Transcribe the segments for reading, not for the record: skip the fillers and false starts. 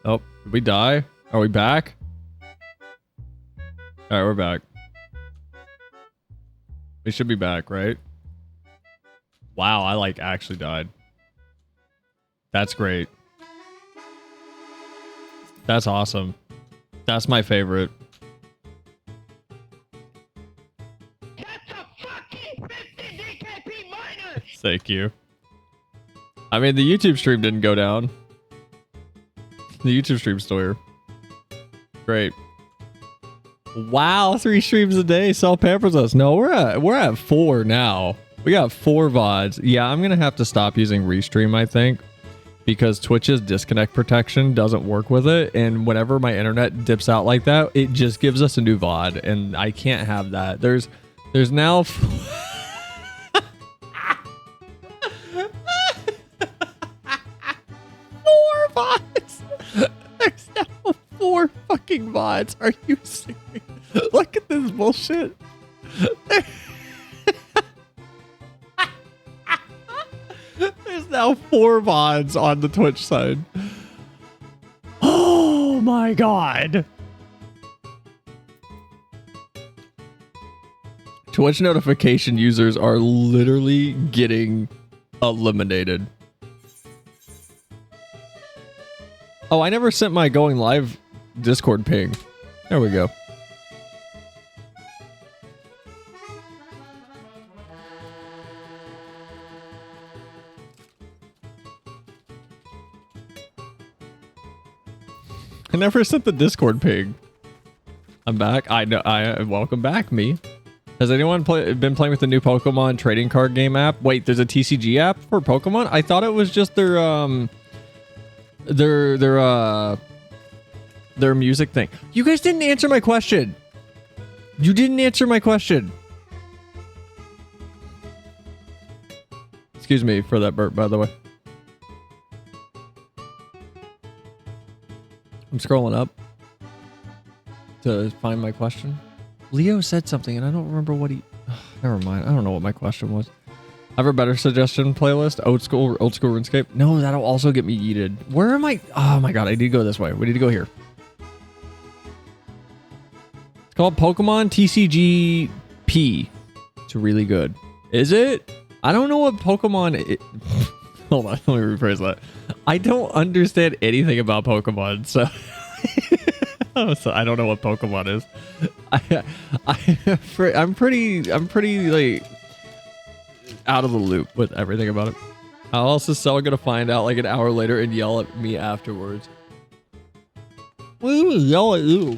Oh, did we die? Are we back? All right, we're back. We should be back, right? Wow, I like actually died. That's great. That's awesome. That's my favorite. Thank you. I mean, the YouTube stream didn't go down. The YouTube stream's still here. Great. Wow, 3 streams a day. Sal pampers us. No, we're at 4 now. We got 4 VODs. Yeah, I'm gonna have to stop using Restream, I think, because Twitch's disconnect protection doesn't work with it, and whenever my internet dips out like that, it just gives us a new VOD, and I can't have that. There's now 4 VODs. There's now 4 fucking VODs. Are you serious? Look at this bullshit. There's now 4 VODs on the Twitch side. Oh my god. Twitch notification users are literally getting eliminated. Oh, I never sent my going live Discord ping. There we go. I never sent the Discord ping. I'm back. I know. Welcome back, me. Has anyone been playing with the new Pokemon trading card game app? Wait, there's a TCG app for Pokemon? I thought it was just their music thing. You guys didn't answer my question. You didn't answer my question. Excuse me for that burp, by the way. I'm scrolling up to find my question. Leo said something and I don't remember what he... never mind. I don't know what my question was. I have a better suggestion playlist. Old school RuneScape. No, that'll also get me yeeted. Where am I? Oh my god, I need to go this way. We need to go here. It's called Pokemon TCG P. It's really good. Is it? I don't know what Pokemon... Hold on, let me rephrase that. I don't understand anything about Pokemon, so... so I don't know what Pokemon is. I'm pretty like out of the loop with everything about it. How else is Cell gonna find out like an hour later and yell at me afterwards? What do you mean yell at you?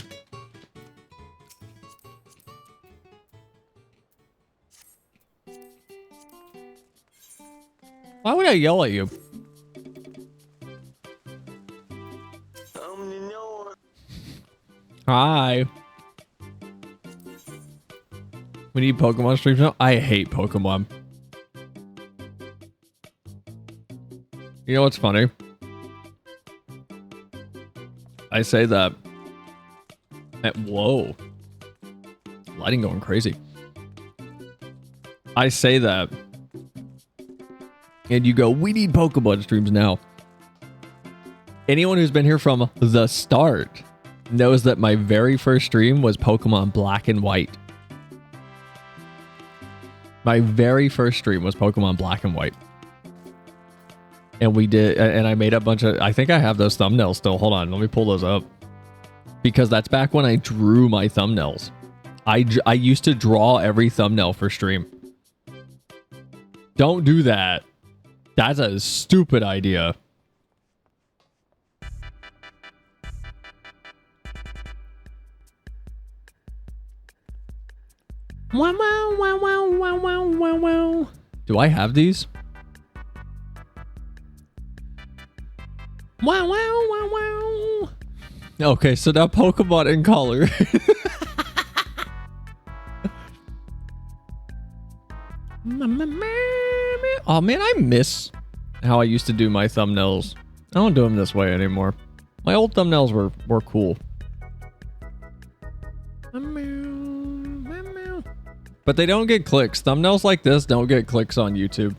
Why would I yell at you? Hi. We need Pokemon streams now? I hate Pokemon. You know what's funny? I say that. Whoa. Lighting going crazy. I say that. And you go, we need Pokemon streams now. Anyone who's been here from the start knows that my very first stream was Pokemon Black and White. My very first stream was Pokemon Black and White. And we did, and I made a bunch of, I think I have those thumbnails still. Hold on, let me pull those up. Because that's back when I drew my thumbnails. I used to draw every thumbnail for stream. Don't do that. That's a stupid idea. Wow, wow, wow, wow, wow, wow, wow, wow. Do I have these? Wow, wow, wow, wow. Okay, so now Pokemon in color. Oh man, I miss how I used to do my thumbnails. I don't do them this way anymore. My old thumbnails were cool. But they don't get clicks. Thumbnails like this don't get clicks on YouTube.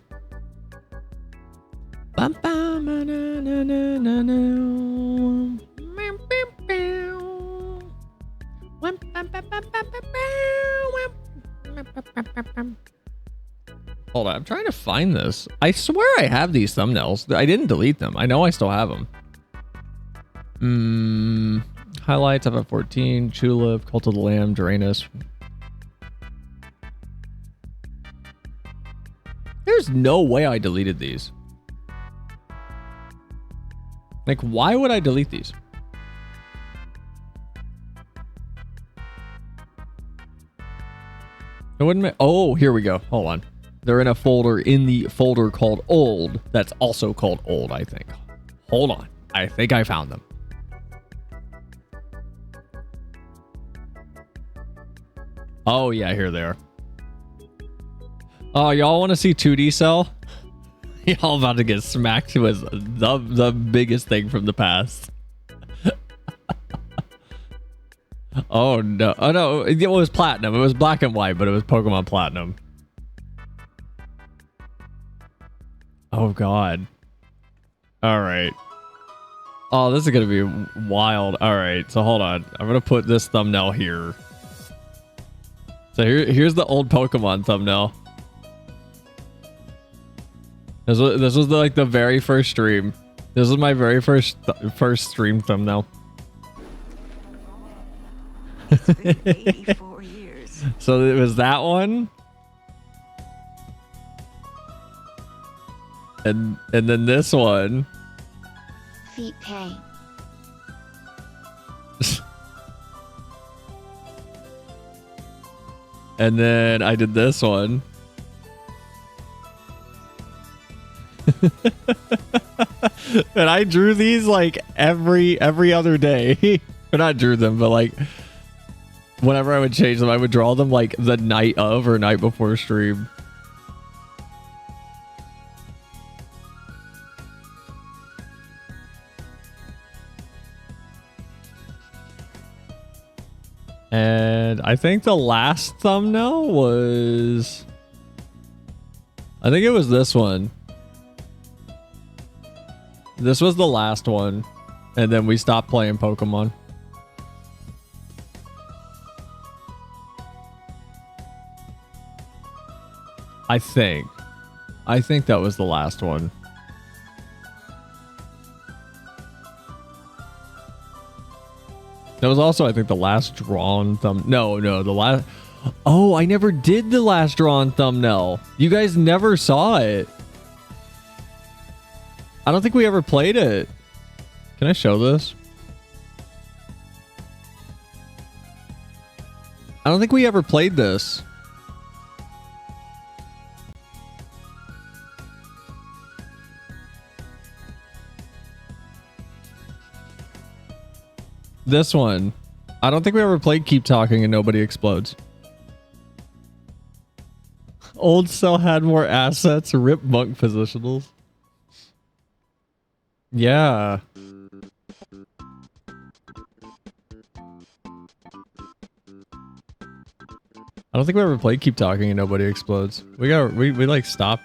Hold on, I'm trying to find this. I swear I have these thumbnails. I didn't delete them. I know I still have them. Highlights, FF14, Tulip, Cult of the Lamb, Duranus. There's no way I deleted these. Like, why would I delete these? It wouldn't. Oh, here we go. Hold on. They're in a folder in the folder called old. That's also called old, I think. Hold on. I think I found them. Oh, yeah, here they are. Oh, y'all want to see 2D Cell? Y'all about to get smacked with the biggest thing from the past. Oh no. Oh no, it was platinum. It was black and white, but it was Pokemon Platinum. Oh god. Alright. Oh, this is gonna be wild. Alright, so hold on. I'm gonna put this thumbnail here. So here's the old Pokemon thumbnail. This was like the very first stream. This was my very first stream thumbnail. It's been 84 years. So it was that one. And then this one. Feet pain. And then I did this one. And I drew these like every other day. Or not drew them, but like whenever I would change them, I would draw them like the night of or night before stream. And I think the last thumbnail was... I think it was this one. This was the last one. And then we stopped playing Pokemon. I think that was the last one. That was also, I think, the last drawn thumb. No, the last. Oh, I never did the last drawn thumbnail. You guys never saw it. I don't think we ever played it. Can I show this? I don't think we ever played this. This one. I don't think we ever played Keep Talking and Nobody Explodes. Old Cell had more assets. Rip Monk positionals. Yeah. I don't think we ever played Keep Talking and Nobody Explodes. We like stopped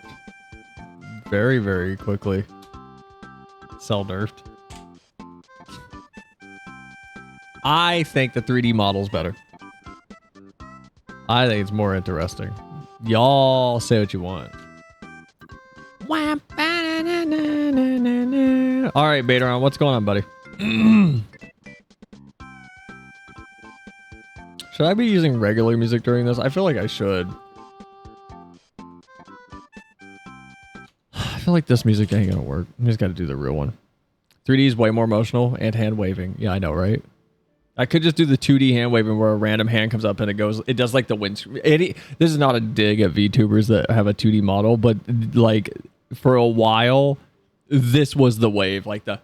very, very quickly. Cell nerfed. I think the 3D model's better. I think it's more interesting. Y'all say what you want. All right, Betaron, what's going on, buddy? Should I be using regular music during this? I feel like I should. I feel like this music ain't gonna work. I just gotta do the real one. 3D is way more emotional and hand waving. Yeah, I know, right? I could just do the 2D hand waving where a random hand comes up and it does like the wind. This is not a dig at VTubers that have a 2D model, but like for a while, this was the wave. Like the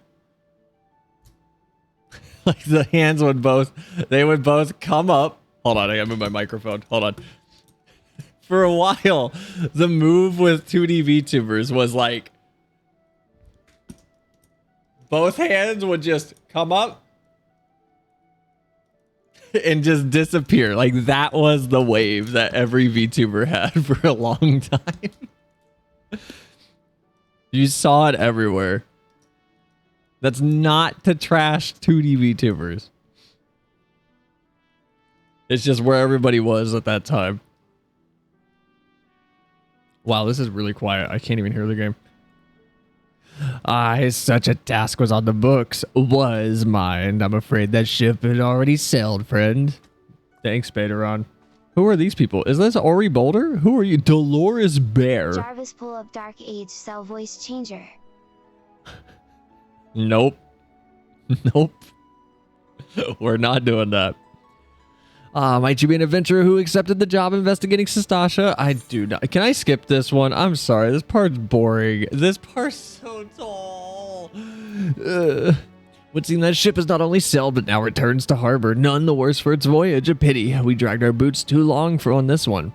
hands would both come up. Hold on, I gotta move my microphone. Hold on. For a while, the move with 2D VTubers was like both hands would just come up and just disappear. Like that was the wave that every VTuber had for a long time. You saw it everywhere. That's not to trash 2D VTubers. It's just where everybody was at that time. Wow, this is really quiet. I can't even hear the game. Such a task was on the books. Was mine. I'm afraid that ship had already sailed, friend. Thanks, Baderon. Who are these people? Is this Ori Boulder? Who are you? Dolores Bear. Jarvis pull up Dark Age cell voice changer. Nope. Nope. We're not doing that. Might you be an adventurer who accepted the job investigating Sastasha? I do not. Can I skip this one? I'm sorry. This part's boring. This part's so tall. Would seem that ship has not only sailed, but now returns to harbor. None the worse for its voyage. A pity. We dragged our boots too long on this one.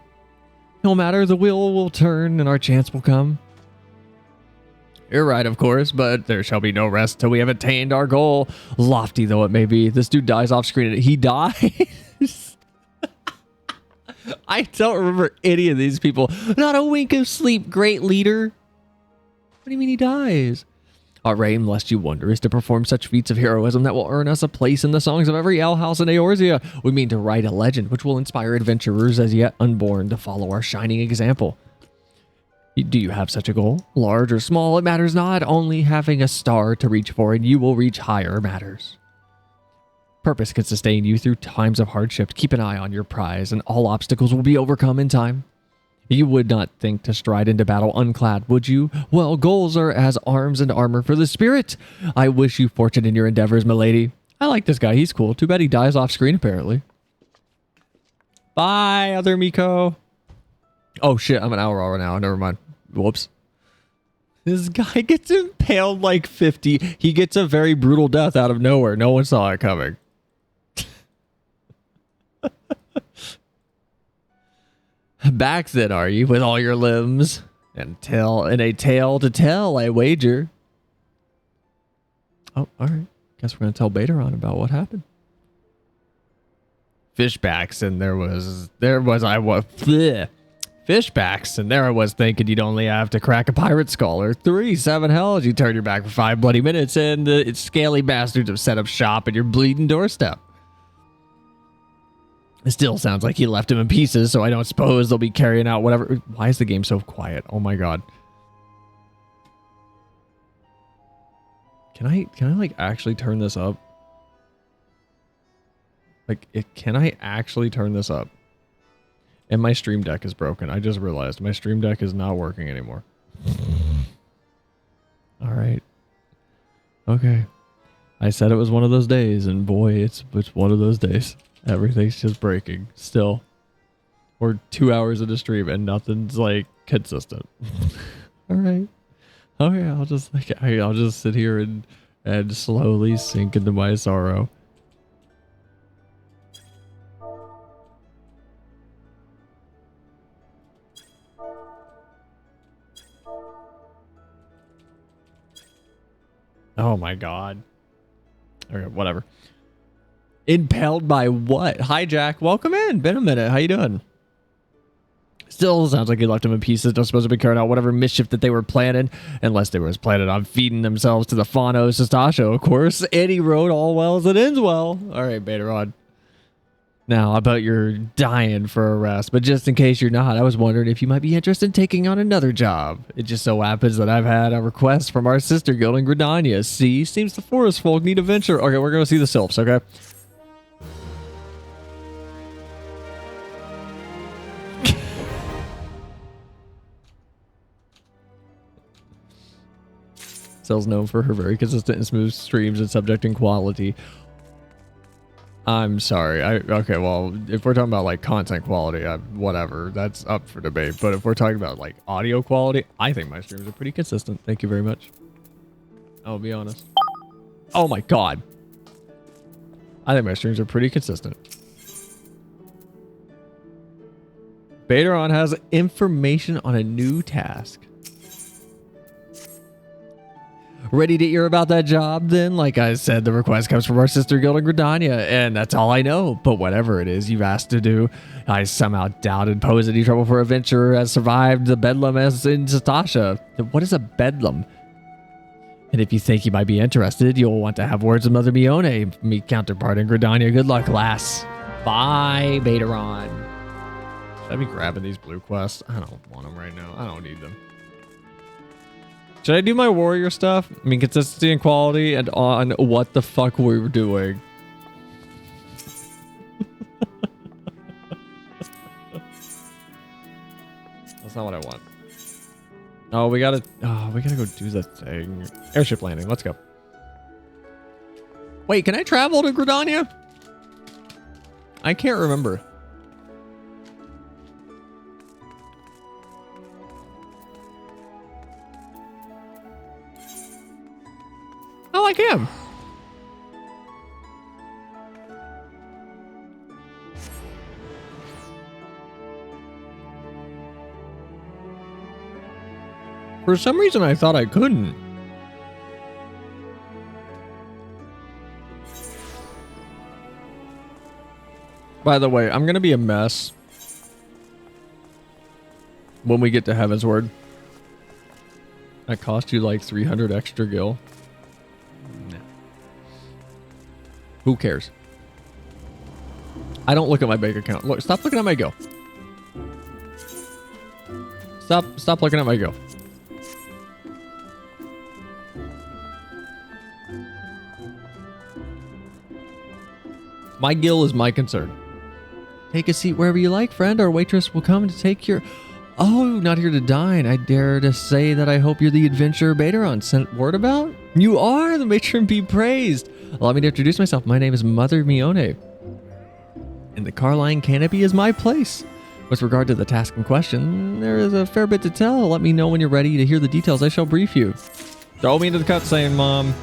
No matter, the wheel will turn and our chance will come. You're right, of course, but there shall be no rest till we have attained our goal. Lofty though it may be. This dude dies off screen and he dies. I don't remember any of these people. Not a wink of sleep, great leader. What do you mean he dies? Our aim, lest you wonder, is to perform such feats of heroism that will earn us a place in the songs of every alehouse in Eorzea. We mean to write a legend which will inspire adventurers as yet unborn to follow our shining example. Do you have such a goal? Large or small, it matters not. Only having a star to reach for and you will reach higher matters. Purpose can sustain you through times of hardship. Keep an eye on your prize and all obstacles will be overcome in time. You would not think to stride into battle unclad, would you? Well, goals are as arms and armor for the spirit. I wish you fortune in your endeavors, milady. I like this guy. He's cool. Too bad he dies off screen, apparently. Bye, other Miqo. Oh, shit. I'm an hour over now. Never mind. Whoops. This guy gets impaled like 50. He gets a very brutal death out of nowhere. No one saw it coming. Back then, are you, with all your limbs? And a tale to tell, I wager. Oh, all right. Guess we're going to tell Baderon about what happened. Fishbacks, and Fishbacks, and there I was thinking you'd only have to crack a pirate skull or 7 hells. You turn your back for 5 bloody minutes, and the scaly bastards have set up shop at your bleeding doorstep. It still sounds like you left him in pieces, so I don't suppose they'll be carrying out whatever. Why is the game so quiet? Oh my god. Can I like actually turn this up? Can I actually turn this up? And my stream deck is broken. I just realized my stream deck is not working anymore. All right. Okay. I said it was one of those days, and boy, it's one of those days. Everything's just breaking still. We're 2 hours into stream and nothing's like consistent. All right. Okay, I'll just sit here and slowly sink into my sorrow. Oh my god. Okay, whatever. Impaled by what? Hi, Jack. Welcome in. Been a minute. How you doing? Still sounds like you left them in pieces. Don't suppose to be carrying out whatever mischief that they were planning. Unless they were planning on feeding themselves to the Fano Sastasha, of course. Any road all well as it ends well. All right, Baderon. Now, I bet you're dying for a rest, but just in case you're not, I was wondering if you might be interested in taking on another job. It just so happens that I've had a request from our sister guild in Gridania. See, seems the forest folk need a venture. Okay, we're going to see the sylphs, okay? Cell's known for her very consistent and smooth streams and subject and quality. I'm sorry. Okay, well, if we're talking about like content quality, whatever, that's up for debate. But if we're talking about like audio quality, I think my streams are pretty consistent. Thank you very much. I'll be honest. Oh my god. I think my streams are pretty consistent. Baderon has information on a new task. Ready to hear about that job then? Like I said, the request comes from our sister guild in Gridania, and that's all I know. But whatever it is you've asked to do, I somehow doubt and pose any trouble for a venturer has survived the bedlam as in Sastasha. What is a bedlam? And if you think you might be interested, you'll want to have words with Mother Mione, me counterpart in Gridania. Good luck, lass. Bye, Baderon. Should I be grabbing these blue quests? I don't want them right now. I don't need them. Should I do my warrior stuff? I mean, consistency and quality and on what the fuck we were doing. That's not what I want. Oh, we gotta go do the thing. Airship landing. Let's go. Wait, can I travel to Gridania? I can't remember. Oh, I can. For some reason, I thought I couldn't. By the way, I'm going to be a mess when we get to Heaven's Word. That cost you like 300 extra gil. No. Who cares? I don't look at my bank account. Look, stop looking at my gil. Stop looking at my gil. My gil is my concern. Take a seat wherever you like, friend. Our waitress will come to take your... Oh, not here to dine. I dare to say that I hope you're the adventurer Bateron sent word about? You are! The matron be praised! Allow me to introduce myself. My name is Mother Mione. And the Carline Canopy is my place. With regard to the task in question, there is a fair bit to tell. Let me know when you're ready to hear the details. I shall brief you. Throw me into the cutscene, Mom.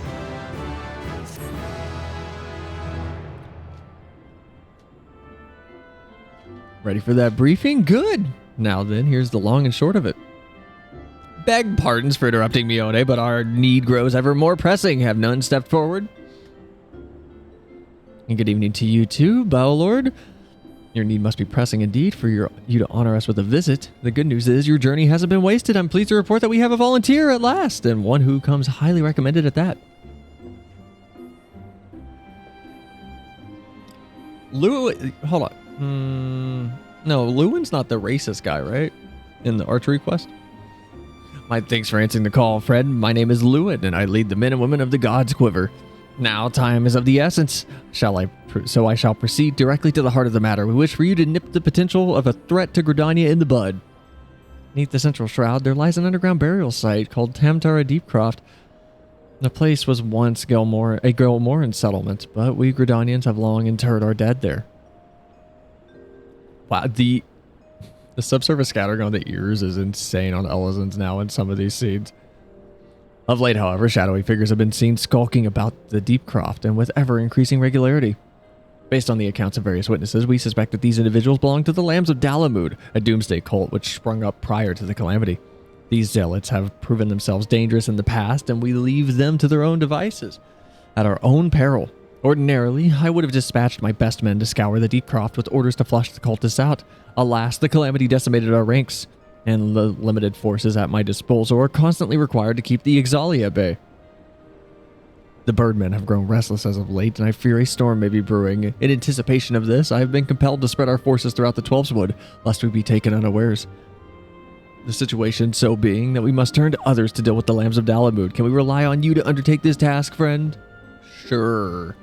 Ready for that briefing? Good. Now then, here's the long and short of it. Beg pardons for interrupting, Mione, but our need grows ever more pressing. Have none stepped forward? And good evening to you too, Bowlord. Your need must be pressing indeed for you to honor us with a visit. The good news is your journey hasn't been wasted. I'm pleased to report that we have a volunteer at last, and one who comes highly recommended at that. Hold on. No, Lewin's not the racist guy, right? In the archery quest? Thanks for answering the call, Fred. My name is Lewin, and I lead the men and women of the God's Quiver. Now, time is of the essence. So I shall proceed directly to the heart of the matter. We wish for you to nip the potential of a threat to Gridania in the bud. Beneath the central shroud, there lies an underground burial site called Tamtara Deepcroft. The place was once a Gelmoran settlement, but we Gridanians have long interred our dead there. Wow, the subsurface scattering on the ears is insane on Elizons now in some of these scenes. Of late, however, shadowy figures have been seen skulking about the Deepcroft and with ever-increasing regularity. Based on the accounts of various witnesses, we suspect that these individuals belong to the Lambs of Dalamud, a doomsday cult which sprung up prior to the calamity. These zealots have proven themselves dangerous in the past, and we leave them to their own devices, at our own peril. Ordinarily, I would have dispatched my best men to scour the Deepcroft with orders to flush the cultists out. Alas, the calamity decimated our ranks, and the limited forces at my disposal are constantly required to keep the Ixalia at bay. The birdmen have grown restless as of late, and I fear a storm may be brewing. In anticipation of this, I have been compelled to spread our forces throughout the Twelveswood, lest we be taken unawares. The situation so being that we must turn to others to deal with the Lambs of Dalamud. Can we rely on you to undertake this task, friend? Sure.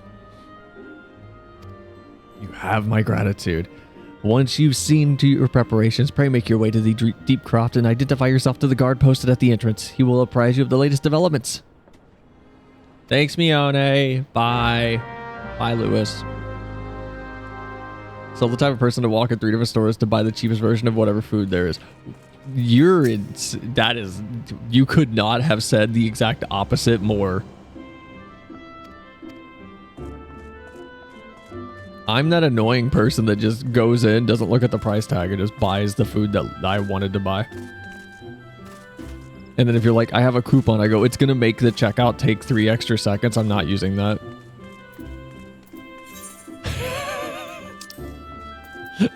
You have my gratitude. Once you've seen to your preparations, pray make your way to the Deepcroft and identify yourself to the guard posted at the entrance. He will apprise you of the latest developments. Thanks, Mione. Bye. Bye, Lewis. So the type of person to walk in 3 different stores to buy the cheapest version of whatever food there is. You could not have said the exact opposite more. I'm that annoying person that just goes in, doesn't look at the price tag, and just buys the food that I wanted to buy. And then if you're like, I have a coupon, I go, it's going to make the checkout take 3 extra seconds. I'm not using that.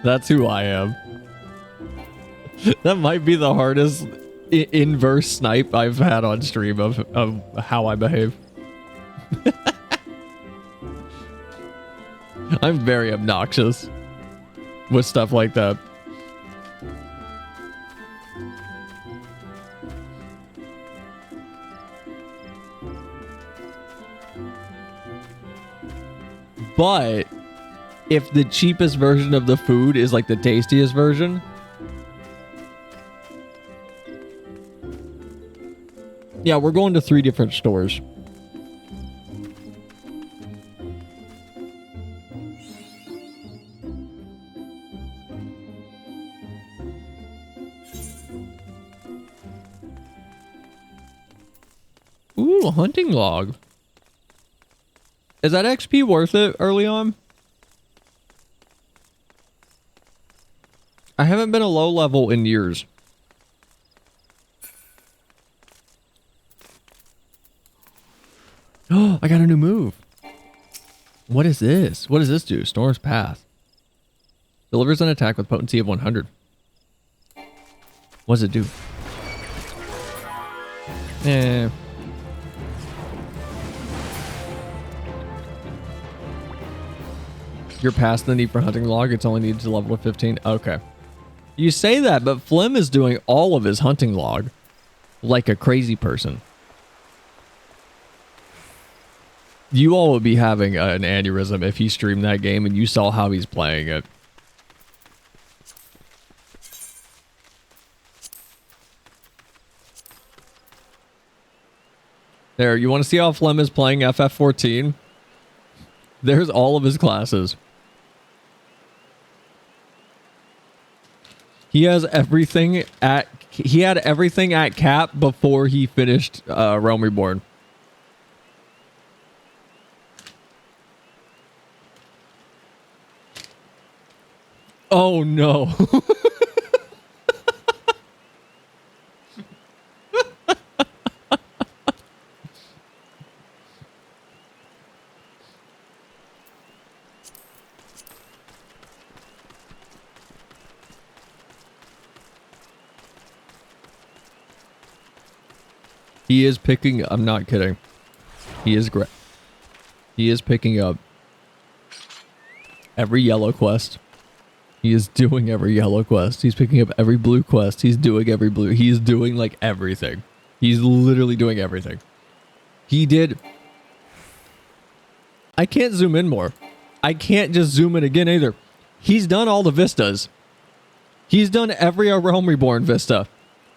That's who I am. That might be the hardest inverse snipe I've had on stream of how I behave. I'm very obnoxious with stuff like that. But if the cheapest version of the food is like the tastiest version, yeah, we're going to 3 different stores. Ooh, a hunting log. Is that XP worth it early on? I haven't been a low level in years. Oh, I got a new move. What is this? What does this do? Storm's Path. Delivers an attack with potency of 100. What does it do? Eh. You're past the need for hunting log. It's only needed to level to 15. Okay. You say that, but Flim is doing all of his hunting log like a crazy person. You all would be having an aneurysm if he streamed that game and you saw how he's playing it. There, you want to see how Flem is playing FF14? There's all of his classes. He has everything at... He had everything at cap before he finished Realm Reborn. Oh no. He is picking... I'm not kidding. He is great. He is picking up every yellow quest. He is doing every yellow quest. He's picking up every blue quest. He's doing every blue. He's doing like everything. He's literally doing everything. He did... I can't zoom in more. I can't just zoom in again either. He's done all the vistas. He's done every Realm Reborn vista.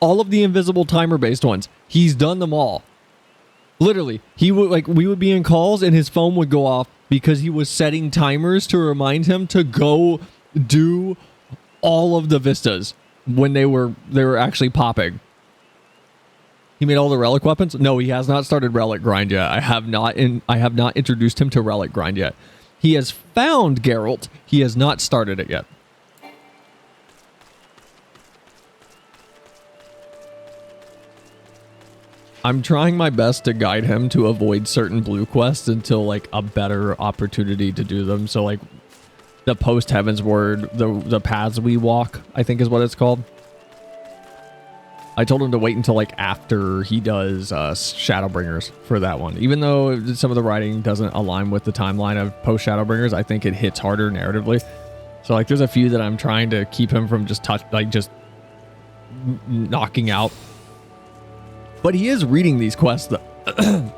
All of the invisible timer-based ones. He's done them all. Literally, he would like we would be in calls and his phone would go off because he was setting timers to remind him to go do all of the vistas when they were actually popping. He made all the relic weapons? No, he has not started relic grind yet. I have not introduced him to relic grind yet. He has found Geralt. He has not started it yet. I'm trying my best to guide him to avoid certain blue quests until like a better opportunity to do them. So like the post Heaven's Word, the paths we walk, I think is what it's called. I told him to wait until like after he does Shadowbringers for that one. Even though some of the writing doesn't align with the timeline of post Shadowbringers, I think it hits harder narratively. So like there's a few that I'm trying to keep him from just knocking out. But he is reading these quests though.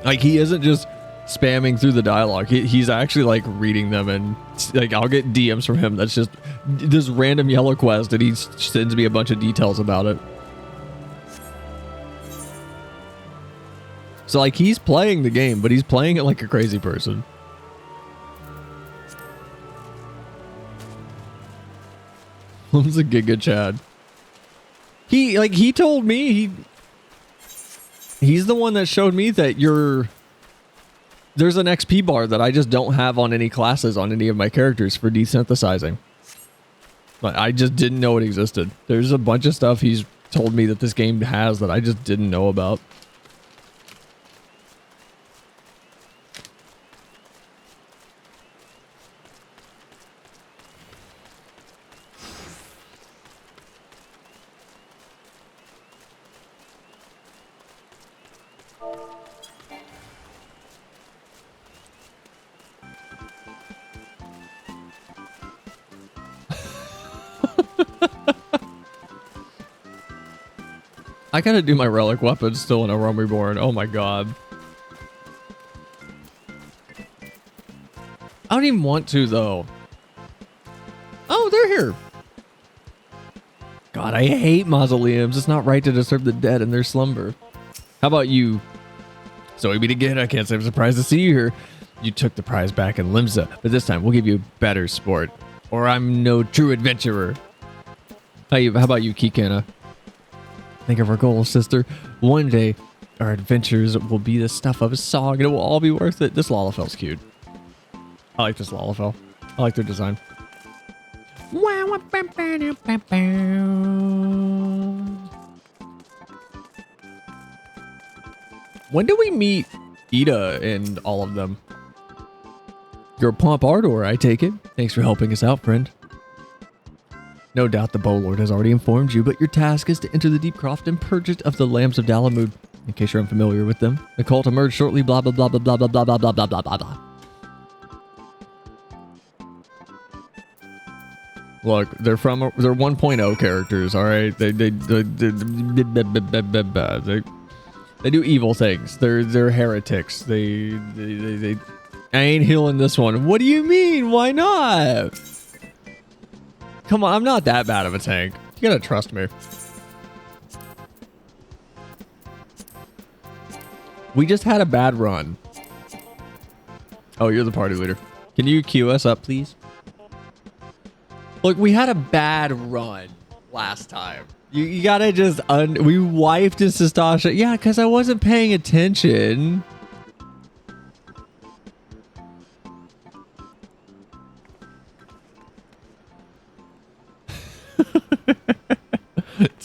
Like he isn't just spamming through the dialogue. He's actually like reading them, and like I'll get DMs from him that's just this random yellow quest and he sends me a bunch of details about it. So like he's playing the game, but he's playing it like a crazy person. Who's a Giga Chad? He told me he's the one that showed me that there's an XP bar that I just don't have on any classes on any of my characters for desynthesizing. But I just didn't know it existed. There's a bunch of stuff he's told me that this game has that I just didn't know about. I gotta do my relic weapons still in a Realm Reborn. Oh my god. I don't even want to, though. Oh, they're here. God, I hate mausoleums. It's not right to disturb the dead in their slumber. How about you? So we meet again. I can't say I'm surprised to see you here. You took the prize back in Limsa, but this time we'll give you better sport. Or I'm no true adventurer. How about you, Kikana? Think of our goal, sister. One day, our adventures will be the stuff of a song, and it will all be worth it. This Lalafel's cute. I like this Lalafell. I like their design. When do we meet Ida and all of them? You're Pomp Ardor, I take it. Thanks for helping us out, friend. No doubt the Bowlord has already informed you, but your task is to enter the Deep Croft and purge it of the Lambs of Dalamud. In case you're unfamiliar with them, the cult emerged shortly. Blah blah blah blah blah blah blah blah blah blah blah blah blah. Look, they're 1.0 characters. All right, they do evil things. They're heretics. They. I ain't healing this one. What do you mean? Why not? Come on, I'm not that bad of a tank. You gotta trust me. We just had a bad run. Oh, you're the party leader. Can you queue us up, please? Look, we had a bad run last time. You gotta just we wiped in Sastasha. Yeah, because I wasn't paying attention.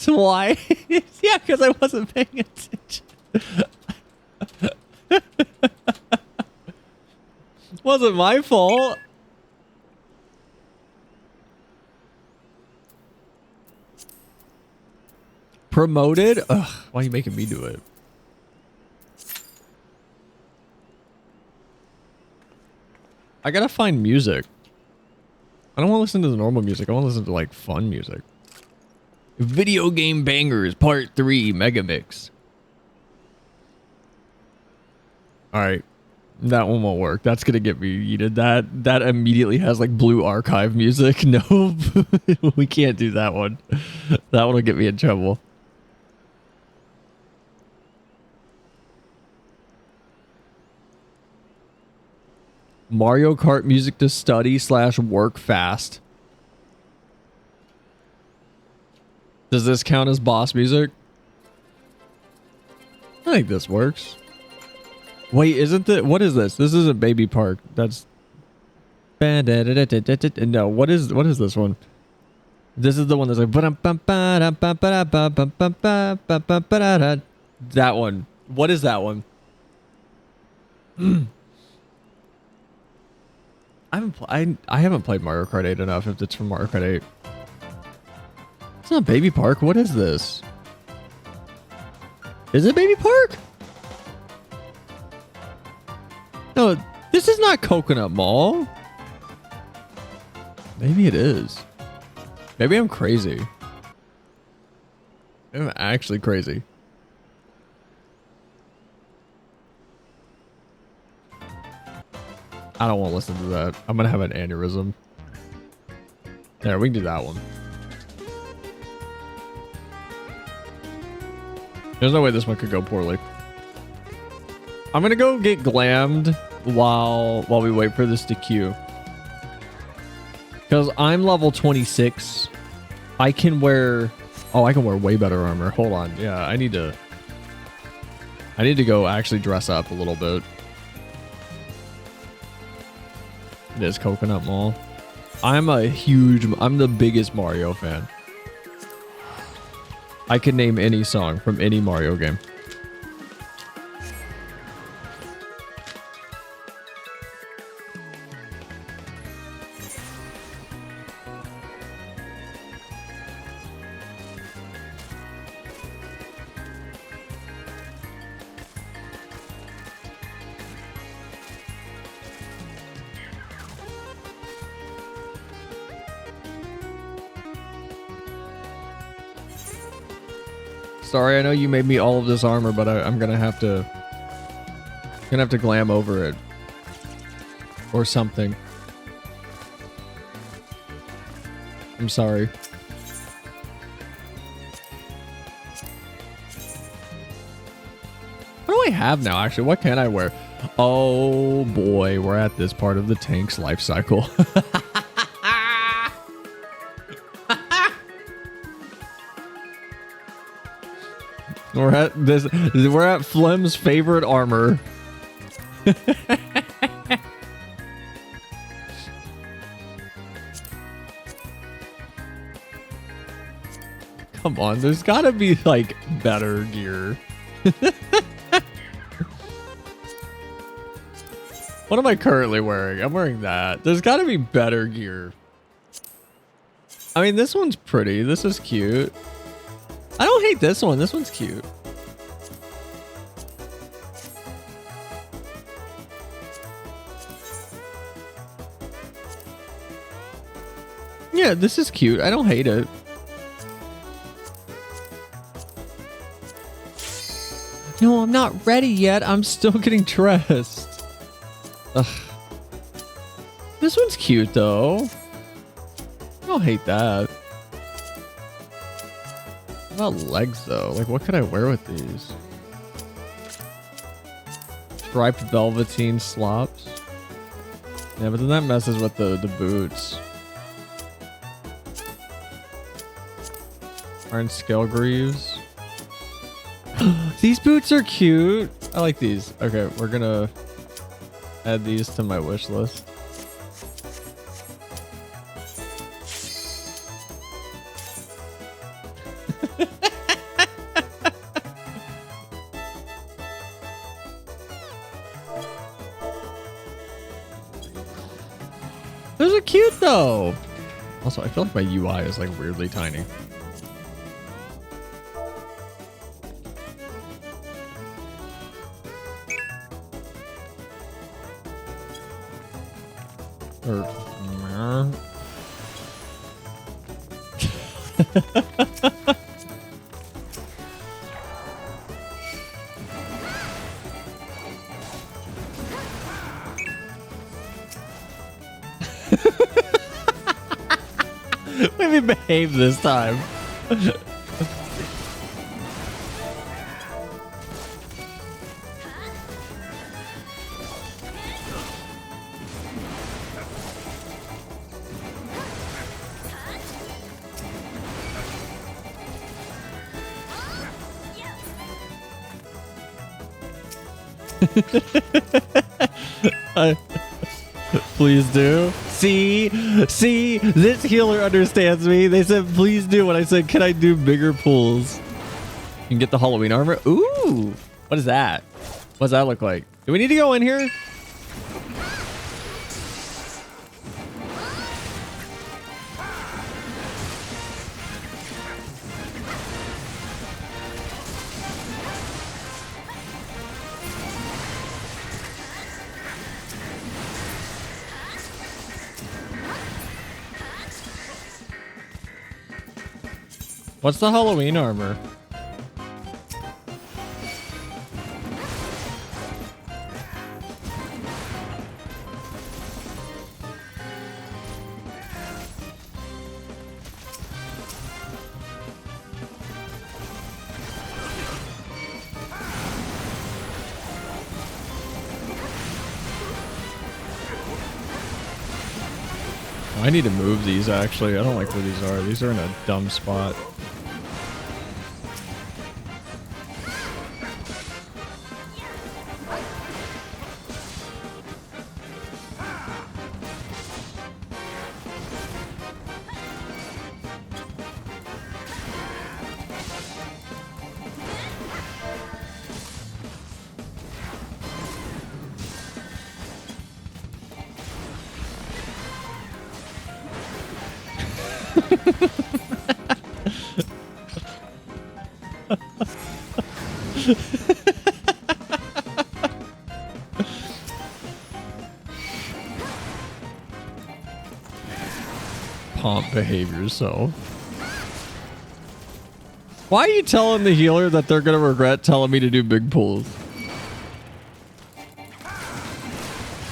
Why? Yeah, because I wasn't paying attention. Wasn't my fault. Promoted? Ugh, why are you making me do it? I gotta find music. I don't want to listen to the normal music. I want to listen to like fun music. Video Game Bangers Part 3 Mega Mix. Alright. That one won't work. That's gonna get me yeeted. That immediately has like blue archive music. Nope. We can't do that one. That one will get me in trouble. Mario Kart music to study / work fast. Does this count as boss music? I think this works. Wait, isn't it? What is this? This isn't Baby Park. That's... No, what is this one? This is the one that's like... That one. What is that one? I haven't played Mario Kart 8 enough if it's from Mario Kart 8. It's not Baby Park. What is this? Is it Baby Park? No, this is not Coconut Mall. Maybe it is. Maybe I'm crazy. I'm actually crazy. I don't want to listen to that. I'm going to have an aneurysm. There, we can do that one. There's no way this one could go poorly. I'm going to go get glammed while we wait for this to queue. Because I'm level 26. I can wear... Oh, I can wear way better armor. Hold on. Yeah, I need to go actually dress up a little bit. It is Coconut Mall. I'm the biggest Mario fan. I can name any song from any Mario game. Sorry, I know you made me all of this armor, but I'm gonna have to glam over it or something. I'm sorry. What do I have now, actually? What can I wear? Oh, boy. We're at this part of the tank's life cycle. We're at Flem's favorite armor. Come on, there's gotta be like better gear. What am I currently wearing? I'm wearing that. There's gotta be better gear. I mean, this one's pretty. This is cute. I don't hate this one. This one's cute. Yeah, this is cute. I don't hate it. No, I'm not ready yet. I'm still getting dressed. Ugh. This one's cute, though. I don't hate that. What about legs, though? Like, what could I wear with these? Striped velveteen slops. Yeah, but then that messes with the boots. Iron scale greaves. These boots are cute. I like these. Okay, we're gonna add these to my wish list. Those are cute though. Also, I feel like my UI is like weirdly tiny. Let me behave this time. Please do. See, this healer understands me. They said, please do. When I said, can I do bigger pulls? You can get the Halloween armor. Ooh, what is that? What does that look like? Do we need to go in here? What's the Halloween armor? I need to move these actually. I don't like where these are. These are in a dumb spot. Pomp behave yourself. Why are you telling the healer that they're gonna regret telling me to do big pulls?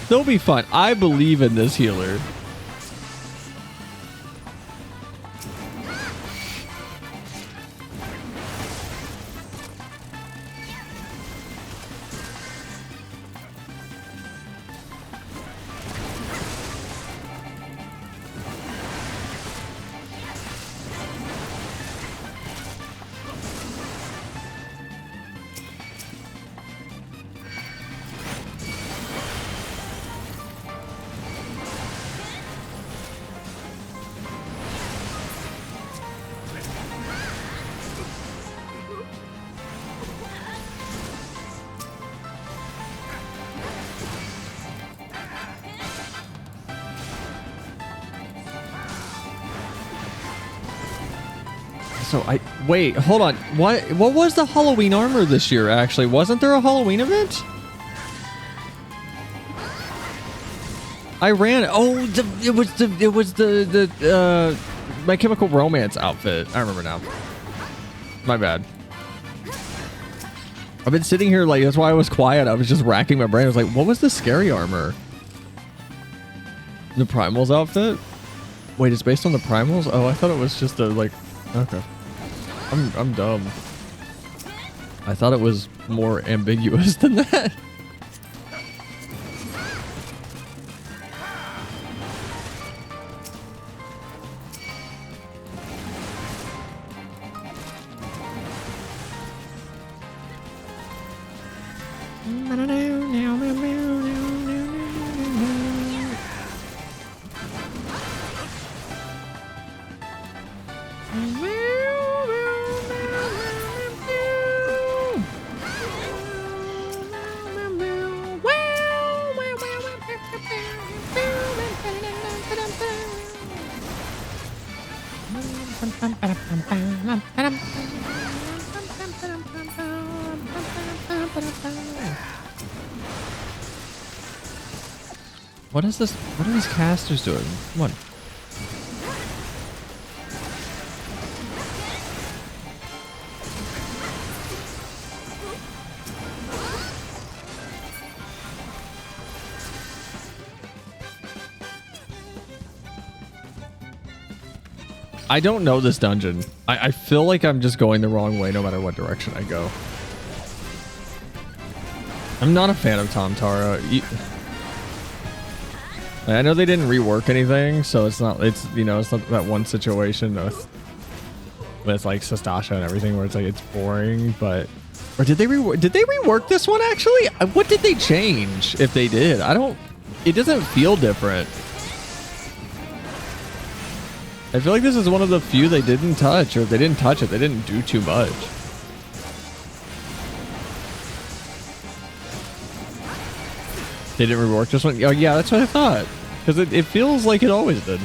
They'll be fine. I believe in this healer. So wait, hold on. What was the Halloween armor this year? Actually, wasn't there a Halloween event? I ran. Oh, it was the My Chemical Romance outfit. I remember now. My bad. I've been sitting here like, that's why I was quiet. I was just racking my brain. I was like, what was the scary armor? The Primals outfit? Wait, it's based on the Primals? Oh, I thought it was just a like. Okay. I'm dumb. I thought it was more ambiguous than that. What is this? What are these casters doing? Come on. I don't know this dungeon. I feel like I'm just going the wrong way no matter what direction I go. I'm not a fan of Tom Tara. I know they didn't rework anything, so it's not, you know, it's not that one situation with like Sastasha and everything where it's like, it's boring, but, or did they rework this one actually? What did they change if they did? It doesn't feel different. I feel like this is one of the few they didn't touch, or if they didn't touch it, they didn't do too much. They didn't rework this one? Oh yeah, that's what I thought. Because it feels like it always did.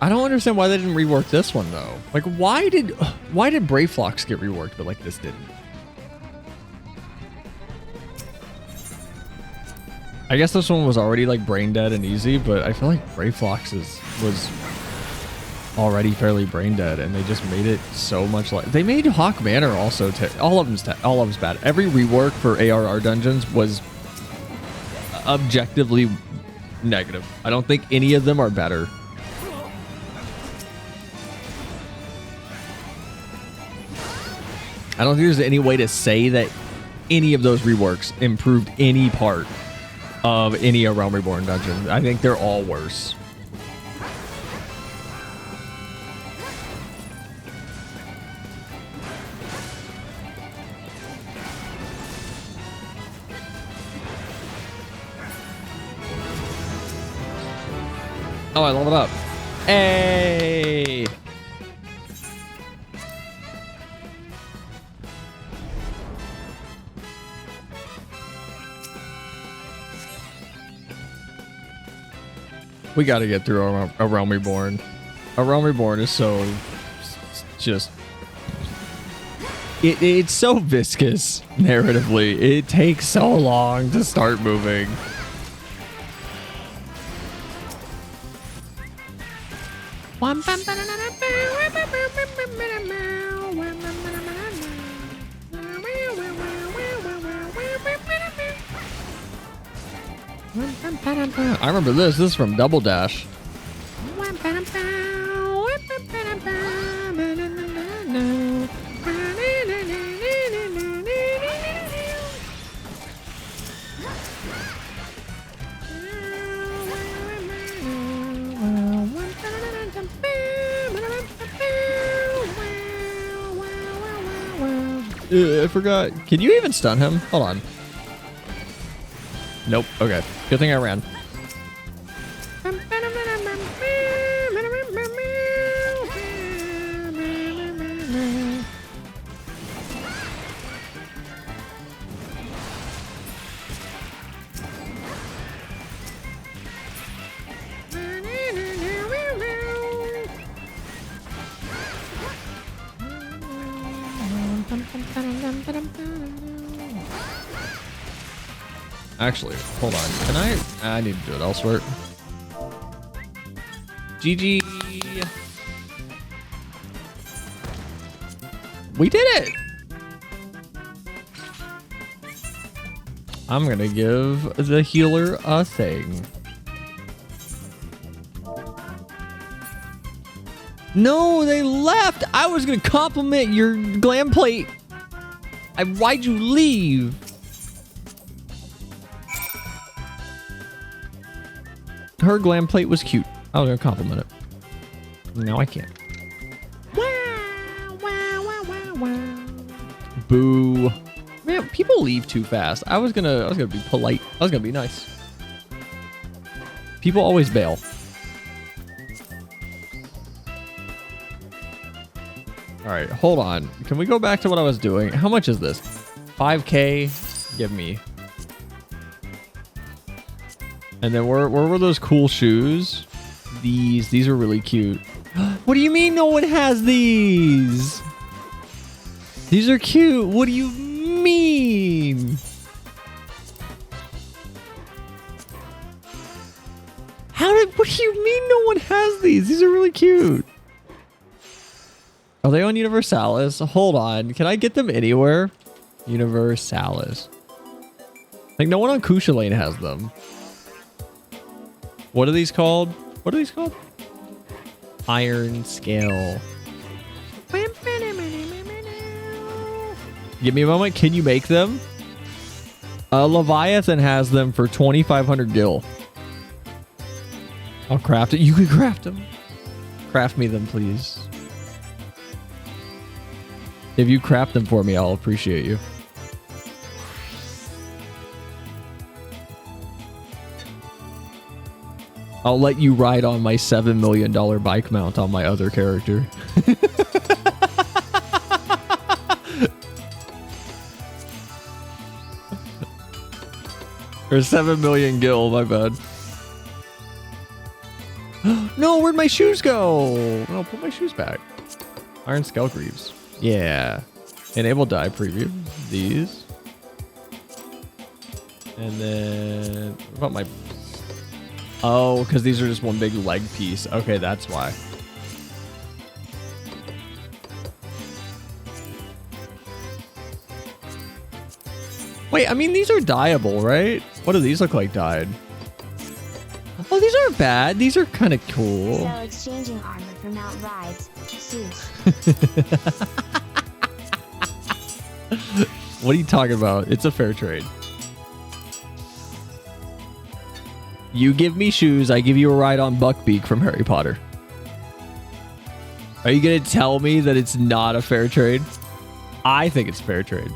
I don't understand why they didn't rework this one though. Like why did Brayflox get reworked but like this didn't? I guess this one was already like brain dead and easy, but I feel like Brayflox was already fairly brain dead, and they just made it so much like they made Hawk Manor also. All of them's bad. Every rework for ARR dungeons was objectively negative. I don't think any of them are better. I don't think there's any way to say that any of those reworks improved any part of any A Realm Reborn dungeon. I think they're all worse. Oh, I leveled up. Hey! We gotta get through A Realm Reborn. A Realm Reborn is so just... It's so viscous narratively. It takes so long to start moving. I remember this. This is from Double Dash. I forgot. Can you even stun him? Hold on. Nope. Okay. Good thing I ran. Actually, hold on. Can I need to do it elsewhere. GG. We did it. I'm gonna give the healer a thing. No, they left. I was gonna compliment your glam plate. Why'd you leave? Her glam plate was cute. I was gonna compliment it. Now I can't. Boo. Man, people leave too fast. I was gonna be polite. I was gonna be nice. People always bail. All right, hold on. Can we go back to what I was doing? How much is this? 5K? Give me. And then where were those cool shoes? These are really cute. What do you mean no one has these? These are cute. What do you mean? What do you mean no one has these? These are really cute. Are they on Universalis? Hold on. Can I get them anywhere? Universalis. Like no one on Kusha Lane has them. What are these called? What are these called? Iron scale. Give me a moment. Can you make them? Leviathan has them for 2,500 gil. I'll craft it. You can craft them. Craft me them, please. If you craft them for me, I'll appreciate you. I'll let you ride on my $7 million bike mount on my other character. Or 7 million gil, my bad. No, where'd my shoes go? No, put my shoes back. Iron Skull Greaves. Yeah. Enable die preview. These. And then what about my... Oh, because these are just one big leg piece. Okay, that's why. Wait, I mean, these are dyeable, right? What do these look like dyed? Oh, these aren't bad. These are kind of cool. So exchanging armor for mount rides. Suits. What are you talking about? It's a fair trade. You give me shoes, I give you a ride on Buckbeak from Harry Potter. Are you going to tell me that it's not a fair trade? I think it's fair trade.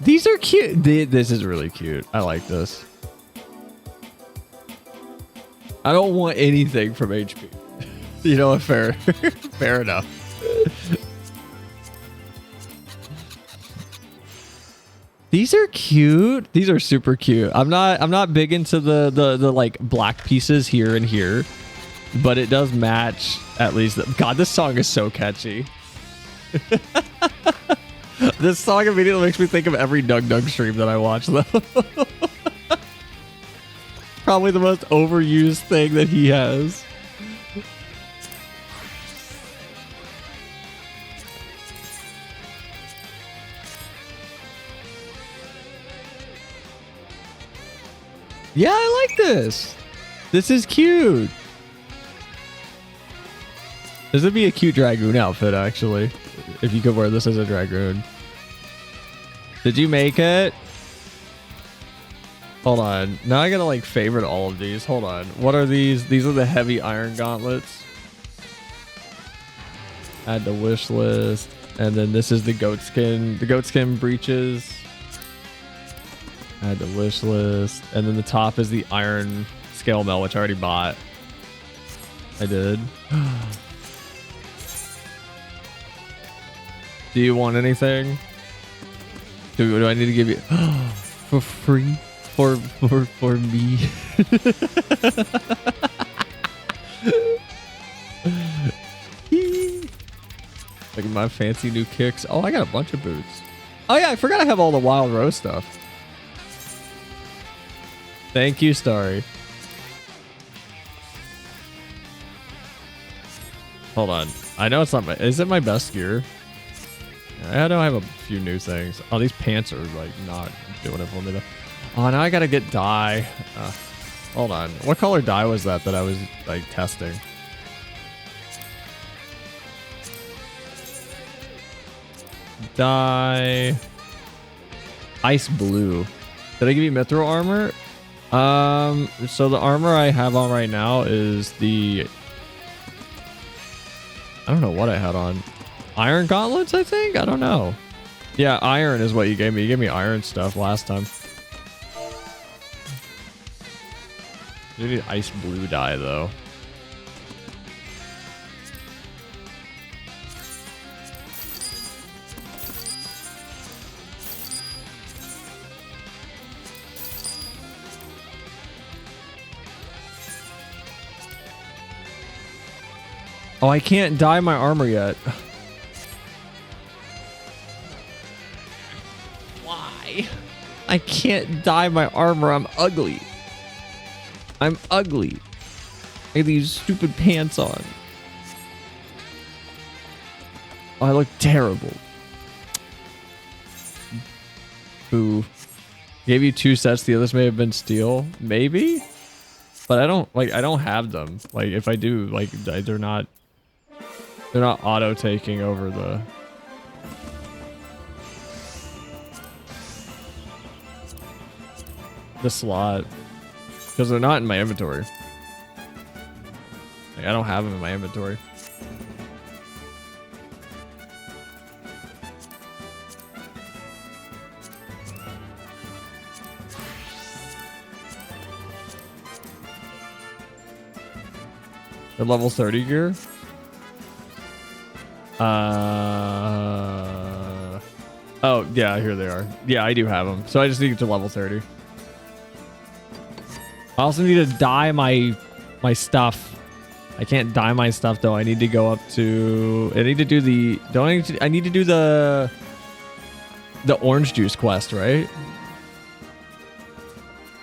These are cute. This is really cute. I like this. I don't want anything from HP. You know what? Fair. Fair enough. These are cute. These are super cute. I'm not big into the like black pieces here and here, but it does match at least. God, this song is so catchy. This song immediately makes me think of every Doug Doug stream that I watch, though. Probably the most overused thing that he has. Yeah, I like this. This is cute. This would be a cute Dragoon outfit, actually. If you could wear this as a Dragoon. Did you make it? Hold on. Now I gotta like favorite all of these. Hold on. What are these? These are the heavy iron gauntlets. Add to wish list. And then this is the goat skin. The goat skin breeches. Add to wish list. And then the top is the iron scale mail, which I already bought. I did. Do you want anything? Do I need to give you for free? For me? Look at my fancy new kicks. Oh, I got a bunch of boots. Oh yeah, I forgot I have all the Wild Rose stuff. Thank you, Starry. Hold on. I know it's not my... Is it my best gear? I know I have a few new things. Oh, these pants are like not doing it for me though. Oh, now I gotta get dye. Hold on. What color dye was that I was like testing? Dye. Ice blue. Did I give you mithril armor? So the armor I have on right now is the... I don't know what I had on. Iron gauntlets, I think? I don't know. Yeah, iron is what you gave me. You gave me iron stuff last time. You need ice blue dye, though. Oh, I can't dye my armor yet. Why? I can't dye my armor. I'm ugly. I'm ugly. I have these stupid pants on. Oh, I look terrible. Boo. Gave you 2 sets. The others may have been steel. Maybe? But I don't have them. Like, if I do, like, they're not auto taking over the slot. Because they're not in my inventory. Like, I don't have them in my inventory. The level 30 gear? Oh, yeah, here they are. Yeah, I do have them. So I just need to get to level 30. I also need to dye my stuff. I can't dye my stuff though. I need to go up to... I need to do the... I need to do the orange juice quest, right?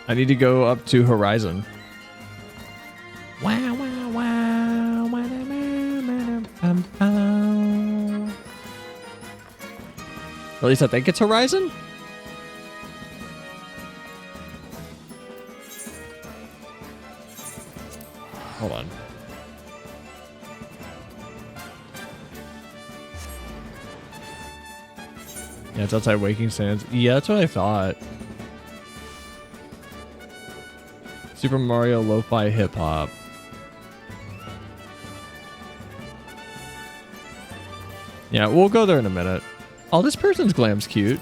I need to go up to Horizon. Wow, wow, wow. At least I think it's Horizon. Hold on. Yeah, it's outside Waking Sands. Yeah, that's what I thought. Super Mario Lo-Fi Hip Hop. Yeah, we'll go there in a minute. Oh, this person's glam's cute.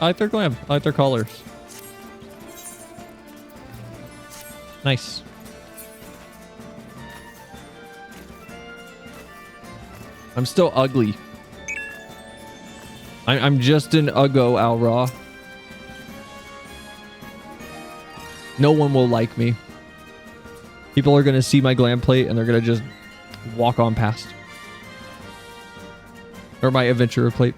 I like their glam. I like their colors. Nice. I'm still ugly. I'm just an uggo, Al Ra. No one will like me. People are going to see my glam plate and they're going to just walk on past. Or my adventurer plate.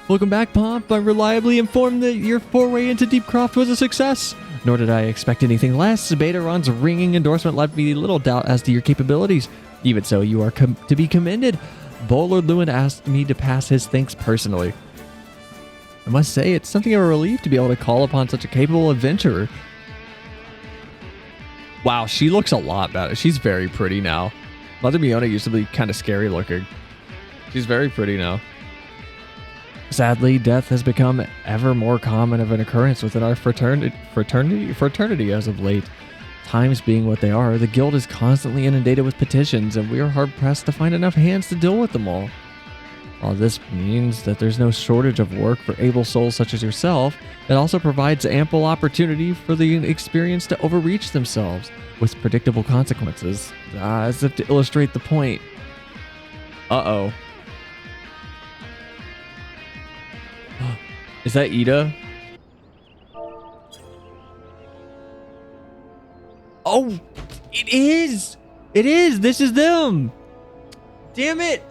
Welcome back, Pomp. I'm reliably informed that your foray into Deepcroft was a success. Nor did I expect anything less. Beta-Ron's ringing endorsement left me little doubt as to your capabilities. Even so, you are to be commended. Bowlord Lewin asked me to pass his thanks personally. I must say, it's something of a relief to be able to call upon such a capable adventurer. Wow, she looks a lot better. She's very pretty now. Mother Miona used to be kind of scary looking. She's very pretty now. Sadly, death has become ever more common of an occurrence within our fraternity as of late. Times being what they are, the guild is constantly inundated with petitions, and we are hard-pressed to find enough hands to deal with them all. While this means that there's no shortage of work for able souls such as yourself, it also provides ample opportunity for the experienced to overreach themselves, with predictable consequences, as if to illustrate the point. Uh-oh. Is that Ida? Oh, it is! It is. This is them. Damn it.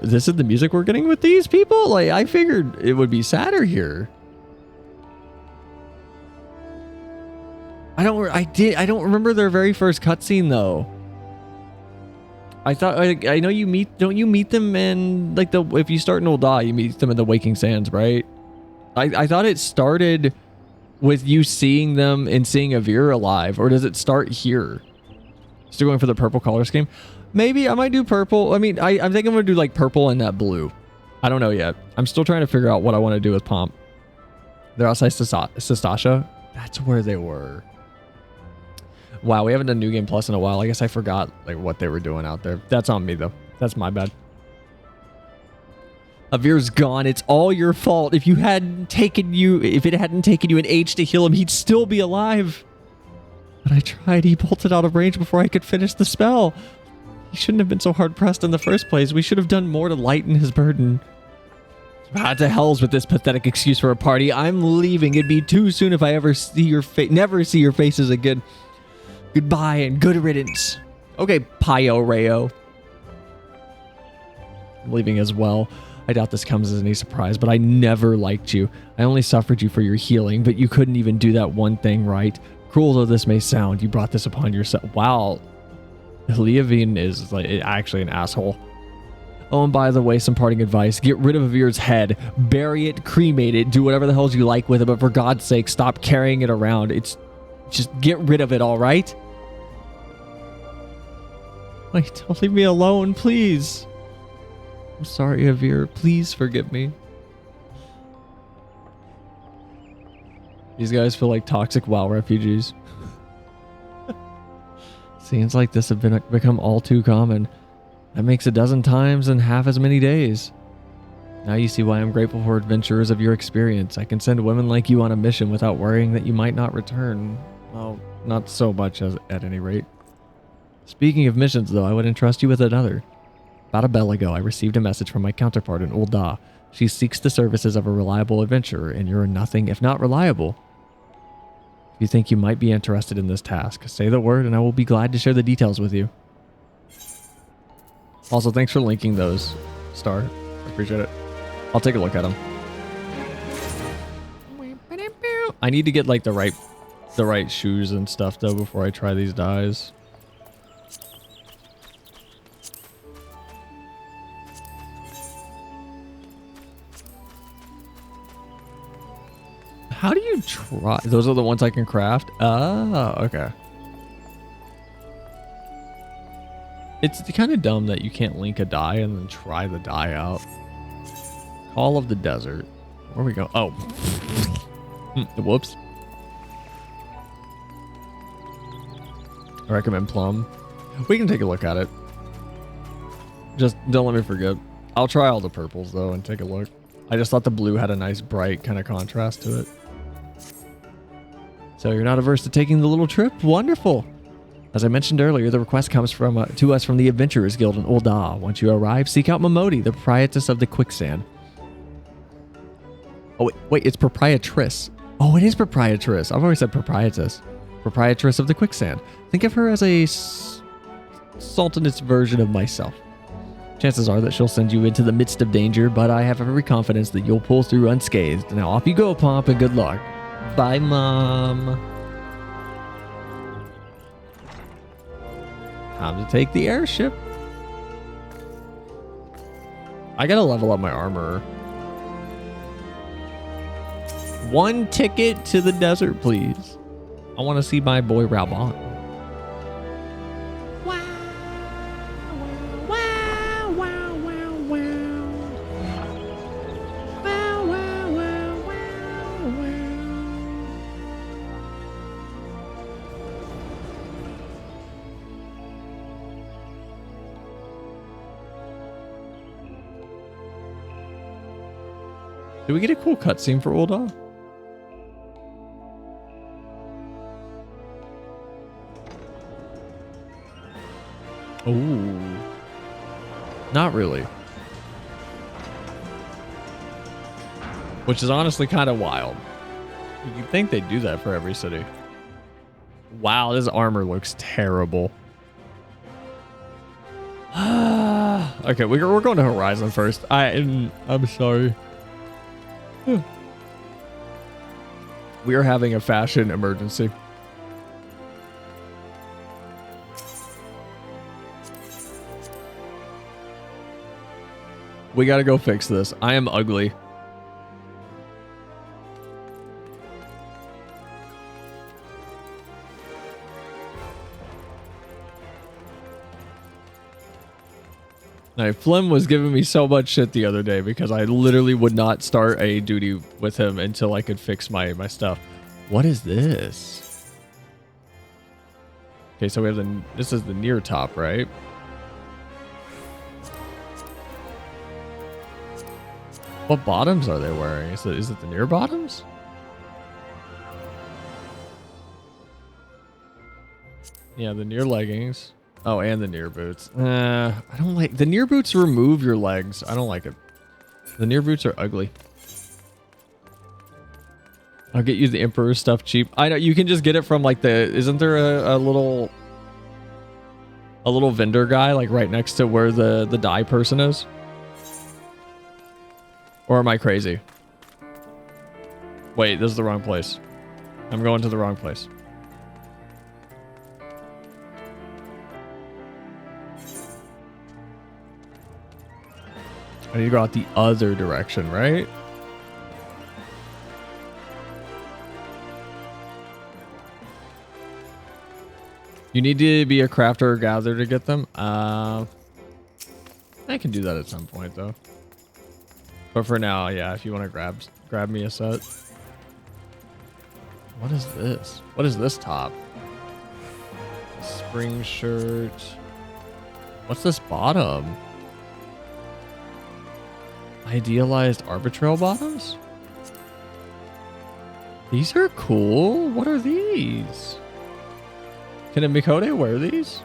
This is the music we're getting with these people? Like, I figured it would be sadder here. I don't remember their very first cutscene though. I thought, I know don't you meet them in like if you start in Ul'dah, you meet them in the Waking Sands, right? I thought it started with you seeing them and seeing Avir alive, or does it start here? Still going for the purple color scheme? Maybe I might do purple. I mean, I think I'm gonna do like purple and that blue. I don't know yet. I'm still trying to figure out what I want to do with Pomp. They're outside Sastasha. That's where they were. Wow, we haven't done New Game Plus in a while. I guess I forgot like what they were doing out there. That's on me though. That's my bad. Avir's gone. It's all your fault. If it hadn't taken you an age to heal him, he'd still be alive. But I tried. He bolted out of range before I could finish the spell. He shouldn't have been so hard pressed in the first place. We should have done more to lighten his burden. To hell's with this pathetic excuse for a party. I'm leaving. It'd be too soon if I ever see your face. Never see your faces again. Goodbye and good riddance. Okay, Pio Rayo. I'm leaving as well. I doubt this comes as any surprise, but I never liked you. I only suffered you for your healing, but you couldn't even do that one thing right. Cruel though this may sound, you brought this upon yourself. Wow. Leovine is like actually an asshole. Oh, and by the way, some parting advice. Get rid of Avir's head. Bury it, cremate it, do whatever the hell you like with it, but for God's sake, stop carrying it around. Just get rid of it, all right? Wait, don't leave me alone, please. I'm sorry, Avir. Please forgive me. These guys feel like toxic WoW refugees. Seems like this has become all too common. That makes a dozen times in half as many days. Now you see why I'm grateful for adventurers of your experience. I can send women like you on a mission without worrying that you might not return. Well, not so much as at any rate. Speaking of missions, though, I would entrust you with another. About a bell ago, I received a message from my counterpart in Ul'dah. She seeks the services of a reliable adventurer, and you're nothing if not reliable. If you think you might be interested in this task, say the word and I will be glad to share the details with you. Also, thanks for linking those, Star. I appreciate it. I'll take a look at them. I need to get like the right shoes and stuff though before I try these dyes. How do you try? Those are the ones I can craft? Oh, okay. It's kind of dumb that you can't link a dye and then try the dye out. Call of the Desert. Where we go? Oh. Whoops. I recommend Plum. We can take a look at it. Just don't let me forget. I'll try all the purples though and take a look. I just thought the blue had a nice bright kind of contrast to it. So you're not averse to taking the little trip? Wonderful. As I mentioned earlier, the request comes to us from the Adventurers Guild in Ul'dah. Once you arrive, seek out Momodi, the proprietress of the Quicksand. Oh, wait, it's proprietress. Oh, it is proprietress. I've always said proprietress. Proprietress of the Quicksand. Think of her as a sultaness version of myself. Chances are that she'll send you into the midst of danger, but I have every confidence that you'll pull through unscathed. Now off you go, Pomp, and good luck. Bye, Mom. Time to take the airship. I gotta level up my armor. One ticket to the desert, please. I want to see my boy Raubon. Did we get a cool cutscene for Ul'dah? Ooh. Not really. Which is honestly kind of wild. You'd think they'd do that for every city. Wow, this armor looks terrible. Okay, we're going to Horizon first. I'm sorry. We are having a fashion emergency. We gotta go fix this. I am ugly. Now, Flim was giving me so much shit the other day because I literally would not start a duty with him until I could fix my stuff. What is this? Okay, so we have this is the near top, right? What bottoms are they wearing? Is it the near bottoms? Yeah, the near leggings. Oh, and the near boots. I don't like the near boots. Remove your legs. I don't like it. The near boots are ugly. I'll get you the Emperor stuff cheap. I know you can just get it from like the. Isn't there a little vendor guy like right next to where the dye person is? Or am I crazy? Wait, this is the wrong place. I'm going to the wrong place. I need to go out the other direction, right? You need to be a crafter or gatherer to get them. I can do that at some point though. But for now, yeah, if you want to grab me a set. What is this? What is this top? Spring shirt. What's this bottom? Idealized arbitrary bottoms? These are cool. What are these? Can a Miqo wear these?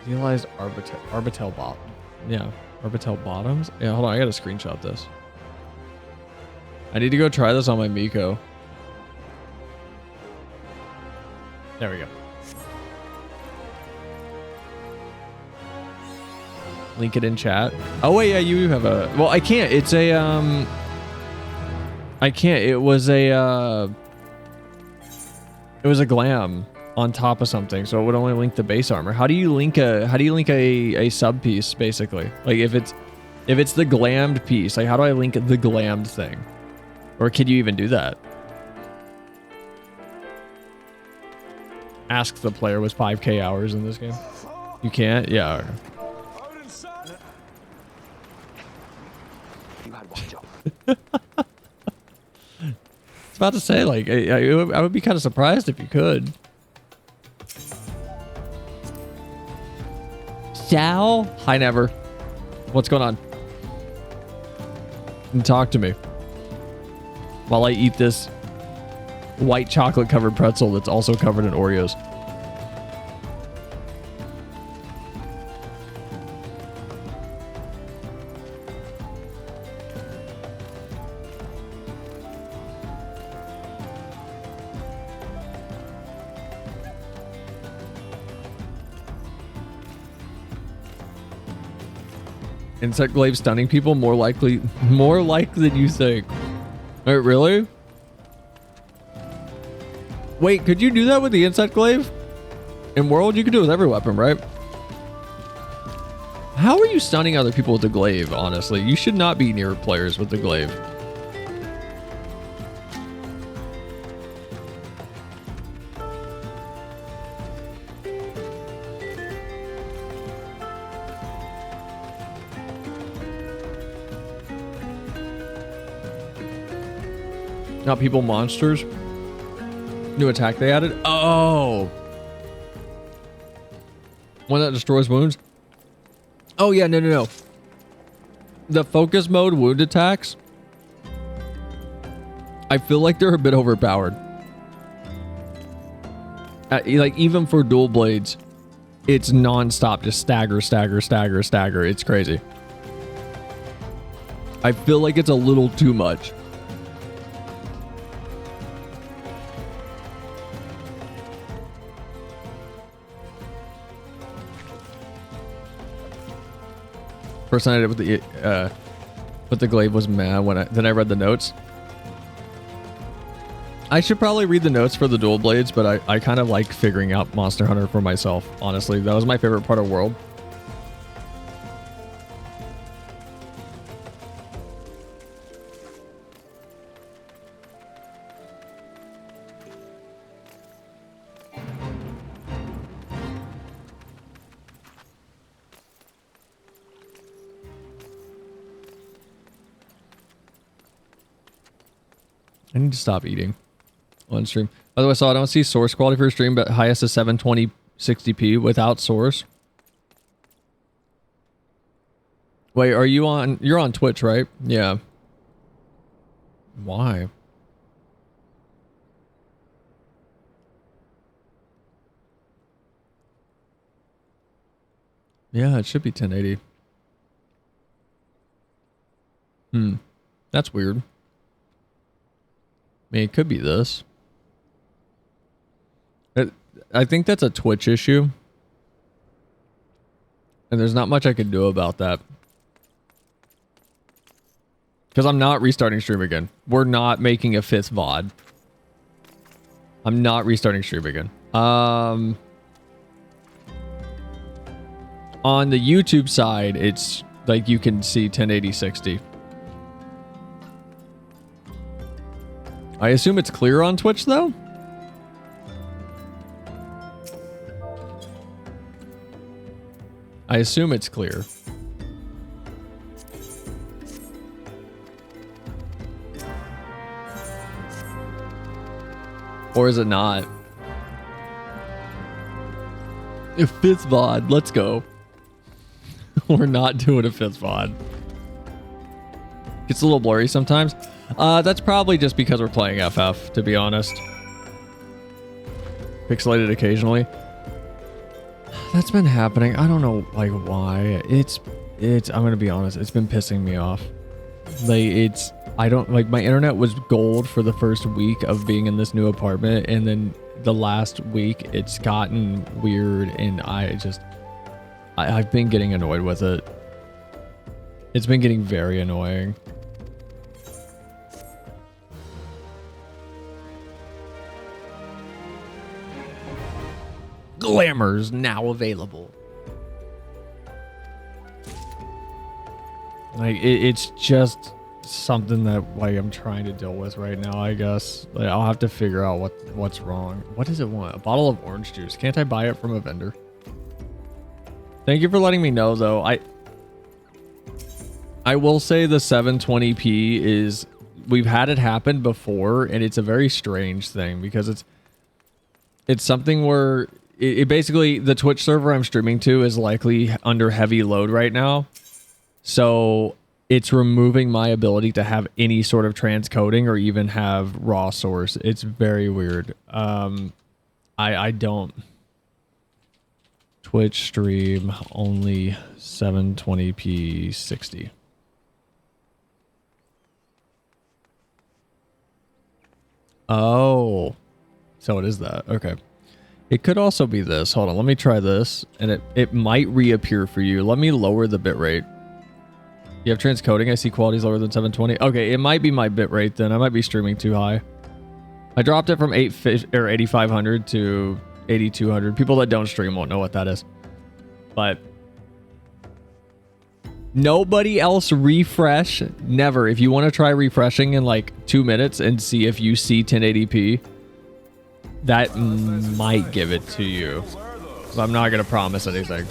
Idealized Arbitel bottom. Yeah, Arbitel bottoms. Yeah, hold on. I gotta screenshot this. I need to go try this on my Miqo. There we go. Link it in chat. Oh wait, yeah, you have a. Well, I can't. It's a I can't. It was a glam on top of something, so it would only link the base armor. How do you link a sub piece basically? Like if it's the glammed piece, like how do I link the glammed thing? Or can you even do that? Ask the player with 5k hours in this game. You can't? Yeah. Okay. I was about to say, like, I would be kind of surprised if you could. Sal? Hi, Never. What's going on? And talk to me while I eat this white chocolate covered pretzel that's also covered in Oreos. Insect glaive stunning people more likely than you think. Wait, really? Wait, could you do that with the insect glaive? In World, you could do it with every weapon, right? How are you stunning other people with the glaive, honestly? You should not be near players with the glaive. Not people, monsters. New attack they added. Oh, one that destroys wounds. Oh yeah, no. The focus mode wound attacks. I feel like they're a bit overpowered. Like even for dual blades, it's non-stop, just stagger. It's crazy. I feel like it's a little too much. First night I did with the glaive was mad when then I read the notes. I should probably read the notes for the dual blades, but I kind of like figuring out Monster Hunter for myself, honestly. That was my favorite part of World. I need to stop eating on stream. By the way, so I don't see source quality for your stream, but highest is 720 60p without source. Wait, are you on? You're on Twitch, right? Yeah. Why? Yeah, it should be 1080. That's weird. I mean, it could be this. I think that's a Twitch issue. And there's not much I can do about that. Because I'm not restarting stream again. We're not making a 5th VOD. I'm not restarting stream again. On the YouTube side, it's like you can see 1080 60. I assume it's clear on Twitch though? I assume it's clear. Or is it not? A 5th VOD, let's go. We're not doing a 5th VOD. It's a little blurry sometimes. That's probably just because we're playing FF, to be honest. Pixelated occasionally. That's been happening. I don't know, like, why. It's. I'm gonna be honest. It's been pissing me off. Like, I don't like. My internet was gold for the first week of being in this new apartment, and then the last week it's gotten weird, and I've been getting annoyed with it. It's been getting very annoying. Glamour's now available. Like it's just something that like I'm trying to deal with right now, I guess. Like, I'll have to figure out what's wrong. What does it want? A bottle of orange juice. Can't I buy it from a vendor? Thank you for letting me know though. I will say the 720p is, we've had it happen before, and it's a very strange thing because it's something where it basically, the Twitch server I'm streaming to is likely under heavy load right now. So it's removing my ability to have any sort of transcoding or even have raw source. It's very weird. I don't. Twitch stream only 720p 60. Oh, so it is that. Okay. It could also be this. Hold on, let me try this, and it might reappear for you. Let me lower the bitrate. You have transcoding. I see quality's lower than 720. Okay, it might be my bitrate then. I might be streaming too high. I dropped it from 8500 to 8200. People that don't stream won't know what that is. But nobody else refresh. Never. If you want to try refreshing in like 2 minutes and see if you see 1080p, that might give it to you. So I'm not going to promise anything.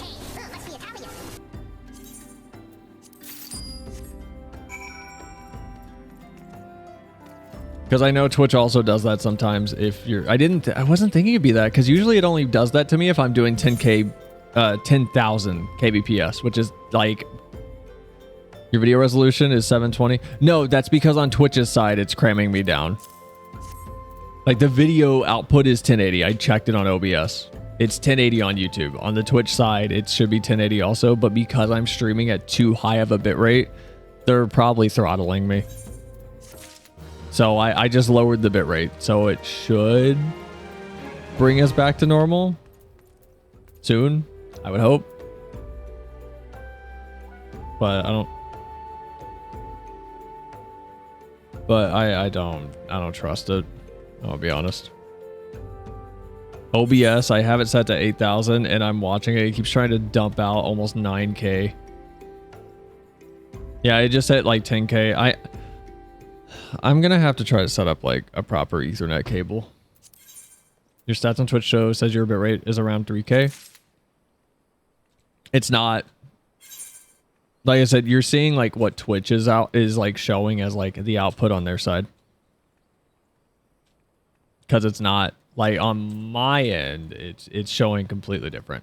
Because I know Twitch also does that sometimes if you're... I wasn't thinking it'd be that, because usually it only does that to me if I'm doing 10,000 kbps, which is like... Your video resolution is 720? No, that's because on Twitch's side, it's cramming me down. Like, the video output is 1080. I checked it on OBS. It's 1080 on YouTube. On the Twitch side, it should be 1080 also, but because I'm streaming at too high of a bitrate, They're probably throttling me. So I just lowered the bitrate. So it should bring us back to normal soon, I would hope. But I don't. But I don't trust it. I'll be honest. OBS, I have it set to 8,000 and I'm watching it. It keeps trying to dump out almost 9K. Yeah, it just hit like 10K. I'm gonna have to try to set up like a proper Ethernet cable. Your stats on Twitch show says your bitrate is around 3K. It's not. Like I said, you're seeing like what Twitch is like showing as like the output on their side. Because it's not like on my end, it's showing completely different.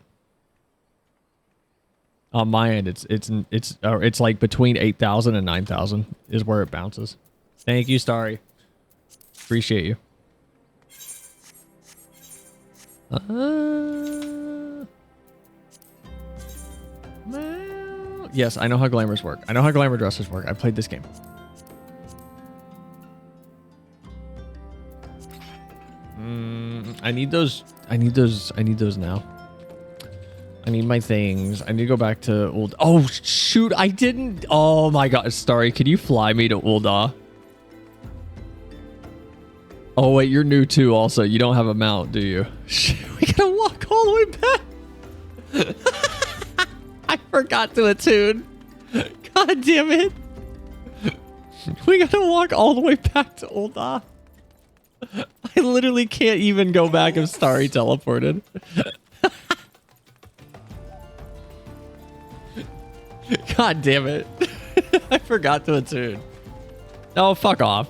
On my end, it's like between 8,000 and 9,000 is where it bounces. Thank you, Starry. Appreciate you. Yes, I know how glamours work. I know how glamour dressers work. I played this game. I need those now. I need my things. I need to go back to old. Oh shoot! I didn't. Oh my god, Starry, could you fly me to Ul'dah? Oh wait, you're new too. Also, you don't have a mount, do you? We gotta walk all the way back. I forgot to attune. God damn it! We gotta walk all the way back to Ul'dah. I literally can't even go back if Starry teleported. God damn it. I forgot to attune. Oh, fuck off.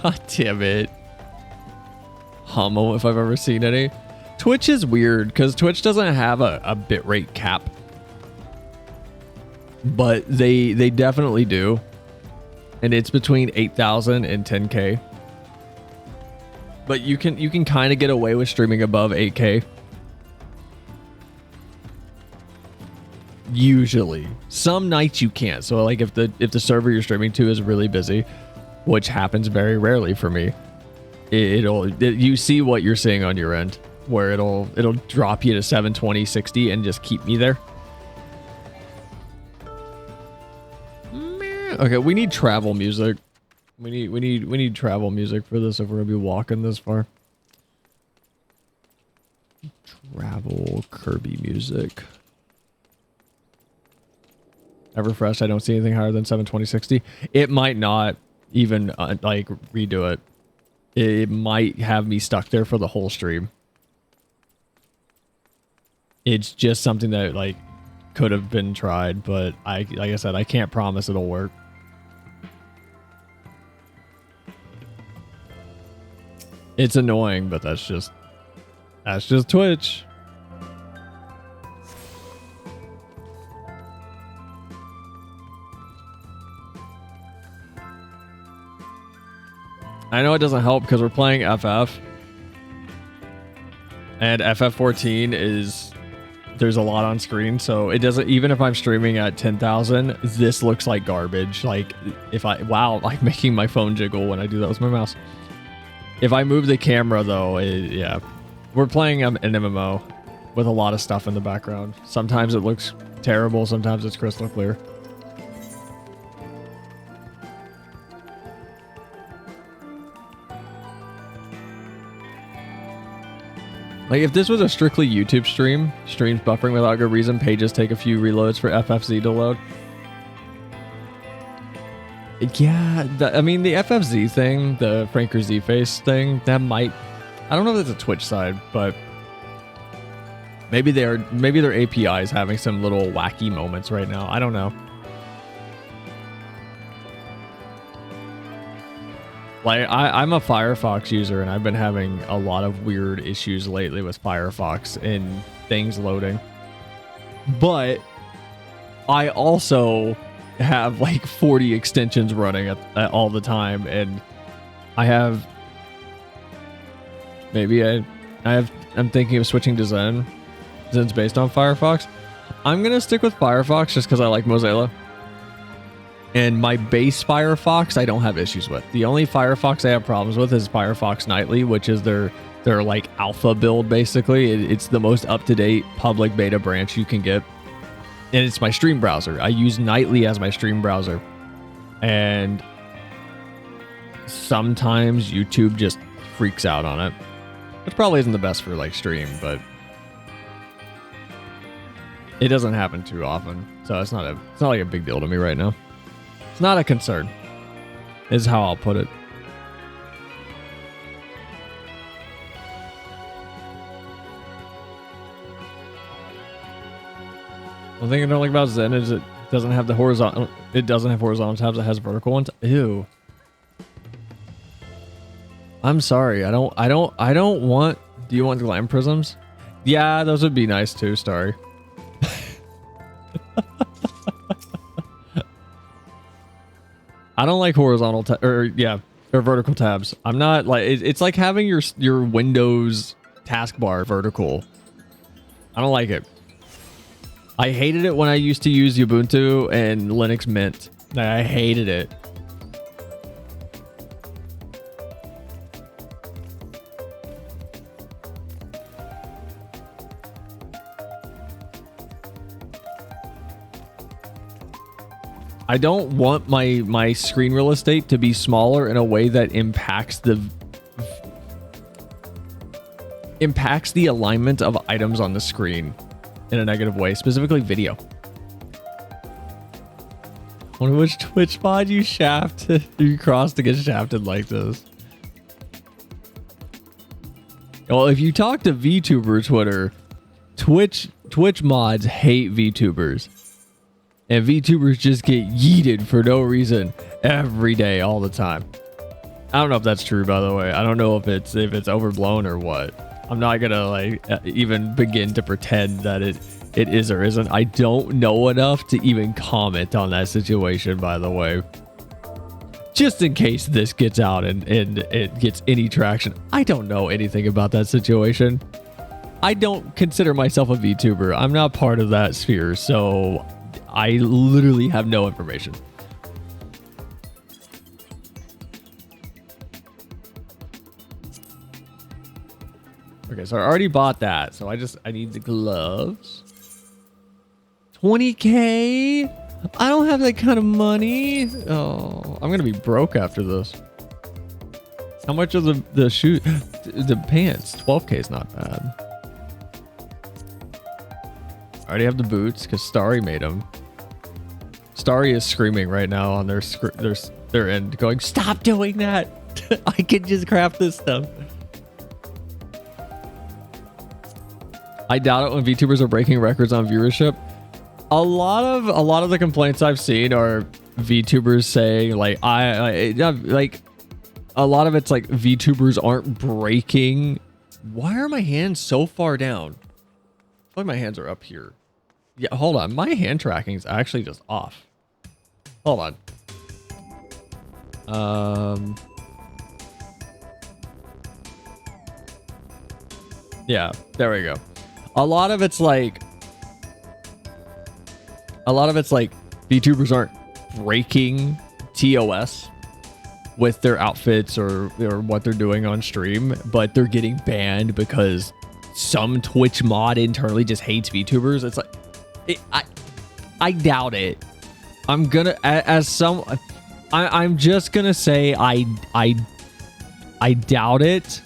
God damn it. Hummel, if I've ever seen any. Twitch is weird because Twitch doesn't have a bitrate cap. But they definitely do. And it's between 8,000 and 10K. But you can kind of get away with streaming above 8K. Usually. Some nights you can't. So like if the server you're streaming to is really busy, which happens very rarely for me, you see what you're seeing on your end, where it'll drop you to 720, 60 and just keep me there. Okay, we need travel music. We need travel music for this if we're gonna be walking this far. Travel Kirby music. Everfresh, I don't see anything higher than 720, 60. It might not even like redo it. It might have me stuck there for the whole stream. It's just something that like could have been tried, but like I said, I can't promise it'll work. It's annoying, but that's just Twitch. I know it doesn't help because we're playing FF. And FF14 is... There's a lot on screen, so it doesn't... Even if I'm streaming at 10,000, this looks like garbage. Like, if I... Wow, I'm making my phone jiggle when I do that with my mouse. If I move the camera, though, yeah. We're playing an MMO with a lot of stuff in the background. Sometimes it looks terrible, sometimes it's crystal clear. Like, if this was a strictly YouTube stream, streams buffering without good reason, pages take a few reloads for FFZ to load. Yeah, I mean, the FFZ thing, the Franker Z-Face thing, that might... I don't know if it's a Twitch side, but... Maybe their API is having some little wacky moments right now. I don't know. Like, I'm a Firefox user, and I've been having a lot of weird issues lately with Firefox and things loading. But I also have like 40 extensions running at all the time, and I have... Maybe I'm thinking of switching to Zen. Zen's based on Firefox. I'm gonna stick with Firefox just because I like Mozilla. And my base Firefox, I don't have issues with. The only Firefox I have problems with is Firefox Nightly, which is their like alpha build, basically. It's the most up-to-date public beta branch you can get. And it's my stream browser. I use Nightly as my stream browser. And sometimes YouTube just freaks out on it. Which probably isn't the best for like stream, but it doesn't happen too often. So it's not like a big deal to me right now. It's not a concern, is how I'll put it. One thing I don't like about Zen is it doesn't have the horizontal. It doesn't have horizontal tabs. It has vertical ones. Ew. I'm sorry. I don't want. Do you want glam prisms? Yeah, those would be nice too. Starry. I don't like horizontal or vertical tabs. I'm not like it's like having your Windows taskbar vertical. I don't like it. I hated it when I used to use Ubuntu and Linux Mint. I hated it. I don't want my screen real estate to be smaller in a way that impacts the alignment of items on the screen in a negative way, specifically video. Wonder which Twitch mod you shafted. You crossed to get shafted like this. Well, if you talk to VTuber Twitter, Twitch mods hate VTubers. And VTubers just get yeeted for no reason every day, all the time. I don't know if that's true, by the way. I don't know if it's overblown or what. I'm not gonna like even begin to pretend that it is or isn't. I don't know enough to even comment on that situation, by the way. Just in case this gets out and it gets any traction. I don't know anything about that situation. I don't consider myself a VTuber. I'm not part of that sphere, so I literally have no information. Okay, so I already bought that. So I need the gloves. 20K? I don't have that kind of money. Oh, I'm gonna be broke after this. How much are the shoe, the pants? 12K is not bad. I already have the boots because Starry made them. Starry is screaming right now on their end, going, "Stop doing that! I can just craft this stuff." I doubt it when VTubers are breaking records on viewership. A lot of the complaints I've seen are VTubers saying like like a lot of it's like VTubers aren't breaking. Why are my hands so far down? I feel like my hands are up here. Yeah, hold on. My hand tracking is actually just off. Hold on. Yeah, there we go. A lot of it's like VTubers aren't breaking TOS with their outfits or what they're doing on stream, but they're getting banned because some Twitch mod internally just hates VTubers. It's like I doubt it. I'm just gonna say I doubt it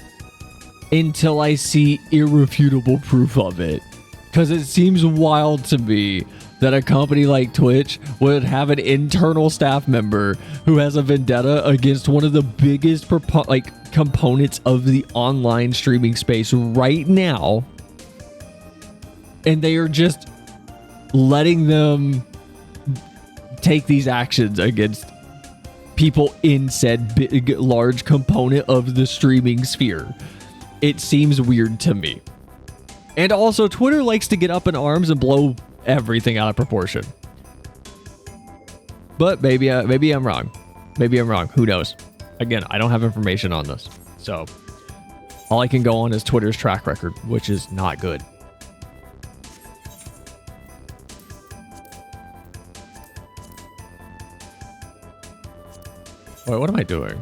until I see irrefutable proof of it, because it seems wild to me that a company like Twitch would have an internal staff member who has a vendetta against one of the biggest components of the online streaming space right now, and they are just letting them take these actions against people in said big, large component of the streaming sphere. It seems weird to me. And also, Twitter likes to get up in arms and blow everything out of proportion. But maybe I'm wrong. Maybe I'm wrong. Who knows? Again, I don't have information on this. So all I can go on is Twitter's track record, which is not good. Wait, what am I doing?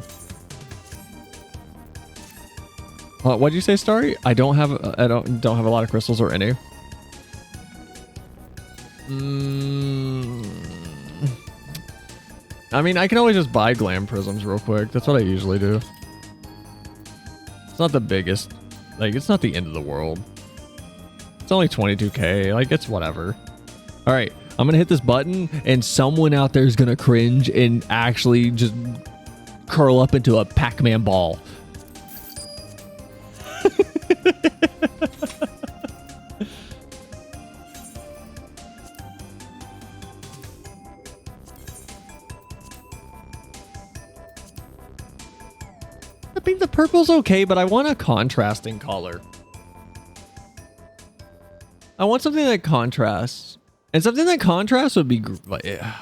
What'd you say, Starry? I don't have a lot of crystals or any. I mean, I can always just buy glam prisms real quick. That's what I usually do. It's not the biggest, like, it's not the end of the world. It's only 22k, like, it's whatever. All right, I'm gonna hit this button and someone out there is gonna cringe and actually just curl up into a Pac-Man ball. I think the purple's okay, but I want a contrasting color. I want something that contrasts. And something that contrasts would be... yeah.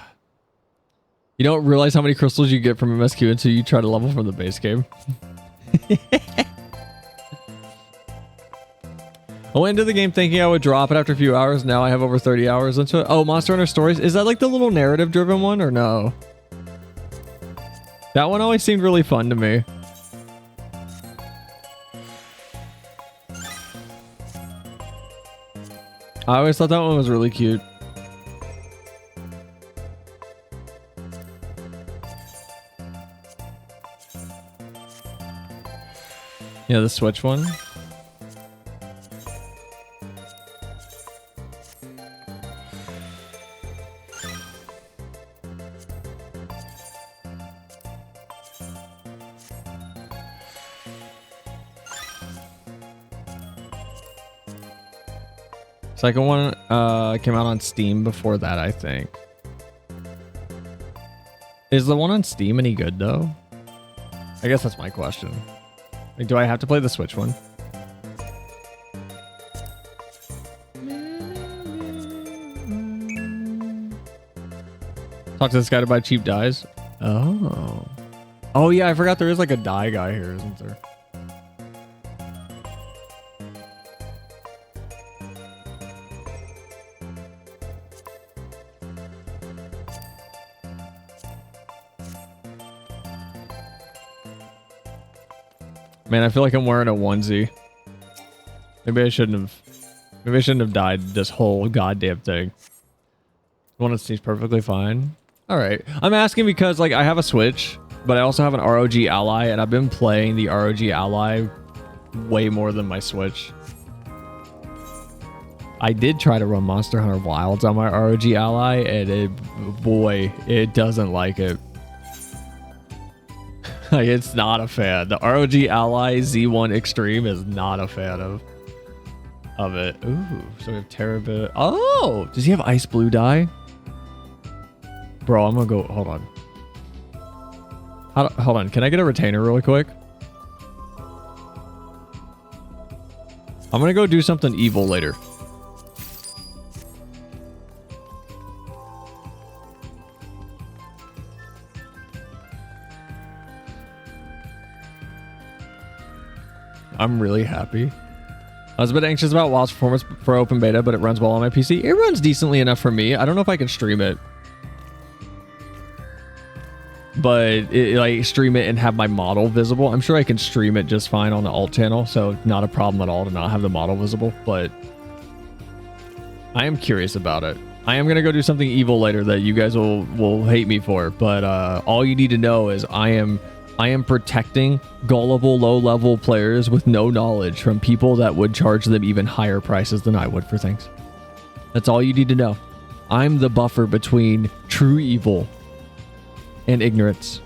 You don't realize how many crystals you get from MSQ until you try to level from the base game. I went into the game thinking I would drop it after a few hours. Now I have over 30 hours into it. Oh, Monster Hunter Stories. Is that like the little narrative-driven one or no? That one always seemed really fun to me. I always thought that one was really cute. Yeah, the Switch one. Second one came out on Steam before that, I think. Is the one on Steam any good though? I guess that's my question. Like, do I have to play the Switch one? Talk to this guy to buy cheap dyes. Oh. Oh yeah, I forgot there is like a dye guy here, isn't there? Man, I feel like I'm wearing a onesie. Maybe I shouldn't have dyed this whole goddamn thing. One that seems perfectly fine. All right. I'm asking because like I have a Switch, but I also have an ROG Ally, and I've been playing the ROG Ally way more than my Switch. I did try to run Monster Hunter Wilds on my ROG Ally, and boy, it doesn't like it. Like, it's not a fan. The ROG Ally Z1 Extreme is not a fan of it. Ooh, so we have Terribl. Oh, does he have ice blue dye? Bro, I'm gonna go. Hold on. Hold on. Can I get a retainer really quick? I'm gonna go do something evil later. I'm really happy. I was a bit anxious about WoW's performance for open beta, but it runs well on my PC. It runs decently enough for me. I don't know if I can stream it. But like stream it and have my model visible. I'm sure I can stream it just fine on the alt channel, so not a problem at all to not have the model visible, but I am curious about it. I am going to go do something evil later that you guys will hate me for, but all you need to know is I am protecting gullible low-level players with no knowledge from people that would charge them even higher prices than I would for things. That's all you need to know. I'm the buffer between true evil and ignorance.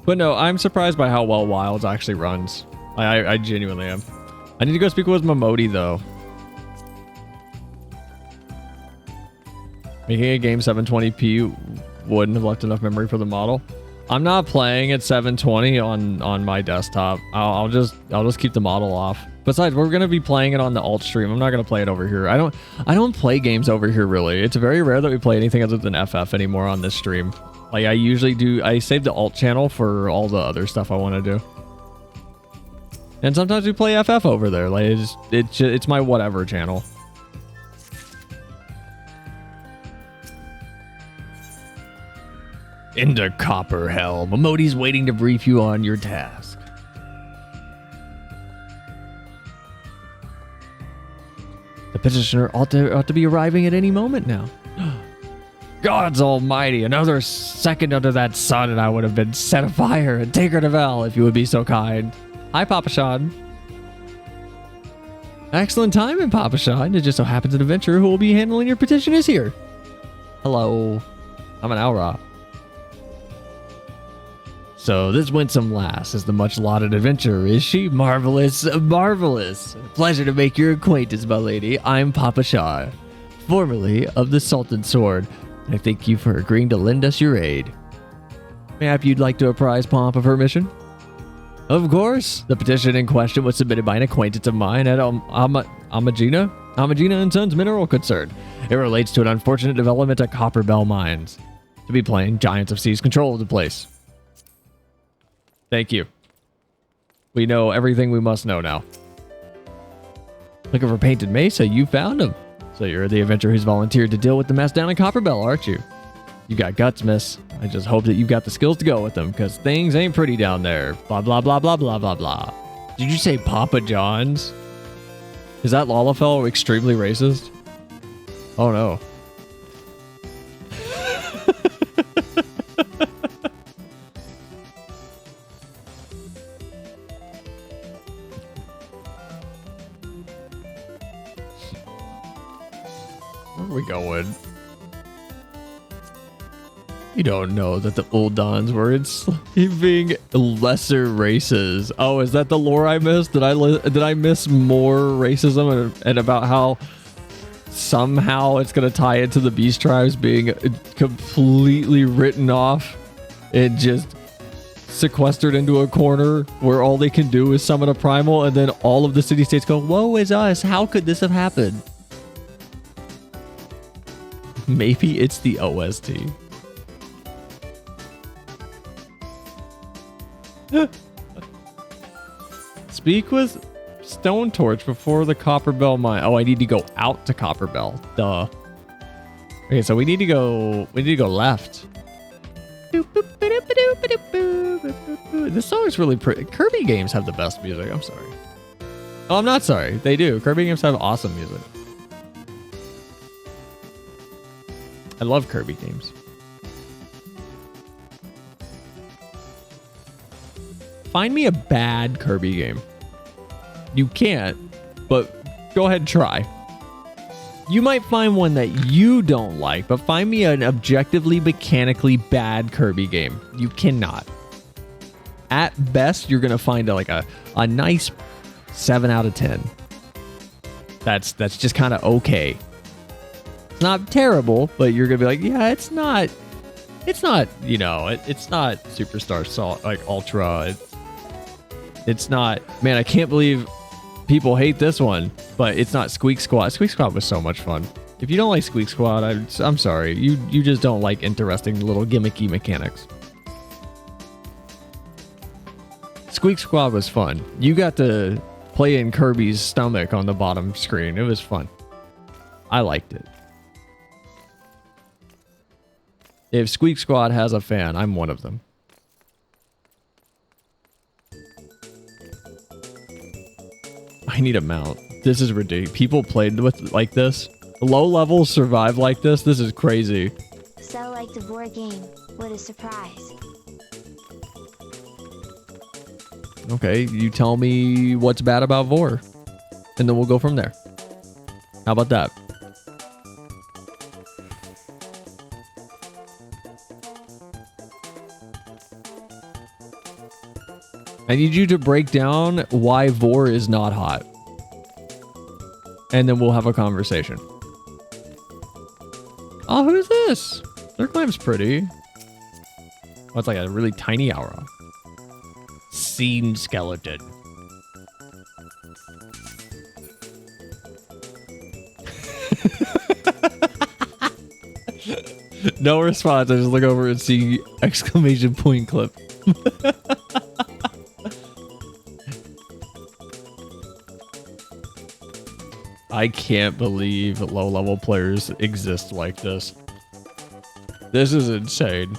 But no, I'm surprised by how well Wilds actually runs. I genuinely am. I need to go speak with Momodi though. Making a game 720p wouldn't have left enough memory for the model. I'm not playing at 720 on my desktop. I'll just keep the model off. Besides, we're gonna be playing it on the alt stream. I'm not gonna play it over here. I don't play games over here really. It's very rare that we play anything other than FF anymore on this stream. Like I usually do. I save the alt channel for all the other stuff I want to do. And sometimes we play FF over there. Like it's my whatever channel. Into Copper Helm. Modi's waiting to brief you on your task. The petitioner ought to be arriving at any moment now. Gods almighty, another second under that sun and I would have been set afire and taken to Vel if you would be so kind. Hi, Papa Sean. Excellent timing, Papa Sean. It just so happens an adventurer who will be handling your petition is here. Hello. I'm an Aura. So this Winsome lass is the much-lauded adventurer, is she? Marvelous, marvelous. Pleasure to make your acquaintance, my lady. I'm Papa Shaw, formerly of the Sultan Sword. I thank you for agreeing to lend us your aid. Mayhap you'd like to apprise Pomp of her mission? Of course. The petition in question was submitted by an acquaintance of mine at Amagina and Sons Mineral Concern. It relates to an unfortunate development at Copper Bell Mines. To be plain, Giants have seized control of the place. Thank you. We know everything we must know now. Looking for Painted Mesa, you found him. So you're the adventurer who's volunteered to deal with the mess down in Copper Bell, aren't you? You got guts, miss. I just hope that you've got the skills to go with them, because things ain't pretty down there. Blah, blah, blah, blah, blah, blah, blah. Did you say Papa John's? Is that Lalafell extremely racist? Oh, no. Where are we going? You don't know that the Uldans were enslaving lesser races. Oh, is that the lore I missed? Did I miss more racism and about how somehow it's going to tie into the beast tribes being completely written off and just sequestered into a corner where all they can do is summon a primal, and then all of the city-states go, woe is us, how could this have happened? Maybe it's the OST. Speak with Stone Torch before the Copper Bell mine. Oh, I need to go out to Copper Bell. Duh. Okay, so we need to go left. This song is really pretty. Kirby games have the best music. I'm sorry. Oh, I'm not sorry. They do. Kirby games have awesome music. I love Kirby games. Find me a bad Kirby game. You can't, but go ahead and try. You might find one that you don't like, but find me an objectively, mechanically bad Kirby game. You cannot. At best, you're going to find a nice 7 out of 10. That's just kind of okay. It's not terrible, but you're going to be like, yeah, it's not, it's not Superstar Salt, like Ultra. It's not, man, I can't believe people hate this one, but it's not Squeak Squad. Squeak Squad was so much fun. If you don't like Squeak Squad, I'm sorry. You just don't like interesting little gimmicky mechanics. Squeak Squad was fun. You got to play in Kirby's stomach on the bottom screen. It was fun. I liked it. If Squeak Squad has a fan, I'm one of them. I need a mount. This is ridiculous. People played with like this. Low levels survive like this. This is crazy. So like the board game. What a surprise. Okay, you tell me what's bad about Vor, and then we'll go from there. How about that? I need you to break down why Vor is not hot. And then we'll have a conversation. Oh, who's this? Their claim's pretty. Oh, it's like a really tiny aura. Scene skeleton. No response. I just look over and see exclamation point clip. I can't believe low-level players exist like this. This is insane.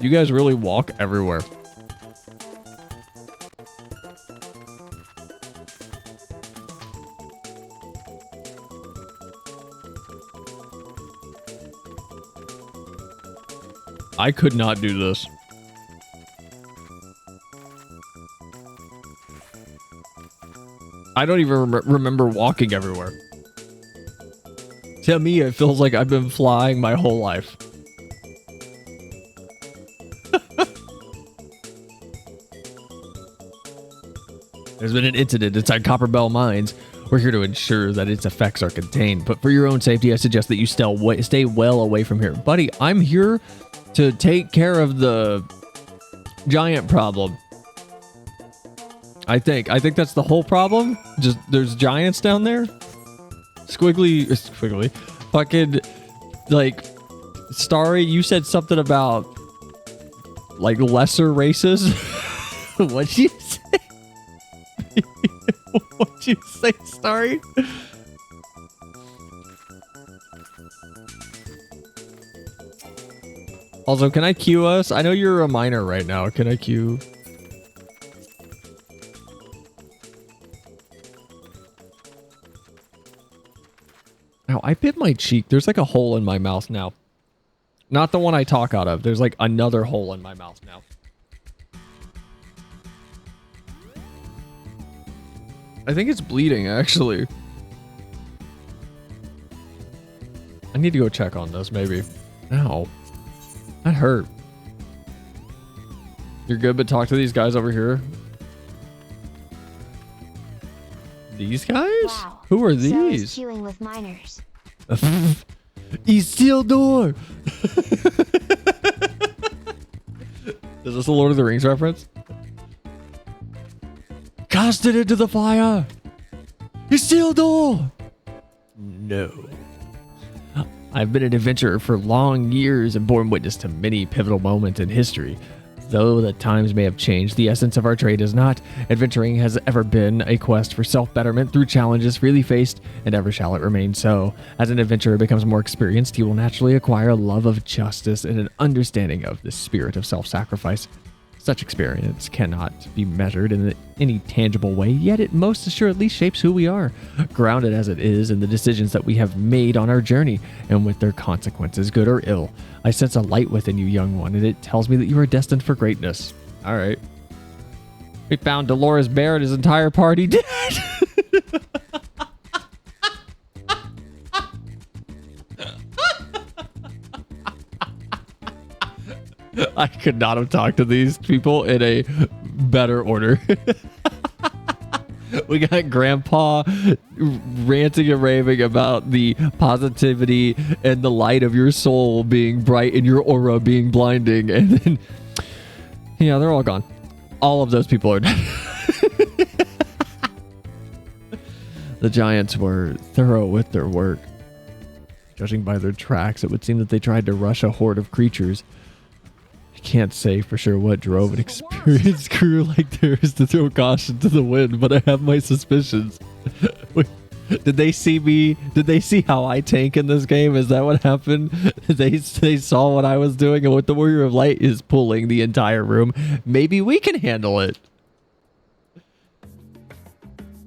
You guys really walk everywhere. I could not do this. I don't even remember walking everywhere. To me, it feels like I've been flying my whole life. There's been an incident inside Copperbell Mines. We're here to ensure that its effects are contained, but for your own safety, I suggest that you stay well away from here. Buddy, I'm here to take care of the giant problem. I think that's the whole problem. Just there's giants down there. Squiggly. Fucking, like, Starry, you said something about, like, lesser races. What'd you say? What'd you say, Starry? Also, can I queue us? I know you're a minor right now. Can I queue? Ow, I bit my cheek. There's like a hole in my mouth now. Not the one I talk out of. There's like another hole in my mouth now. I think it's bleeding, actually. I need to go check on this, maybe. Ow. That hurt. You're good, but talk to these guys over here. These guys? Wow. Who are So is these? queuing with minors. Isildur! Is this a Lord of the Rings reference? Cast it into the fire! Isildur! No. I've been an adventurer for long years and borne witness to many pivotal moments in history. Though the times may have changed, the essence of our trade is not. Adventuring has ever been a quest for self-betterment through challenges freely faced, and ever shall it remain so. As an adventurer becomes more experienced, he will naturally acquire a love of justice and an understanding of the spirit of self-sacrifice. Such experience cannot be measured in any tangible way, yet it most assuredly shapes who we are, grounded as it is in the decisions that we have made on our journey, and with their consequences, good or ill. I sense a light within you, young one, and it tells me that you are destined for greatness. All right. We found Dolores Bear and his entire party dead. I could not have talked to these people in a better order. We got Grandpa ranting and raving about the positivity and the light of your soul being bright and your aura being blinding. And then, yeah, they're all gone. All of those people are dead. The giants were thorough with their work. Judging by their tracks, it would seem that they tried to rush a horde of creatures. Can't say for sure what drove an experienced crew like theirs to throw caution to the wind, but I have my suspicions. Did they see me? Did they see how I tank in this game? Is that what happened? They saw what I was doing, and what the Warrior of Light is pulling the entire room. Maybe we can handle it.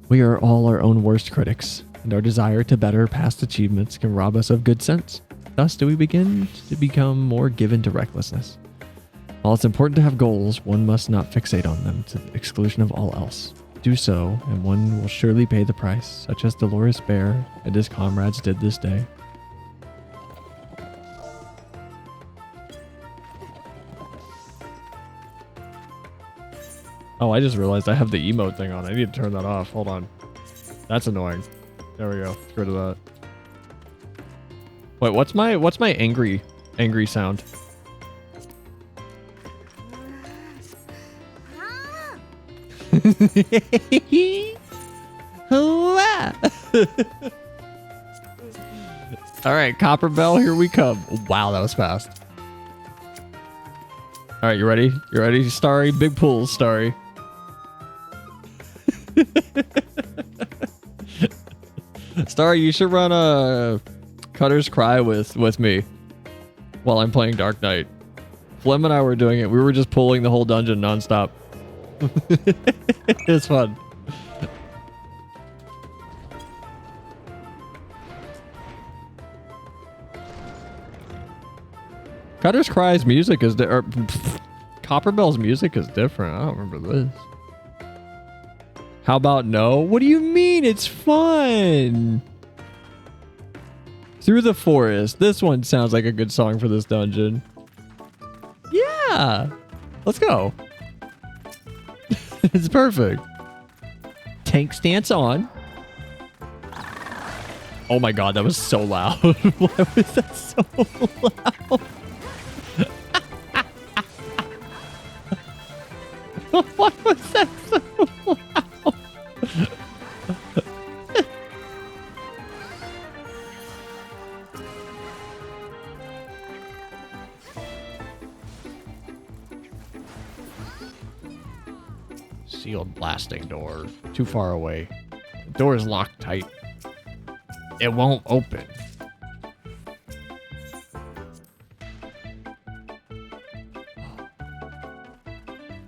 We are all our own worst critics, and our desire to better past achievements can rob us of good sense. Thus do we begin to become more given to recklessness. While it's important to have goals, one must not fixate on them to the exclusion of all else. Do so, and one will surely pay the price, such as Dolores Bear and his comrades did this day. Oh, I just realized I have the emote thing on. I need to turn that off. Hold on. That's annoying. There we go. Get rid of that. Wait, what's my angry sound? All right, Copperbell, here we come. Wow, that was fast. All right, you ready? You ready, Starry? Big pulls, Starry. Starry, you should run a Cutter's Cry with me while I'm playing Dark Knight. Flem and I were doing it. We were just pulling the whole dungeon nonstop. It's fun. Cutter's Cry's music is Copperbell's music is different. I don't remember this. How about no? What do you mean? It's fun. Through the Forest. This one sounds like a good song for this dungeon. Yeah. Let's go. It's perfect. Tank stance on. Oh my god, that was so loud. Why was that so loud? Why was that so loud? Sealed blasting door. Too far away. The door is locked tight. It won't open.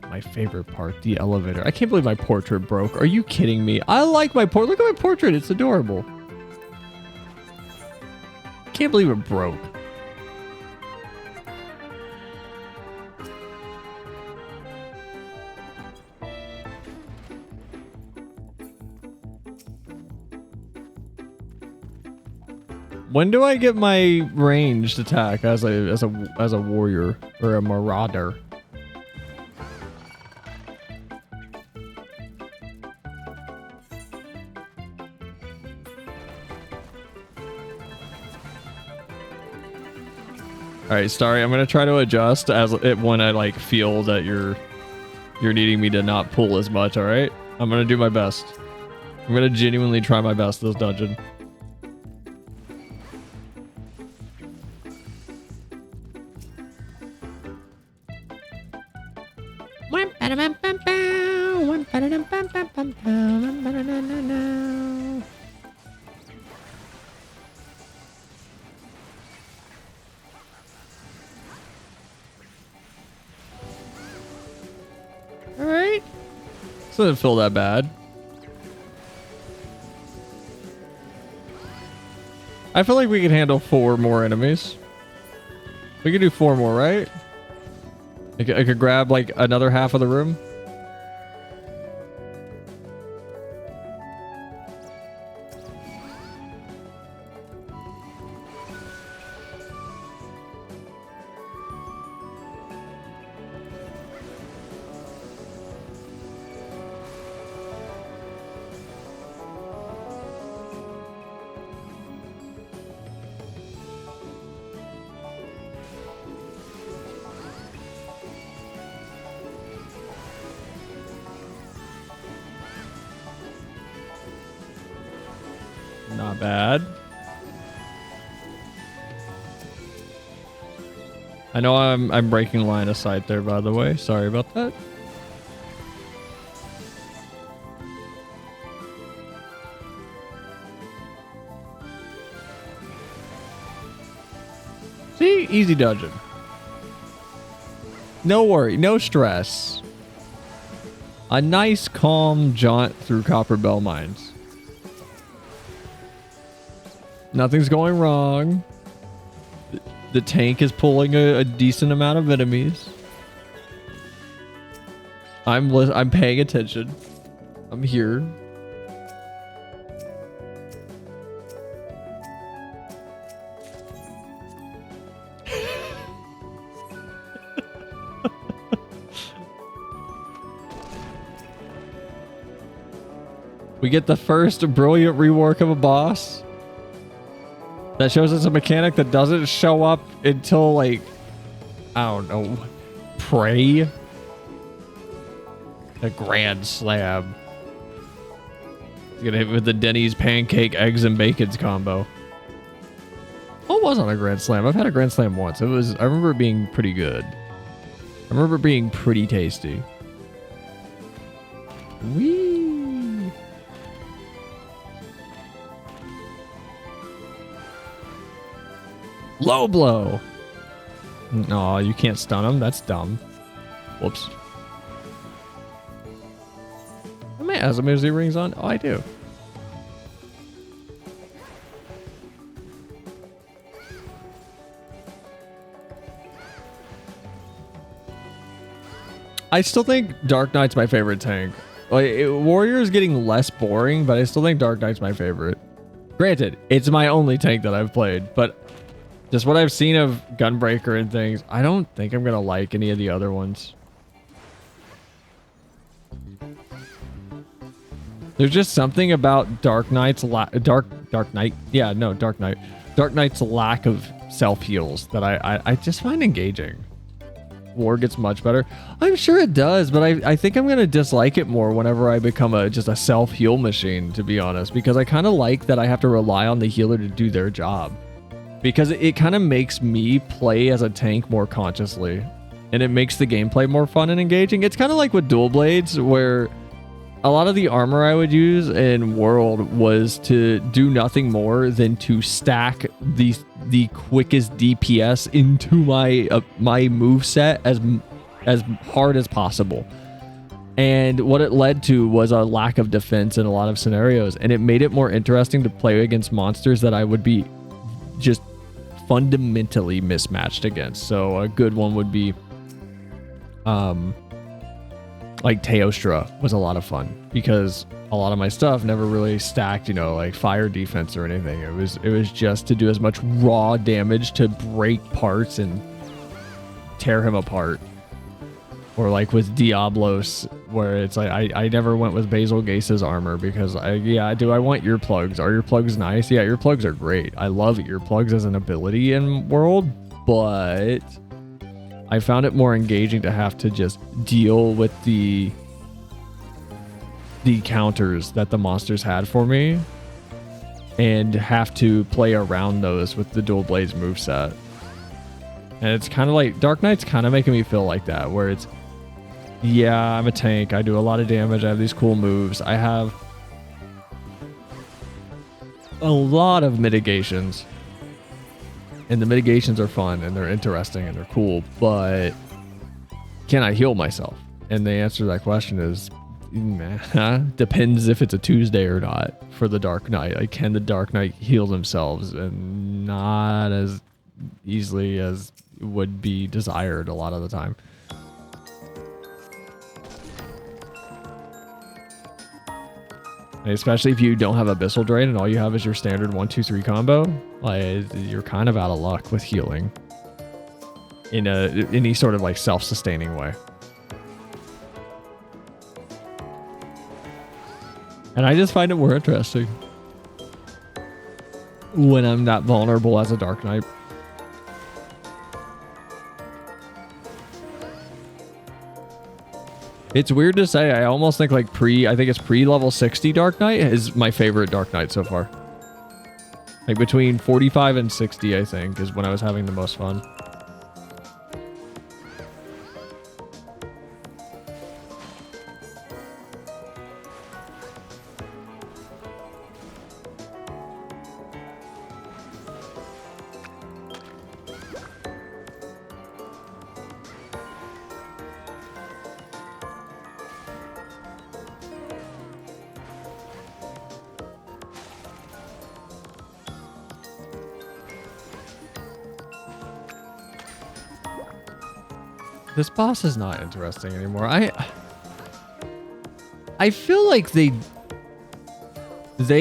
My favorite part, the elevator. I can't believe my portrait broke. Are you kidding me? I like my portrait. Look at my portrait. It's adorable. Can't believe it broke. When do I get my ranged attack as a warrior or a marauder? All right, Starry, I'm gonna try to adjust as it when I like feel that you're needing me to not pull as much. All right, I'm gonna do my best. I'm gonna genuinely try my best this dungeon. Alright. This doesn't feel that bad. I feel like we can handle 4 more enemies. We can do 4 more, right? I could grab like another half of the room. Not bad. I know I'm breaking line of sight there, by the way. Sorry about that. See? Easy dungeon. No worry, no stress. A nice, calm jaunt through Copperbell Mines. Nothing's going wrong. The tank is pulling a decent amount of enemies. I'm paying attention. I'm here. We get the first brilliant rework of a boss. That shows us a mechanic that doesn't show up until, like, I don't know, Prey? The Grand Slam. He's gonna hit with the Denny's pancake, eggs, and bacons combo. What was on a Grand Slam? I've had a Grand Slam once. I remember it being pretty good. I remember it being pretty tasty. Whee! Low blow. No, you can't stun him. That's dumb. Whoops. I may have some music rings on. Oh, I do. I still think Dark Knight's my favorite tank. Like, Warrior is getting less boring, but I still think Dark Knight's my favorite. Granted, it's my only tank that I've played, but just what I've seen of Gunbreaker and things, I don't think I'm gonna like any of the other ones. There's just something about Dark Knight's Dark Knight. Yeah, no, Dark Knight. Dark Knight's lack of self heals that I just find engaging. War gets much better. I'm sure it does, but I think I'm gonna dislike it more whenever I become just a self heal machine, to be honest, because I kind of like that I have to rely on the healer to do their job, because it kind of makes me play as a tank more consciously, and it makes the gameplay more fun and engaging. It's kind of like with dual blades, where a lot of the armor I would use in World was to do nothing more than to stack the quickest DPS into my move set as hard as possible. And what it led to was a lack of defense in a lot of scenarios, and it made it more interesting to play against monsters that I would be just fundamentally mismatched against. So a good one would be like Teostra was a lot of fun, because a lot of my stuff never really stacked, you know, like fire defense or anything. It was just to do as much raw damage to break parts and tear him apart. Or like with Diablos, where it's like I never went with Basil Gase's armor because I want earplugs. Are earplugs nice? Yeah, earplugs are great. I love earplugs as an ability in World, but I found it more engaging to have to just deal with the counters that the monsters had for me and have to play around those with the dual blades moveset. And it's kind of like Dark Knight's kind of making me feel like that, where it's, yeah, I'm a tank, I do a lot of damage, I have these cool moves, I have a lot of mitigations. And the mitigations are fun and they're interesting and they're cool, but can I heal myself? And the answer to that question is, depends if it's a Tuesday or not for the Dark Knight. Like, can the Dark Knight heal themselves? And not as easily as would be desired a lot of the time. Especially if you don't have Abyssal Drain and all you have is your standard 1-2-3 combo, like, you're kind of out of luck with healing in any sort of like self-sustaining way. And I just find it more interesting when I'm not vulnerable as a Dark Knight. It's weird to say. I almost think like I think it's pre-level 60 Dark Knight is my favorite Dark Knight so far. Like between 45 and 60, I think, is when I was having the most fun. This boss is not interesting anymore. I feel like they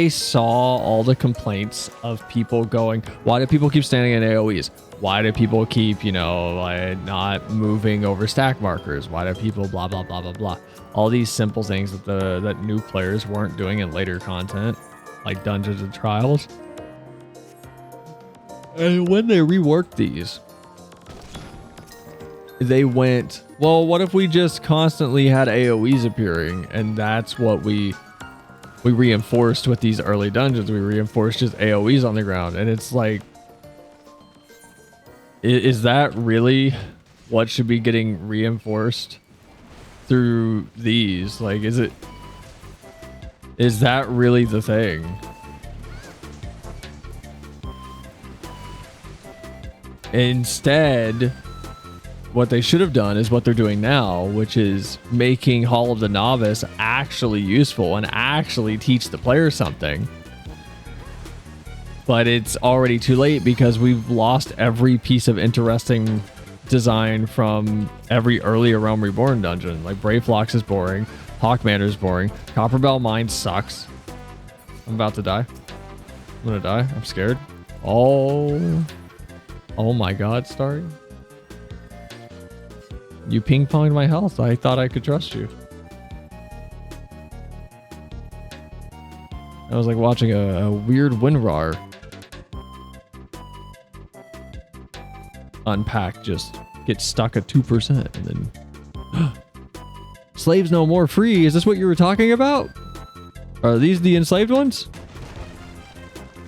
saw all the complaints of people going, why do people keep standing in AoEs? Why do people keep, you know, like not moving over stack markers? Why do people blah, blah, blah, blah, blah? All these simple things that new players weren't doing in later content, like Dungeons and Trials. And when they reworked these, they went, well, what if we just constantly had AoEs appearing? And that's what we reinforced with these early dungeons. We reinforced just AoEs on the ground. And it's like, is that really what should be getting reinforced through these? Like, is that really the thing? Instead, what they should have done is what they're doing now, which is making Hall of the Novice actually useful and actually teach the player something. But it's already too late because we've lost every piece of interesting design from every earlier Realm Reborn dungeon. Like Brave Flocks is boring, Hawkmanor is boring, Copperbell Mine sucks. I'm about to die. I'm gonna die. I'm scared. Oh my god, Starry. You ping-ponged my health. I thought I could trust you. I was like watching a weird WinRAR unpack just get stuck at 2% and then slaves no more free. Is this what you were talking about? Are these the enslaved ones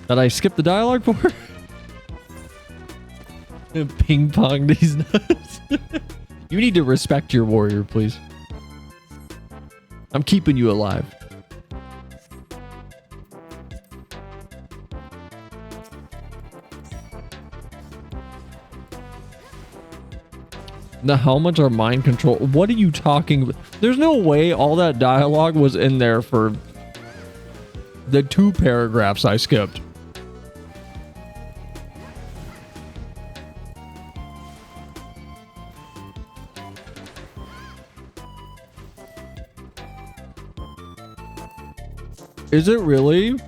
that I skipped the dialogue for? Ping pong these nuts. You need to respect your warrior, please. I'm keeping you alive. The helmets are mind control. What are you talking about? There's no way all that dialogue was in there for the 2 paragraphs I skipped. Is it really?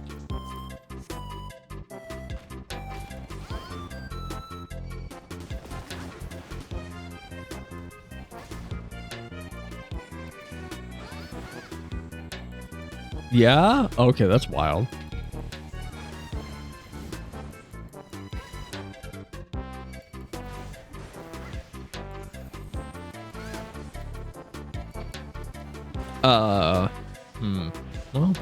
Yeah? Okay, that's wild. Well.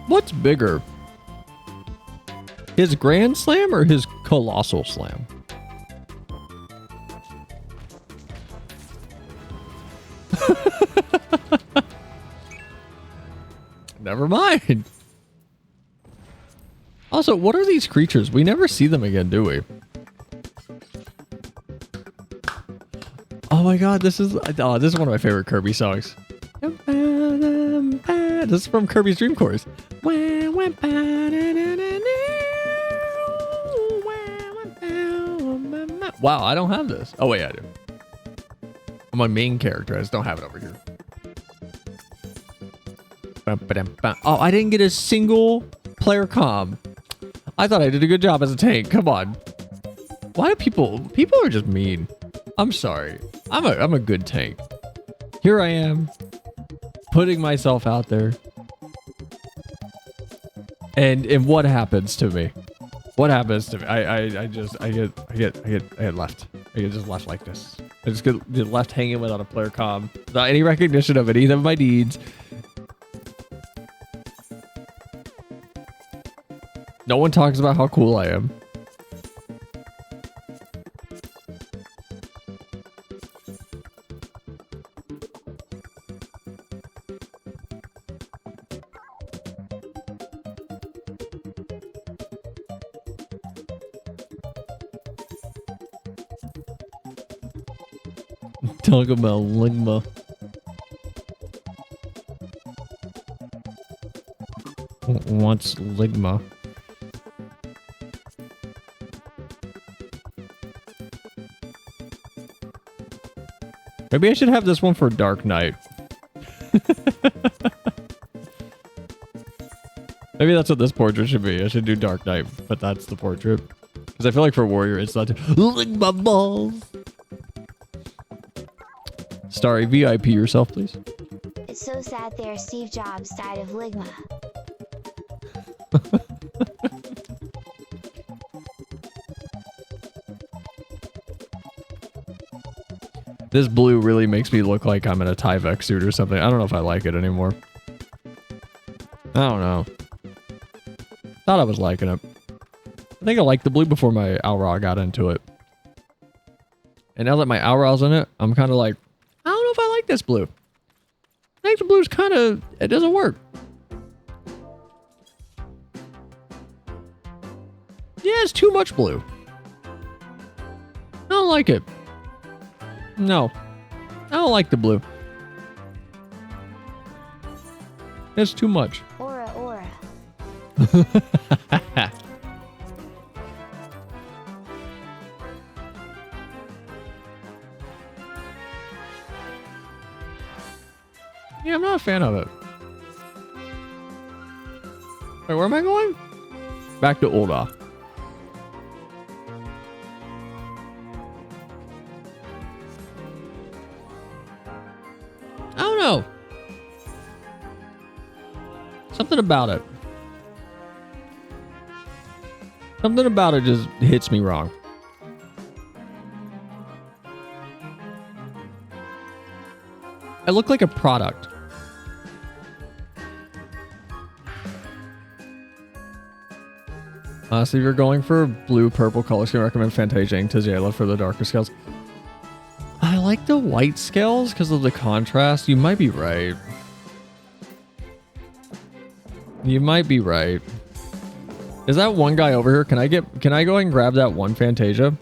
What's bigger? His Grand Slam or his Colossal Slam? Never mind. Also, what are these creatures? We never see them again, do we? Oh my god, this is one of my favorite Kirby songs. This is from Kirby's Dream Course. Wow, I don't have this. Oh wait, I do. I'm my main character. I just don't have it over here. Oh, I didn't get a single player comm. I thought I did a good job as a tank. Come on. Why do people are just mean. I'm sorry. I'm a good tank. Here I am, putting myself out there. And what happens to me? What happens to me? I get left. I get just left like this. I just get left hanging without a player comm, without any recognition of any of my needs. No one talks about how cool I am. Talk about Ligma. What's Ligma? Maybe I should have this one for Dark Knight. Maybe that's what this portrait should be. I should do Dark Knight, but that's the portrait. Because I feel like for Warrior, it's not Ligma balls. Starry, VIP yourself, please. It's so sad there Steve Jobs died of Ligma. This blue really makes me look like I'm in a Tyvek suit or something. I don't know if I like it anymore. I don't know. Thought I was liking it. I think I liked the blue before my Aura got into it. And now that my Aura's in it, I'm kind of like, I don't know if I like this blue. I think the blue's kind of, it doesn't work. Yeah, it's too much blue. I don't like it. No. I don't like the blue. It's too much. Aura, aura. Yeah, I'm not a fan of it. Wait, where am I going? Back to Ulda. I don't know. Something about it. Something about it just hits me wrong. I look like a product. So if you're going for blue, purple color scheme, I recommend Fantasia and Tizela for the darker scales. I like the white scales because of the contrast. You might be right. You might be right. Is that one guy over here? Can I go and grab that one Fantasia?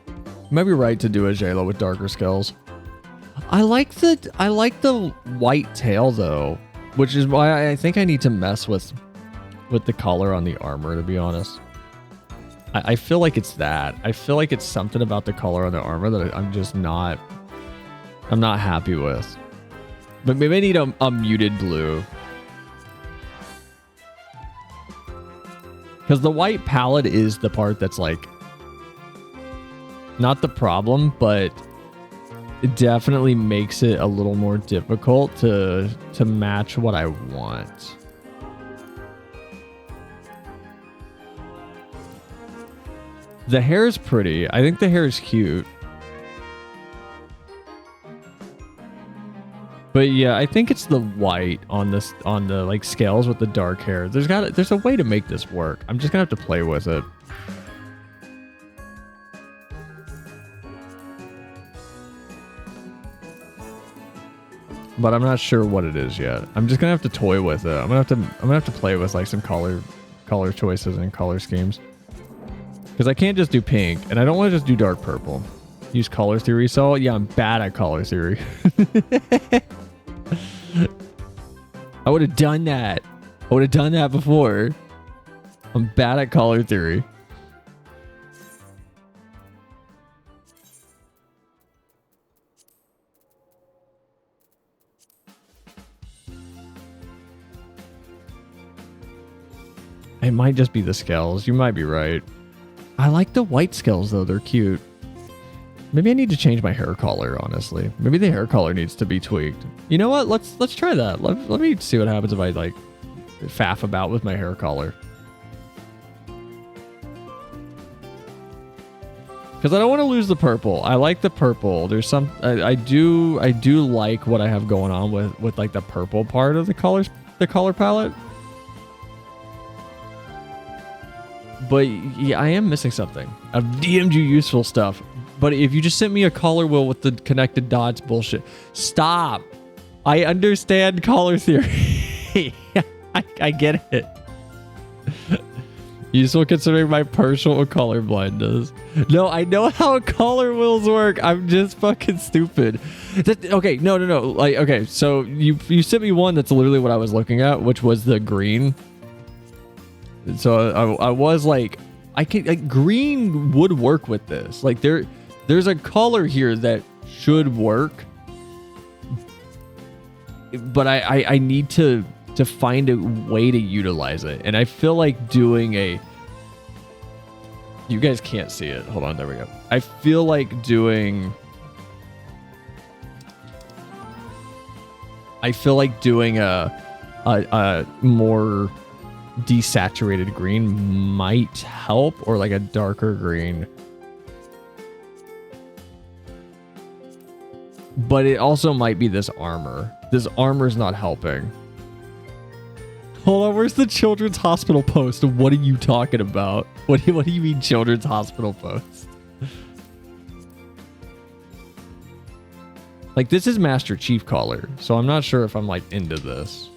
You might be right to do a Jayla with darker scales. I like the white tail though, which is why I think I need to mess with the color on the armor, to be honest. I feel like it's that. I feel like it's something about the color on the armor that I'm just not happy with. But maybe I need a muted blue. Because the white palette is the part that's like not the problem, but it definitely makes it a little more difficult to match what I want. The hair is pretty. I think the hair is cute. But yeah, I think it's the white on the like scales with the dark hair. There's a way to make this work. I'm just gonna have to play with it. But I'm not sure what it is yet. I'm just gonna have to toy with it. I'm gonna have to play with like some color choices and color schemes. Because I can't just do pink, and I don't want to just do dark purple. Use color theory. So yeah, I'm bad at color theory. I would have done that. I would have done that before. I'm bad at color theory. It might just be the scales. You might be right. I like the white scales though. They're cute. Maybe I need to change my hair color, honestly. Maybe the hair color needs to be tweaked. You know what? Let's try that. Let me see what happens if I like faff about with my hair color. Because I don't want to lose the purple. I like the purple. There's some I do like what I have going on with like the purple part of the color palette. But yeah, I am missing something. I've DM'd you useful stuff. But if you just sent me a color wheel with the connected dots bullshit, stop. I understand color theory. I get it. Useful considering my personal color blindness. No, I know how color wheels work. I'm just fucking stupid. Okay, no. Like, okay, so you sent me one that's literally what I was looking at, which was the green. So I was like, green would work with this. Like there's a color here that should work, but I need to find a way to utilize it. And I feel like doing you guys can't see it. Hold on, there we go. I feel like doing a more desaturated green might help, or like a darker green. But it also might be this armor. This armor's not helping. Hold on, where's the Children's Hospital post? What are you talking about? What do you mean Children's Hospital post? Like, this is Master Chief color, so I'm not sure if I'm, like, into this.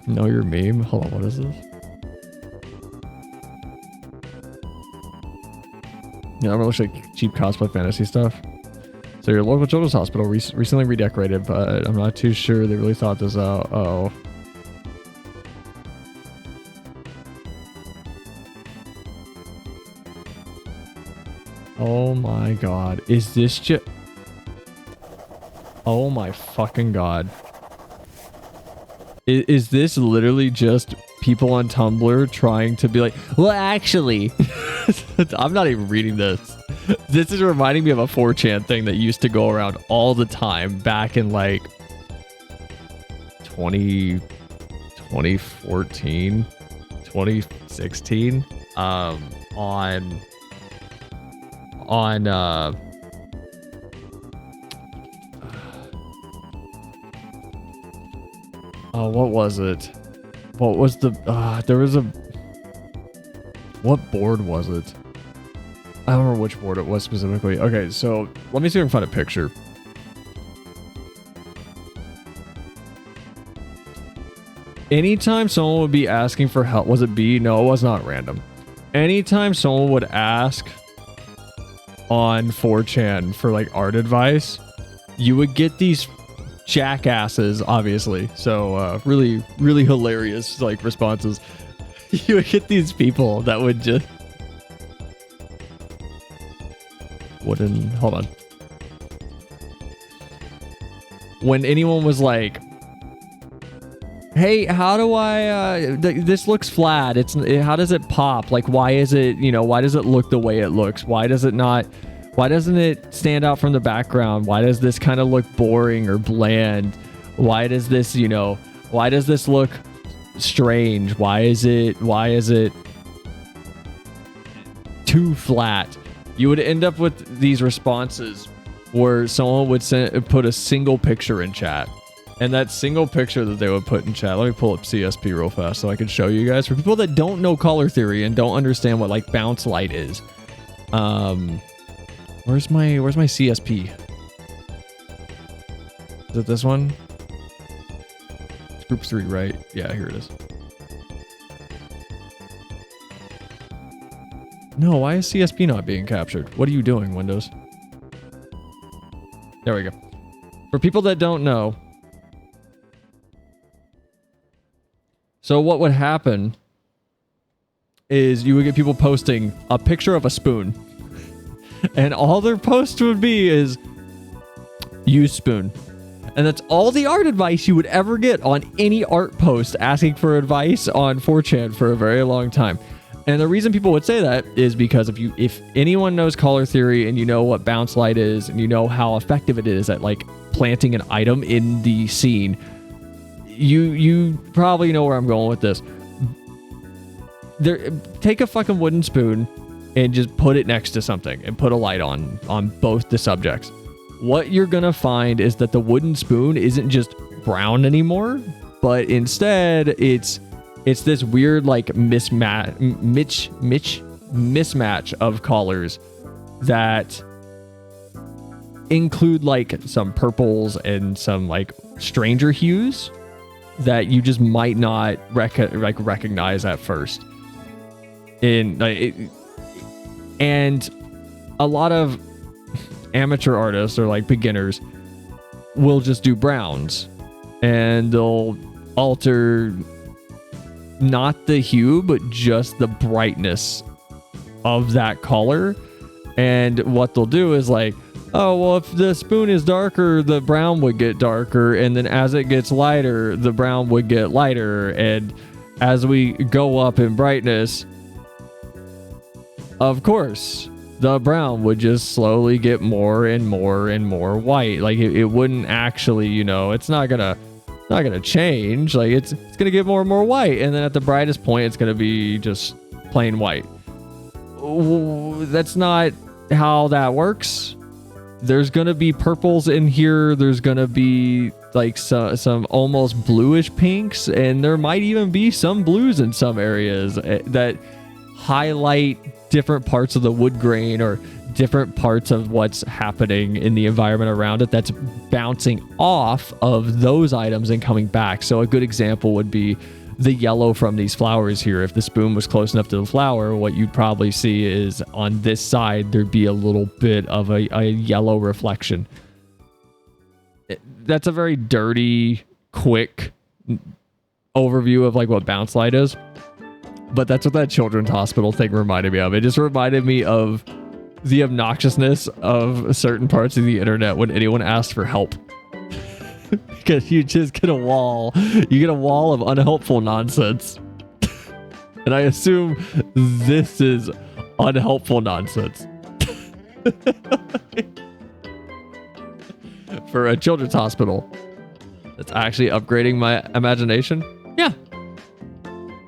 Know your meme? Hold on, what is this? Yeah, I'm looks like cheap cosplay fantasy stuff. So your local children's hospital recently redecorated, but I'm not too sure they really thought this out. Uh-oh. Oh my god. Is this just... Oh my fucking god. Is this literally just people on Tumblr trying to be like, well, actually... I'm not even reading this. This is reminding me of a 4chan thing that used to go around all the time back in like 2014, 2016. Oh, what was it? What was the there was a... What board was it? I don't remember which board it was specifically. Okay, so let me see if I can find a picture. Anytime someone would be asking for help, was it B? No, it was not random. Anytime someone would ask on 4chan for like art advice, you would get these jackasses, obviously. So really, really hilarious like responses. You would get these people that would just wouldn't hold on. When anyone was like, hey, how do I this looks flat, how does it pop, like why is it, you know, why does it look the way it looks, why doesn't it stand out from the background, why does this kind of look boring or bland, why does this, you know, why does this look strange, why is it too flat? You would end up with these responses where someone would put a single picture in chat, and that single picture that they would put in chat, let me pull up CSP real fast so I can show you guys, for people that don't know color theory and don't understand what like bounce light is. Where's my CSP? Is it this one? It's group 3, right? Yeah, here it is. No, why is CSP not being captured? What are you doing, Windows? There we go. For people that don't know, so what would happen is you would get people posting a picture of a spoon, and all their post would be is use spoon. And that's all the art advice you would ever get on any art post asking for advice on 4chan for a very long time. And the reason people would say that is because if anyone knows color theory and you know what bounce light is and you know how effective it is at like planting an item in the scene, you probably know where I'm going with this. Take a fucking wooden spoon and just put it next to something and put a light on both the subjects. What you're gonna find is that the wooden spoon isn't just brown anymore, but instead it's this weird like mismatch of colors that include like some purples and some like stranger hues that you just might not recognize at first. And a lot of amateur artists or like beginners will just do browns, and they'll alter not the hue but just the brightness of that color. And what they'll do is like, oh well, if the spoon is darker, the brown would get darker, and then as it gets lighter, the brown would get lighter, and as we go up in brightness, of course the brown would just slowly get more and more and more white. Like it wouldn't actually, you know, it's not gonna change. Like it's gonna get more and more white, and then at the brightest point it's gonna be just plain white. That's not how that works. There's gonna be purples in here, there's gonna be like some almost bluish pinks, and there might even be some blues in some areas that highlight different parts of the wood grain or different parts of what's happening in the environment around it that's bouncing off of those items and coming back. So a good example would be the yellow from these flowers here. If the spoon was close enough to the flower, what you'd probably see is on this side, there'd be a little bit of a yellow reflection. That's a very dirty, quick overview of like what bounce light is. But that's what that children's hospital thing reminded me of. It just reminded me of the obnoxiousness of certain parts of the internet when anyone asked for help. Because you just get a wall. You get a wall of unhelpful nonsense. And I assume this is unhelpful nonsense. For a children's hospital that's actually upgrading my imagination. Yeah.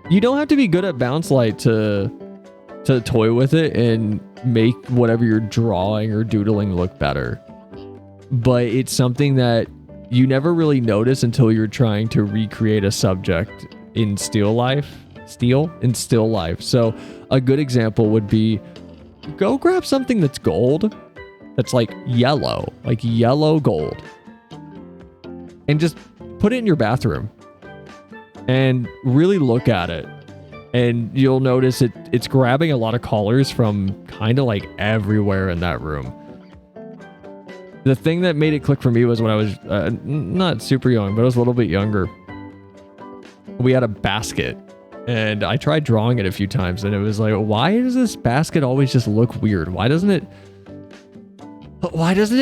You don't have to be good at bounce light to toy with it and make whatever you're drawing or doodling look better. But it's something that you never really notice until you're trying to recreate a subject in still life. So a good example would be go grab something that's gold, that's like yellow gold, and just put it in your bathroom and really look at it. And you'll notice it's grabbing a lot of colors from kind of like everywhere in that room. The thing that made it click for me was when I was not super young, but I was a little bit younger. We had a basket, and I tried drawing it a few times, and it was like, why does this basket always just look weird? Why doesn't it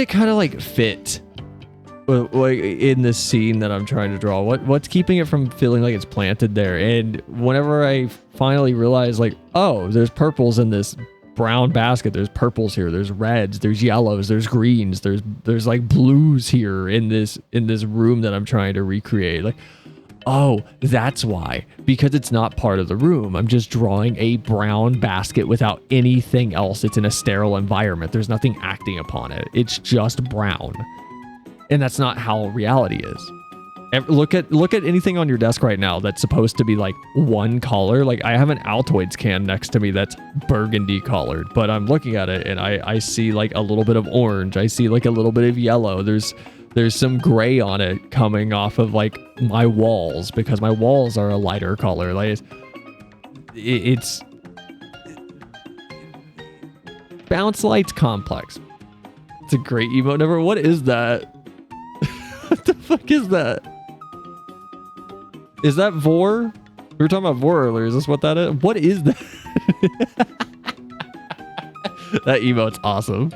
kind of like fit like in the scene that I'm trying to draw? What's keeping it from feeling like it's planted there? And whenever I finally realized, like, oh, there's purples in this brown basket, there's purples here, there's reds, there's yellows, there's greens, there's like blues here in this room that I'm trying to recreate. Like, oh, that's why. Because it's not part of the room. I'm just drawing a brown basket without anything else. It's in a sterile environment. There's nothing acting upon it. It's just brown. And that's not how reality is. Look at anything on your desk right now that's supposed to be like one color. Like, I have an Altoids can next to me that's burgundy colored, but I'm looking at it and I see like a little bit of orange. I see like a little bit of yellow. There's some gray on it coming off of like my walls, because my walls are a lighter color. Like, it's bounce light's complex. It's a great emote number. What is that? What the fuck is that? Is that Vor? We were talking about Vor earlier. Is this what that is? What is that? That emote's awesome.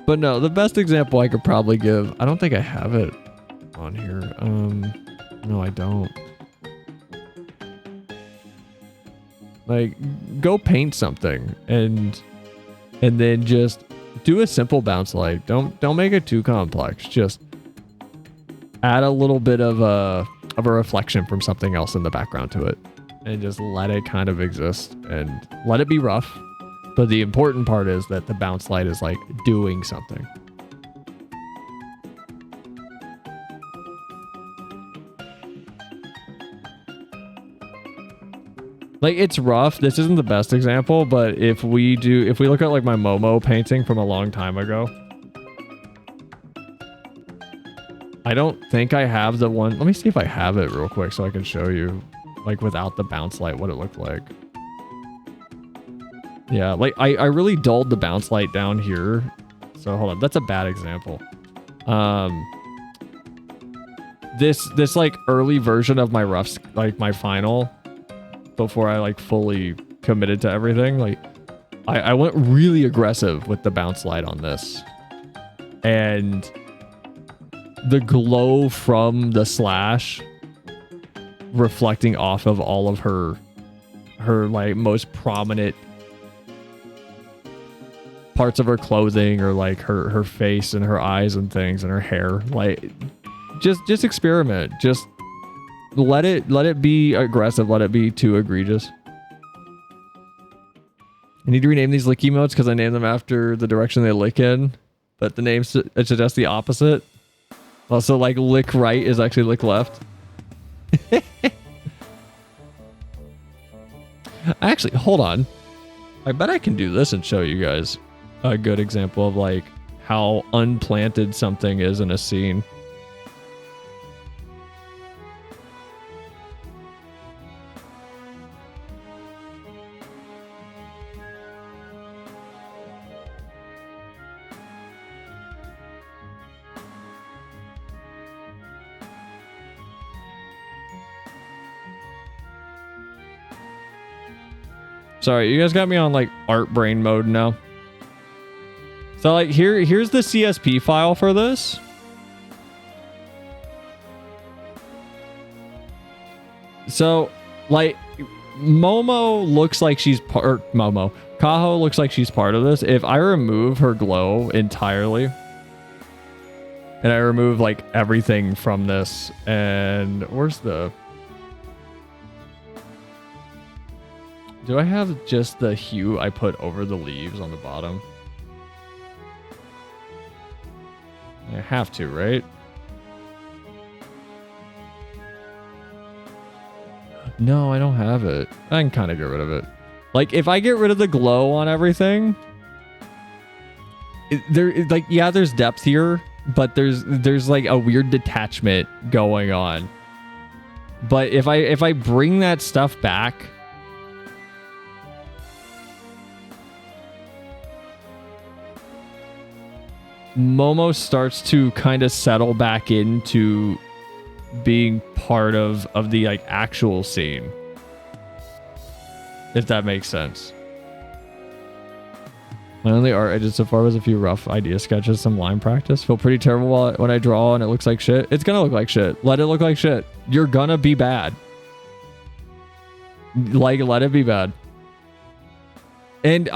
But no, the best example I could probably give, I don't think I have it on here. No, I don't. Like, go paint something and then just do a simple bounce light. Don't make it too complex. Just add a little bit of a reflection from something else in the background to it, and just let it kind of exist and let it be rough. But the important part is that the bounce light is like doing something. Like, it's rough. This isn't the best example, but if we look at like my Momo painting from a long time ago, I don't think I have the one. Let me see if I have it real quick so I can show you, like, without the bounce light, what it looked like. Yeah, like I really dulled the bounce light down here. So hold on, that's a bad example. This like early version of my roughs, like my final, before I like fully committed to everything, like I went really aggressive with the bounce light on this. And the glow from the slash reflecting off of all of her like most prominent parts of her clothing, or like her face and her eyes and things and her hair. Like, just experiment. Just let it be aggressive. Let it be too egregious. I need to rename these lick emotes because I named them after the direction they lick in, but the names suggest the opposite. Also, like lick right is actually lick left. Actually, hold on. I bet I can do this and show you guys a good example of like how unplanted something is in a scene. Sorry, you guys got me on like art brain mode now. So like here's the CSP file for this. So like Momo looks like she's Kaho looks like she's part of this. If I remove her glow entirely and I remove like everything from this, and where's the... Do I have just the hue I put over the leaves on the bottom? I have to, right? No, I don't have it. I can kind of get rid of it. Like, if I get rid of the glow on everything, there's depth here, but there's like a weird detachment going on. But if I bring that stuff back, Momo starts to kind of settle back into being part of the like actual scene, if that makes sense. My only art I did so far was a few rough idea sketches, some line practice. Feel pretty terrible when I draw and it looks like shit. It's gonna look like shit. Let it look like shit. You're gonna be bad. Like, let it be bad. And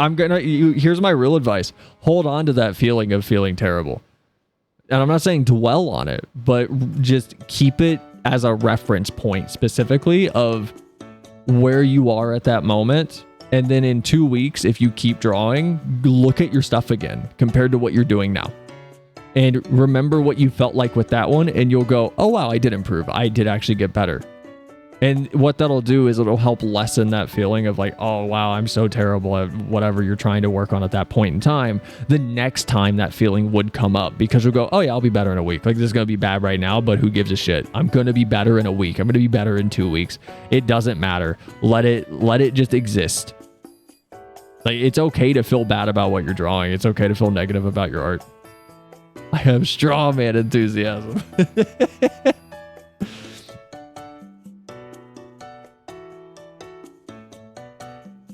here's my real advice. Hold on to that feeling of feeling terrible. And I'm not saying dwell on it, but just keep it as a reference point specifically of where you are at that moment. And then in 2 weeks, if you keep drawing, look at your stuff again compared to what you're doing now. And remember what you felt like with that one, and you'll go, oh wow, I did improve. I did actually get better. And what that'll do is it'll help lessen that feeling of like, oh, wow, I'm so terrible at whatever you're trying to work on at that point in time. The next time that feeling would come up, because you'll go, oh, yeah, I'll be better in a week. Like, this is going to be bad right now, but who gives a shit? I'm going to be better in a week. I'm going to be better in 2 weeks. It doesn't matter. Let it just exist. Like, it's okay to feel bad about what you're drawing. It's okay to feel negative about your art. I have straw man enthusiasm.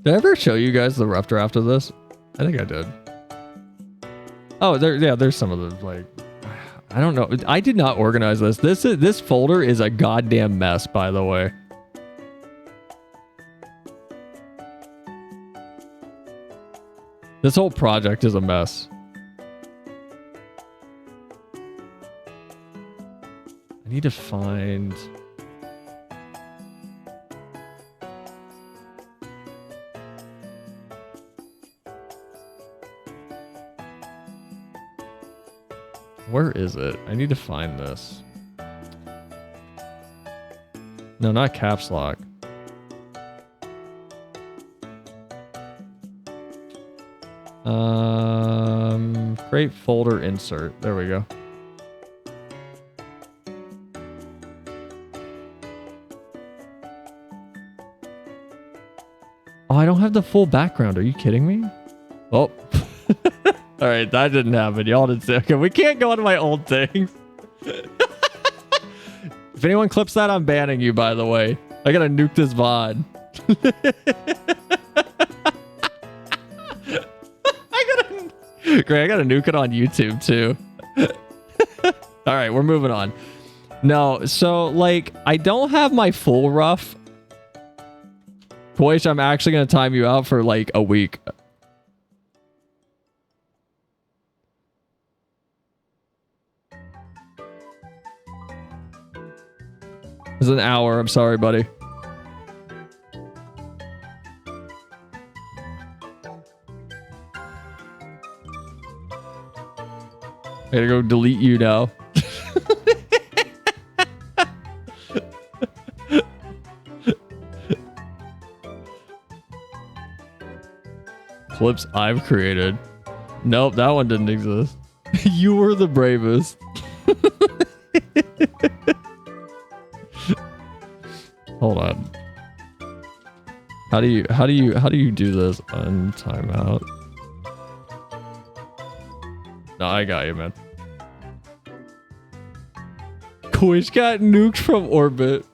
Did I ever show you guys the rough draft of this? I think I did. Oh, there's some of the, like, I don't know. I did not organize this. This folder is a goddamn mess, by the way. This whole project is a mess. I need to find... Where is it? I need to find this. No, not caps lock. Create folder insert. There we go. Oh, I don't have the full background. Are you kidding me? Oh. All right, that didn't happen. Y'all didn't say. Okay, we can't go into my old things. If anyone clips that, I'm banning you, by the way. I gotta nuke this VOD. Great, I gotta nuke it on YouTube, too. All right, we're moving on. No, so, like, I don't have my full rough. Koish, I'm actually gonna time you out for, like, a week. It's an hour. I'm sorry, buddy. gotta go delete you now. Clips I've created. Nope, that one didn't exist. You were the bravest. Hold on. How do you do this on timeout? No, I got you, man. Quish got nuked from orbit.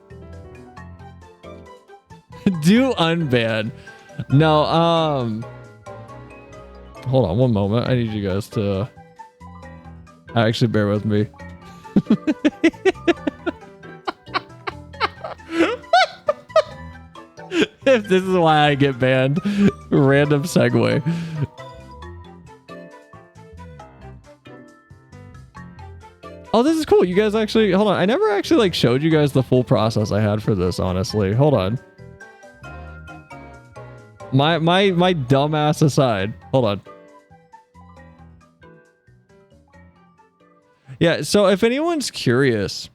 Do unban. No, hold on one moment. I need you guys to actually bear with me. If this is why I get banned. Random segue. Oh, this is cool. You guys actually, hold on. I never actually like showed you guys the full process I had for this, honestly. Hold on. My dumbass aside. Hold on. Yeah, so if anyone's curious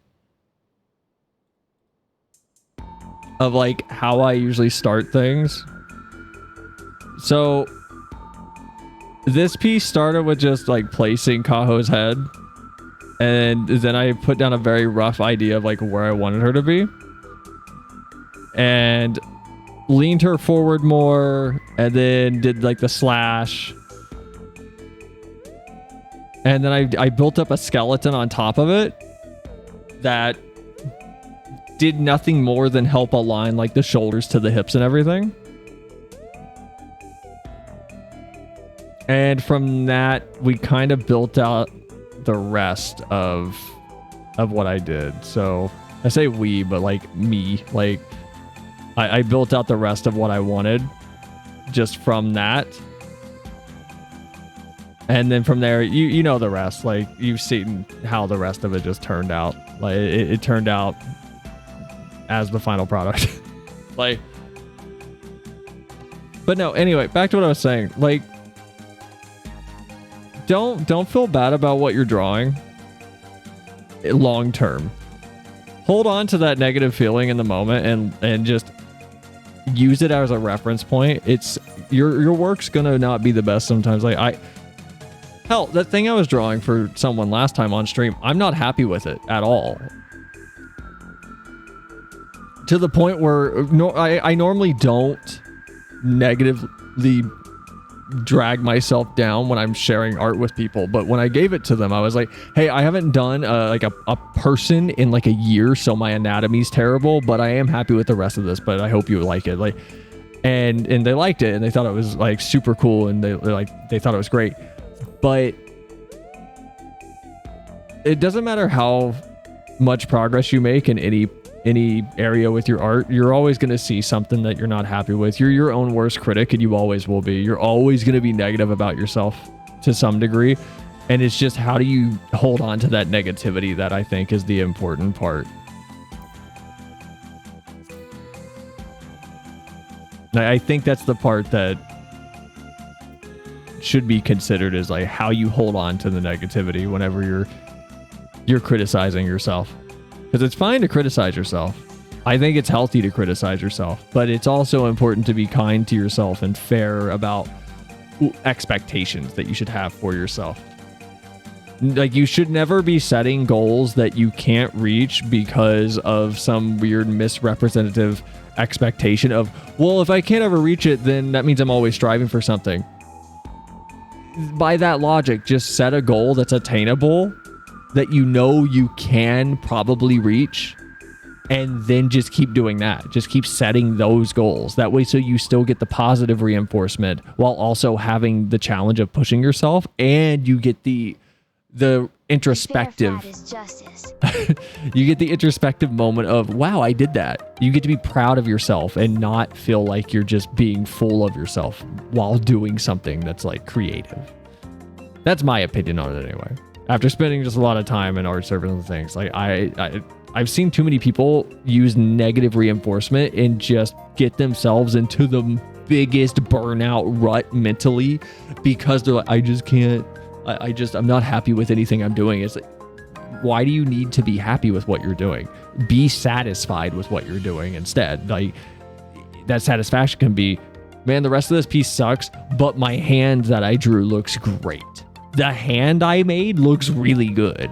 of like how I usually start things. So this piece started with just like placing Kaho's head. And then I put down a very rough idea of like where I wanted her to be. And leaned her forward more, and then did like the slash. And then I built up a skeleton on top of it that did nothing more than help align like the shoulders to the hips and everything. And from that, we kind of built out the rest of what I did. So I say we, but like me, like I built out the rest of what I wanted just from that. And then from there, you know the rest. Like you've seen how the rest of it just turned out. Like it turned out as the final product. Like, but no, anyway, back to what I was saying. Like, don't feel bad about what you're drawing long term. Hold on to that negative feeling in the moment and just use it as a reference point. It's your work's gonna not be the best sometimes. Like hell, that thing I was drawing for someone last time on stream, I'm not happy with it at all. To the point where I normally don't negatively drag myself down when I'm sharing art with people, but when I gave it to them, I was like, hey, I haven't done like a person in like a year, so my anatomy's terrible, but I am happy with the rest of this, but I hope you like it. Like, and they liked it, and they thought it was like super cool, and they thought it was great. But it doesn't matter how much progress you make in any area with your art, you're always going to see something that you're not happy with. You're your own worst critic, and you always will be. You're always going to be negative about yourself to some degree. And it's just, how do you hold on to that negativity that I think is the important part. I think that's the part that should be considered, is like how you hold on to the negativity whenever you're criticizing yourself. Because it's fine to criticize yourself. I think it's healthy to criticize yourself, but it's also important to be kind to yourself and fair about expectations that you should have for yourself. Like, you should never be setting goals that you can't reach because of some weird misrepresentative expectation of, well, if I can't ever reach it, then that means I'm always striving for something. By that logic, just set a goal that's attainable, that you know you can probably reach, and then just keep doing that. Just keep setting those goals. That way, so you still get the positive reinforcement while also having the challenge of pushing yourself, and you get the introspective you get the introspective moment of, wow, I did that. You get to be proud of yourself and not feel like you're just being full of yourself while doing something that's like creative. That's my opinion on it anyway. After spending just a lot of time in art service and things, like I've seen too many people use negative reinforcement and just get themselves into the biggest burnout rut mentally because they're like, I just can't I'm not happy with anything I'm doing. It's like, why do you need to be happy with what you're doing? Be satisfied with what you're doing instead. Like, that satisfaction can be, man, the rest of this piece sucks, but my hand that I drew looks great. The hand I made looks really good.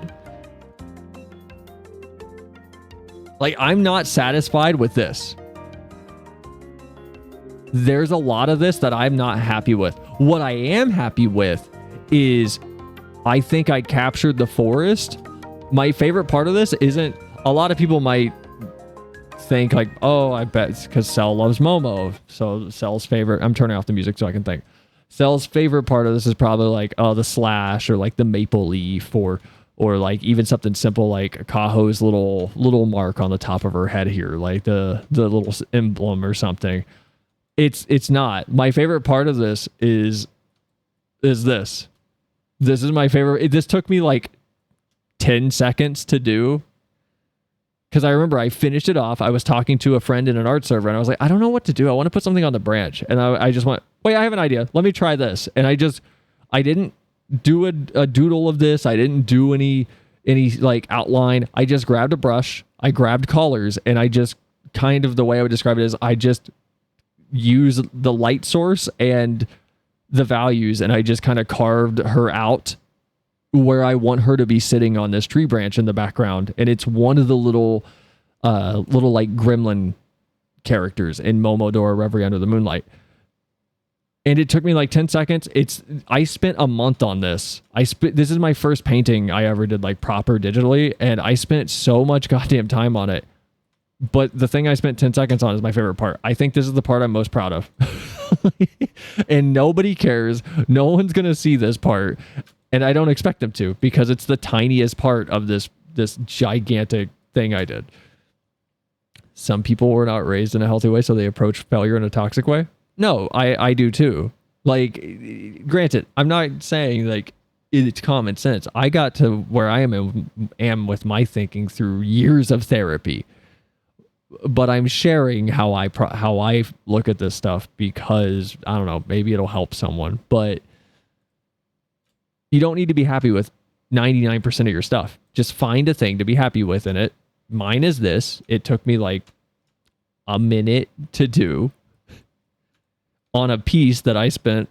Like, I'm not satisfied with this. There's a lot of this that I'm not happy with. What I am happy with is I think I captured the forest. My favorite part of this isn't, a lot of people might think like, oh, I bet it's because Cell loves Momo. So Cell's favorite, I'm turning off the music so I can think. Cell's favorite part of this is probably like, oh, the slash or like the maple leaf or like even something simple like Kaho's little mark on the top of her head here, like the little emblem or something. It's not. My favorite part of this is this. This is my favorite. This took me like 10 seconds to do. Because I remember I finished it off. I was talking to a friend in an art server and I was like, I don't know what to do. I want to put something on the branch. And I just went, wait, I have an idea. Let me try this. And I didn't do a doodle of this. I didn't do any like outline. I just grabbed a brush. I grabbed colors and I just kind of, the way I would describe it is I just use the light source and the values and I just kind of carved her out where I want her to be sitting on this tree branch in the background. And it's one of the little like gremlin characters in Momodora Reverie Under the Moonlight. And it took me like 10 seconds. I spent a month on this. This is my first painting I ever did like proper digitally. And I spent so much goddamn time on it. But the thing I spent 10 seconds on is my favorite part. I think this is the part I'm most proud of. And nobody cares. No one's going to see this part. And I don't expect them to, because it's the tiniest part of this gigantic thing I did. Some people were not raised in a healthy way, so they approach failure in a toxic way. No, I do too. Like, granted, I'm not saying like it's common sense. I got to where I am with my thinking through years of therapy. But I'm sharing how I look at this stuff because, I don't know, maybe it'll help someone. But you don't need to be happy with 99% of your stuff. Just find a thing to be happy with in it. Mine is this. It took me like a minute to do on a piece that I spent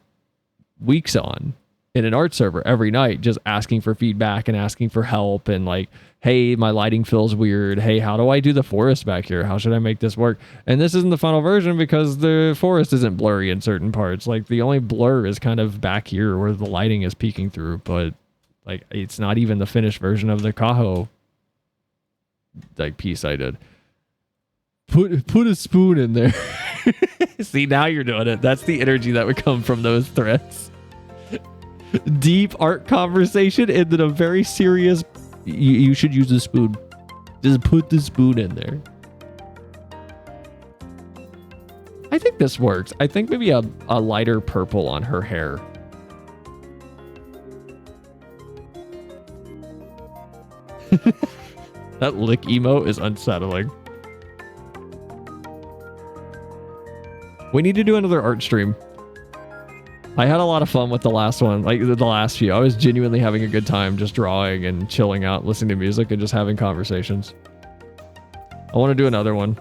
weeks on in an art server every night, just asking for feedback and asking for help and like, hey, my lighting feels weird. Hey, how do I do the forest back here? How should I make this work? And this isn't the final version because the forest isn't blurry in certain parts. Like, the only blur is kind of back here where the lighting is peeking through, but like, it's not even the finished version of the Kaho like piece I did. Put a spoon in there. See, now you're doing it. That's the energy that would come from those threads. Deep art conversation and then a very serious, you should use a spoon. Just put the spoon in there. I think this works. I think maybe a lighter purple on her hair. That lick emo is unsettling. We need to do another art stream. I had a lot of fun with the last one, like the last few. I was genuinely having a good time just drawing and chilling out, listening to music and just having conversations. I want to do another one.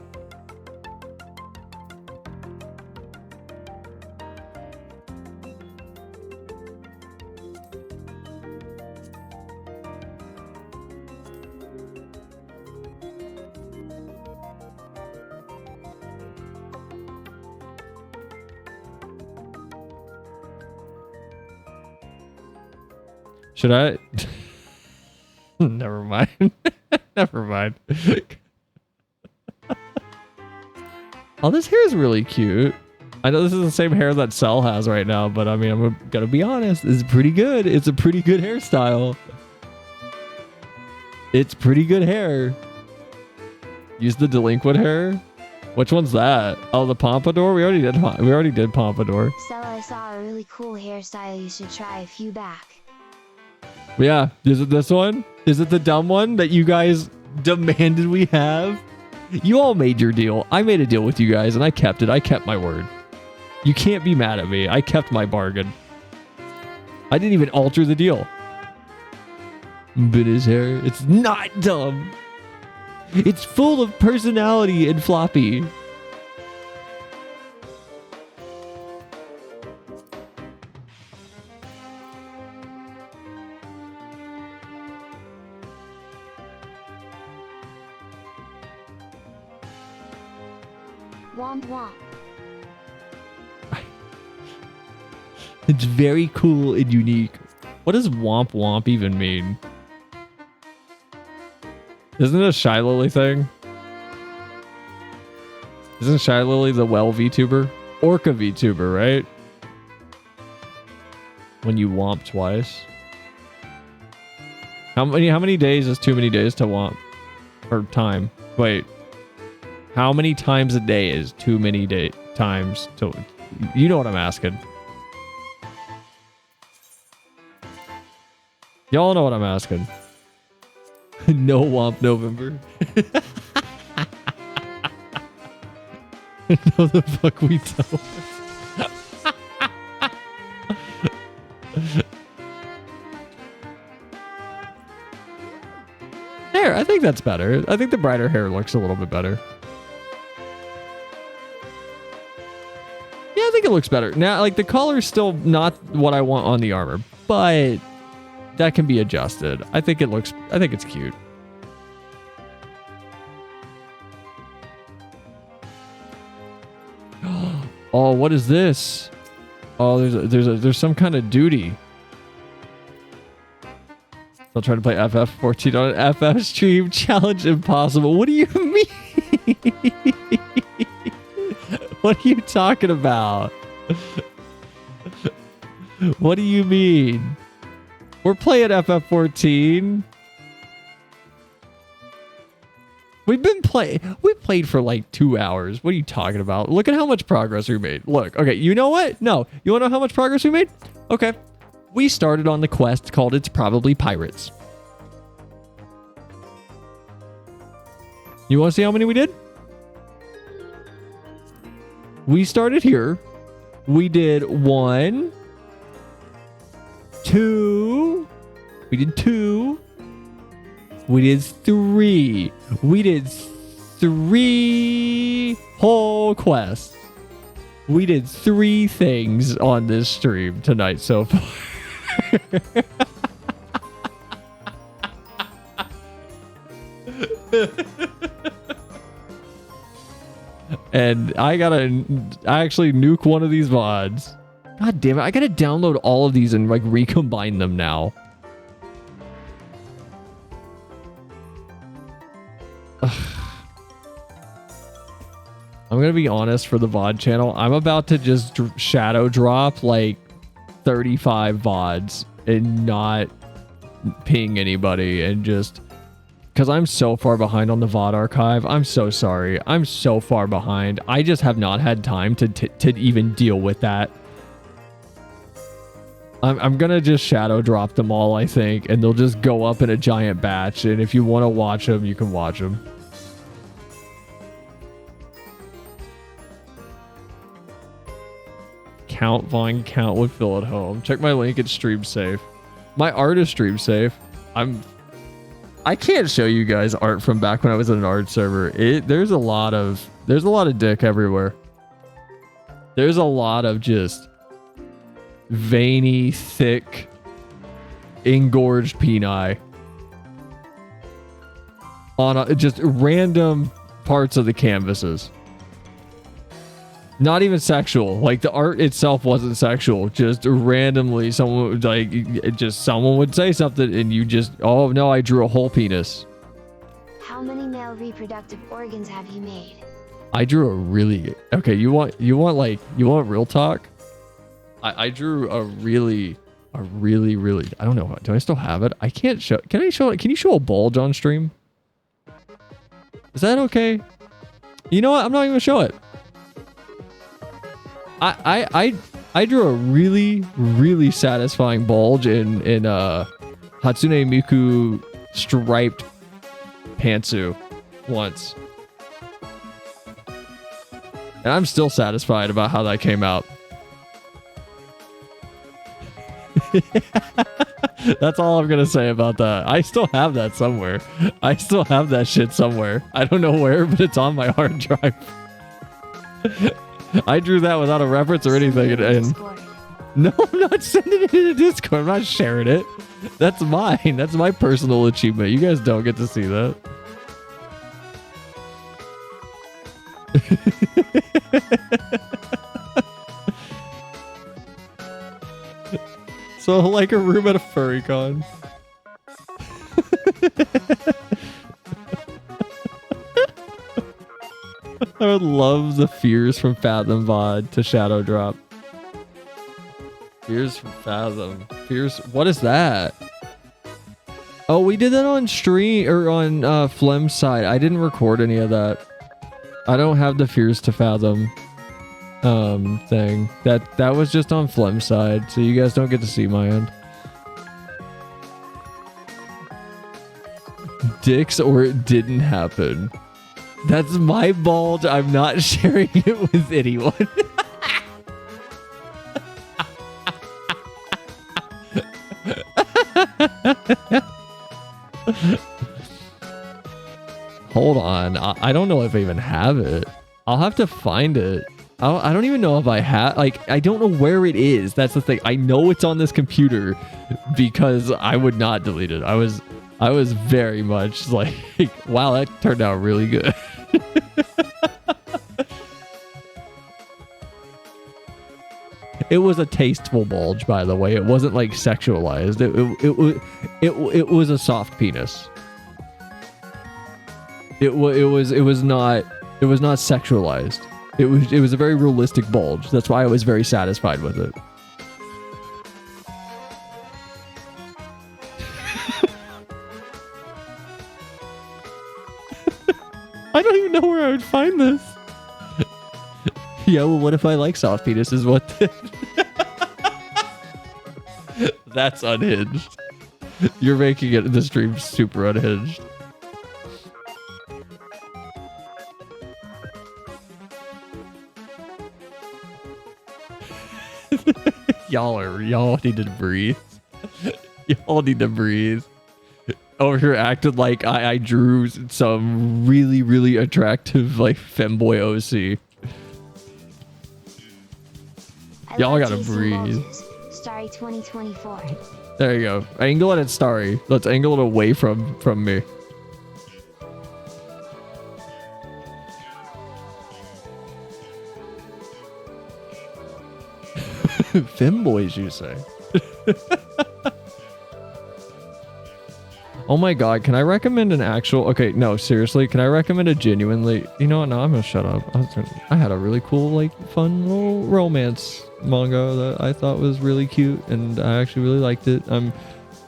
Should I? Never mind. Never mind. Oh, this hair is really cute. I know this is the same hair that Cell has right now, but I mean, I'm gonna be honest. It's pretty good. It's a pretty good hairstyle. It's pretty good hair. Use the delinquent hair. Which one's that? Oh, the pompadour. We already did pompadour. Cell, I saw a really cool hairstyle you should try a few back. Yeah, is it this one? Is it the dumb one that you guys demanded we have? You all made your deal. I made a deal with you guys and I kept it. I kept my word. You can't be mad at me. I kept my bargain. I didn't even alter the deal. But his hair, it's not dumb. It's full of personality and floppy. Womp womp. It's very cool and unique. What does womp womp even mean? Isn't it a Shy Lily thing? Isn't Shy Lily the well VTuber? Orca VTuber, right? When you womp twice. How many days is too many days to womp? Or time? Wait. How many times a day is too many times to... You know what I'm asking. Y'all know what I'm asking. No Womp November. No, the fuck we don't. There, I think that's better. I think the brighter hair looks a little bit better. Yeah, I think it looks better. Now, like, the color's still not what I want on the armor, but that can be adjusted. I think it's cute. Oh, what is this? Oh, there's some kind of duty. I'll try to play FF14 on an FF stream. Challenge impossible. What do you mean? What are you talking about? What do you mean? We're playing FF14. We played for like 2 hours. What are you talking about? Look at how much progress we made. Look, okay, you know what? No, you want to know how much progress we made? Okay. We started on the quest called It's Probably Pirates. You want to see how many we did? We started here. We did 1, 2. We did 2. We did 3. We did 3 whole quests. We did 3 things on this stream tonight so far. And I actually nuke one of these VODs. God damn it, I gotta download all of these and like recombine them now. I'm gonna be honest, for the VOD channel, I'm about to just shadow drop like 35 VODs and not ping anybody, and just because I'm so far behind on the VOD archive. I'm so sorry. I'm so far behind. I just have not had time to even deal with that. I'm gonna just shadow drop them all, I think, and they'll just go up in a giant batch, and if you want to watch them, you can watch them. Count Vine count would fill at home. Check my link at Stream Safe. My art is Stream Safe. I can't show you guys art from back when I was in an art server. There's a lot of dick everywhere. There's a lot of just veiny, thick, engorged peni on just random parts of the canvases. Not even sexual. Like, the art itself wasn't sexual. Just randomly, someone would say something, and you just, oh no, I drew a whole penis. How many male reproductive organs have you made? I drew a really okay. You want real talk? I drew a really. I don't know. Do I still have it? I can't show. Can I show it? Can you show a bulge on stream? Is that okay? You know what? I'm not even gonna show it. I drew a really satisfying bulge in Hatsune Miku striped pantsuit once. And I'm still satisfied about how that came out. That's all I'm gonna say about that. I still have that somewhere. I still have that shit somewhere. I don't know where, but it's on my hard drive. I drew that without a reference or anything. And no, I'm not sending it in a Discord. I'm not sharing it. That's mine. That's my personal achievement. You guys don't get to see that. So like a room at a furry con. I would love the fears from Fathom VOD to Shadow Drop. Fears from Fathom. Fears. What is that? Oh, we did that on stream or on Flem's side. I didn't record any of that. I don't have the Fears to Fathom thing. That was just on Flem's side, so you guys don't get to see my end. Dicks or it didn't happen. That's my bulge. I'm not sharing it with anyone. Hold on. I don't know if I even have it. I'll have to find it. I don't even know if I have, like, I don't know where it is. That's the thing. I know it's on this computer because I would not delete it. I was very much like, wow, that turned out really good. It was a tasteful bulge, by the way. It wasn't like sexualized. It was a soft penis. It was not sexualized. It was a very realistic bulge. That's why I was very satisfied with it. I don't even know where I would find this. Yeah, well, what if I like soft penises? What? That's unhinged. You're making it the stream super unhinged. Y'all need to breathe. Y'all need to breathe. Over here acted like I drew some really, really attractive like femboy OC. Y'all gotta breathe. Starry 2024. There you go. Angle it at Starry. Let's angle it away from me. Femboys, you say? Oh my god, can I recommend an actual... Okay, no, seriously, can I recommend a genuinely... You know what, no, I'm gonna shut up. I had a really cool, like, fun little romance manga that I thought was really cute, and I actually really liked it. I'm,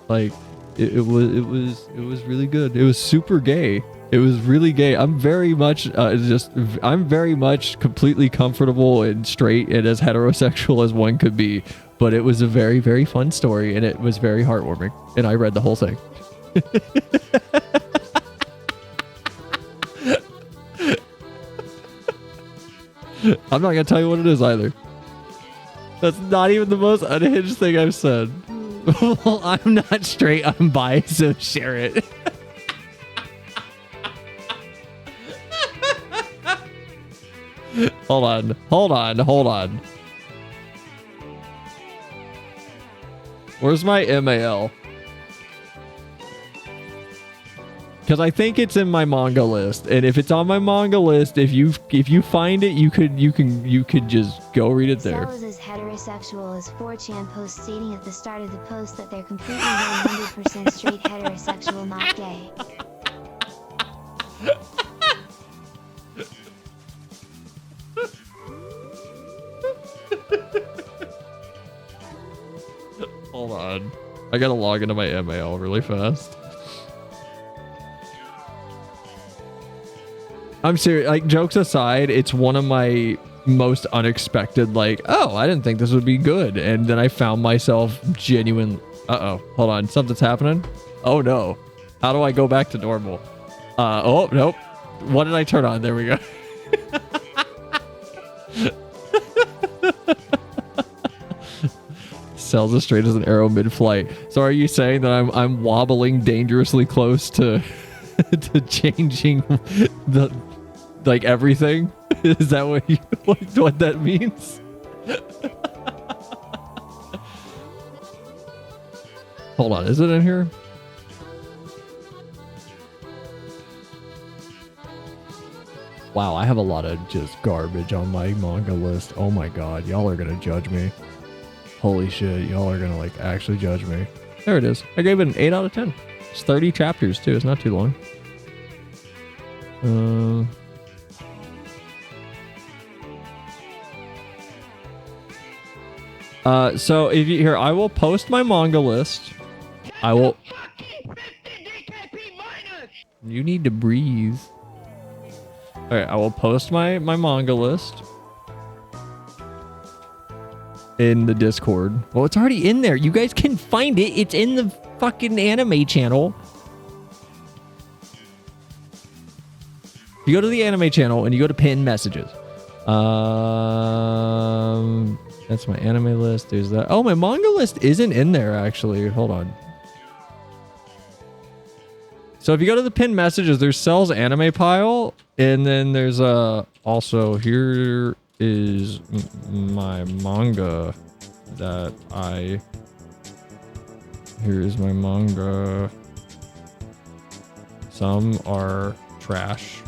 like, it was really good. It was super gay. It was really gay. I'm very much completely comfortable and straight and as heterosexual as one could be, but it was a very, very fun story, and it was very heartwarming, and I read the whole thing. I'm not gonna tell you what it is either. That's not even the most unhinged thing I've said. Well, I'm not straight, I'm bi, so share it. Hold on. Where's my MAL? Because I think it's in my manga list, and if it's on my manga list, if you find it, you could just go read it there. Cell is as heterosexual as 4chan post stating at the start of the post that they're completely 100% straight heterosexual, not gay. Hold on, I gotta log into my MAL really fast. I'm serious, like, jokes aside, it's one of my most unexpected, like, oh, I didn't think this would be good, and then I found myself genuine. Uh-oh, hold on, something's happening. Oh no, how do I go back to normal? Oh, nope. What did I turn on? There we go. sails as straight as an arrow mid-flight. So are you saying that I'm wobbling dangerously close to to changing the like everything? Is that what that means? Hold on, is it in here? Wow, I have a lot of just garbage on my manga list. Oh my god, y'all are gonna judge me. Holy shit, y'all are gonna like actually judge me. There it is. I gave it an 8 out of 10. It's 30 chapters too, it's not too long. So if you here, I will post my manga list. I will. You need to breathe. Alright, I will post my manga list in the Discord. Well, it's already in there. You guys can find it. It's in the fucking anime channel. You go to the anime channel and you go to pinned messages. That's my anime list. There's that. Oh, my manga list isn't in there actually. Hold on. So if you go to the pinned messages, there's Cell's anime pile, and then there's also here is my manga that here is my manga. Some are trash.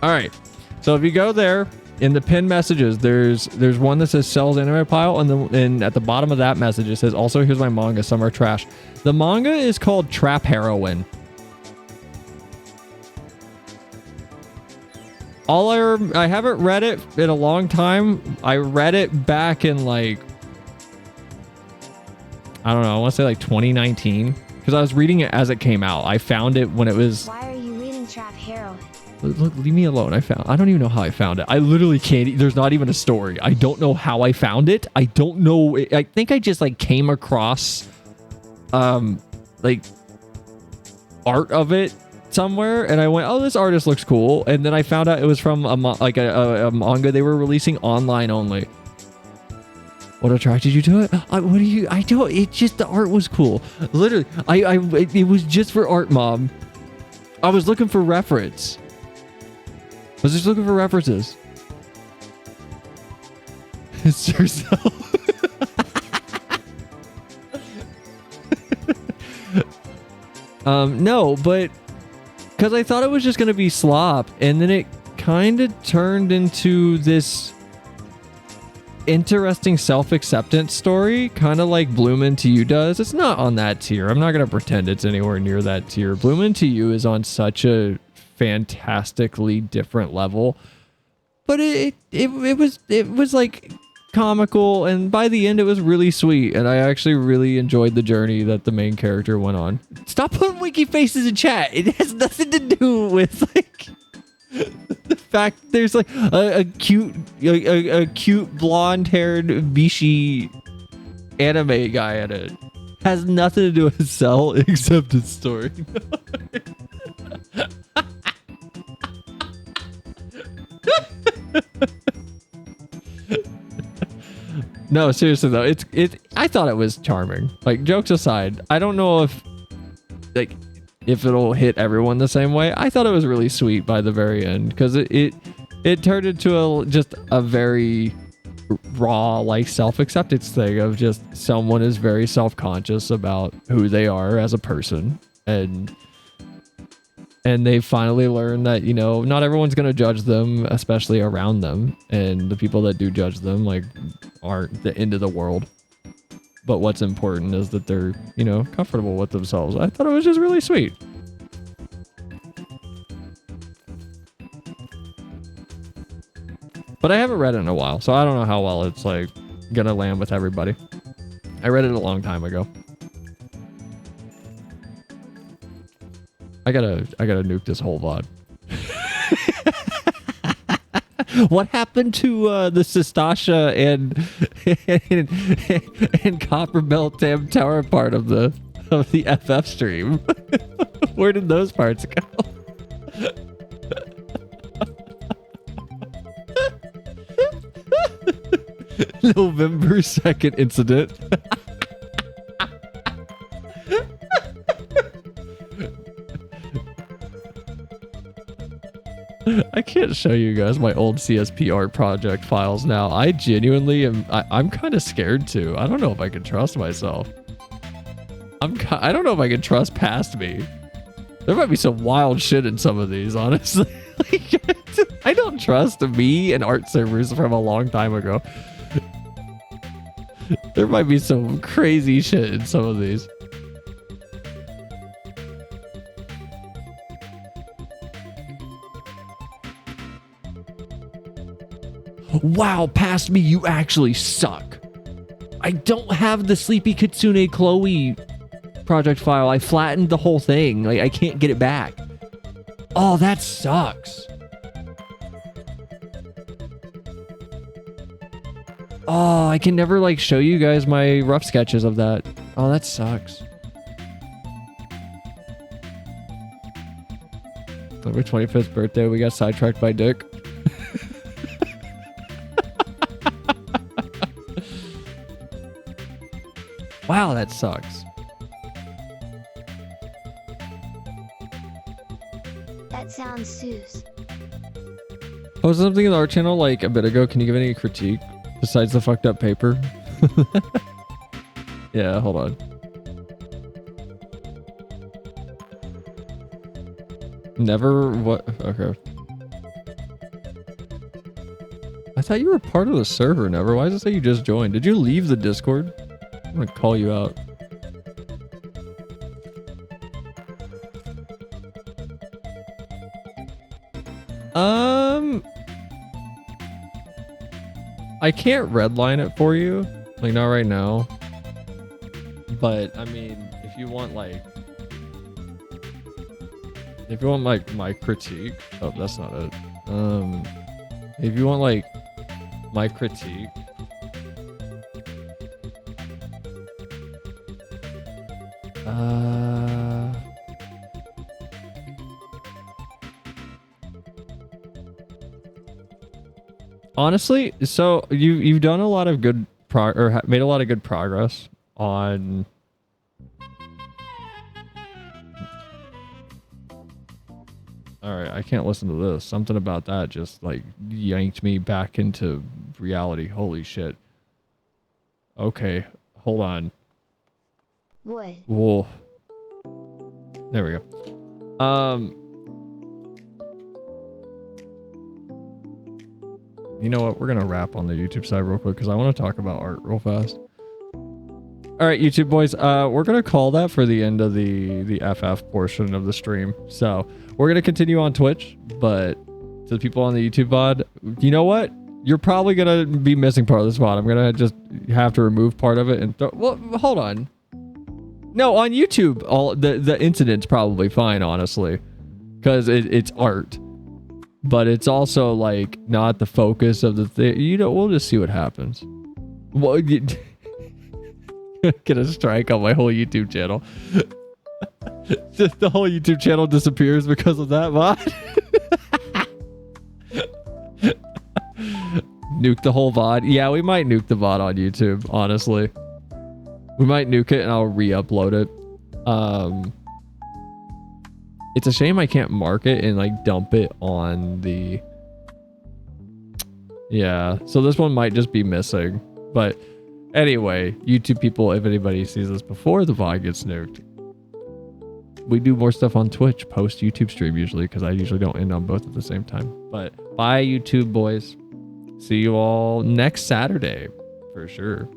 All right. So if you go there in the pinned messages, there's one that says Cell's anime pile, and at the bottom of that message it says also here's my manga. Some are trash. The manga is called Trap Heroine. I haven't read it in a long time. I read it back in like, I don't know, I want to say like 2019, because I was reading it as it came out. I found it when it was. Why are you reading Trap Heroine? Look, leave me alone. I don't even know how I found it. I literally can't. There's not even a story. I don't know how I found it. I don't know. I think I just like came across, like art of it somewhere, and I went, "Oh, this artist looks cool." And then I found out it was from a manga they were releasing online only. What attracted you to it? I don't. It just the art was cool. Literally, it was just for art, Mom. I was looking for reference. I was just looking for references. It's yourself. No, but because I thought it was just going to be slop, and then it kind of turned into this interesting self-acceptance story, kind of like Bloom Into You does. It's not on that tier. I'm not going to pretend it's anywhere near that tier. Bloom Into You is on such a fantastically different level, but it was like comical, and by the end it was really sweet, and I actually really enjoyed the journey that the main character went on. Stop putting wiki faces in chat. It has nothing to do with like the fact there's like a cute blonde-haired Bishi anime guy in it. Has nothing to do with Cell except its story. No, seriously though, I thought it was charming. Like, jokes aside, I don't know if it'll hit everyone the same way. I thought it was really sweet by the very end, because it turned into just a very raw like self-acceptance thing of just someone is very self-conscious about who they are as a person, and they finally learn that, you know, not everyone's going to judge them, especially around them, and the people that do judge them like aren't the end of the world. But what's important is that they're, you know, comfortable with themselves. I thought it was just really sweet. But I haven't read it in a while, so I don't know how well it's like gonna land with everybody. I read it a long time ago. I gotta nuke this whole VOD. What happened to the Sastasha and Copper Belt Tam Tower part of the FF stream? Where did those parts go? November 2nd incident. I can't show you guys my old CSP art project files now. I genuinely am. I'm kind of scared too. I don't know if I can trust myself. I don't know if I can trust past me. There might be some wild shit in some of these, honestly. I don't trust me and art servers from a long time ago. There might be some crazy shit in some of these. Wow, past me, you actually suck. I don't have the Sleepy Kitsune Chloe project file. I flattened the whole thing. Like, I can't get it back. Oh, that sucks. Oh, I can never, like, show you guys my rough sketches of that. Oh, that sucks. November 25th birthday, we got sidetracked by Dick. Wow, that sucks. That sounds Seuss. Posted something in the art channel like a bit ago. Can you give any critique besides the fucked up paper? Yeah, hold on. Never what? Okay. I thought you were part of the server, Never. Why does it say you just joined? Did you leave the Discord? I'm gonna call you out. I can't redline it for you, like not right now. But I mean, if you want like, my critique, oh, that's not it. If you want like my critique. Honestly, so you've done a lot of good made a lot of good progress on all right, I can't listen to this. Something about that just like yanked me back into reality. Holy shit. Okay, hold on. Wood. Whoa. There we go. You know what? We're going to wrap on the YouTube side real quick because I want to talk about art real fast. All right, YouTube boys. We're going to call that for the end of the FF portion of the stream. So we're going to continue on Twitch, but to the people on the YouTube VOD, you know what? You're probably going to be missing part of this VOD. I'm going to just have to remove part of it and well, hold on. No, on YouTube, all the incident's probably fine, honestly, because it's art. But it's also like not the focus of the thing. You know, we'll just see what happens. Well, get a strike on my whole YouTube channel. Just the whole YouTube channel disappears because of that VOD. Nuke the whole VOD. Yeah, we might nuke the VOD on YouTube, honestly. We might nuke it and I'll re-upload it. It's a shame I can't mark it and like dump it on the... Yeah, so this one might just be missing. But anyway, YouTube people, if anybody sees this before the VOD gets nuked, we do more stuff on Twitch post YouTube stream usually because I usually don't end on both at the same time. But bye YouTube boys. See you all next Saturday for sure.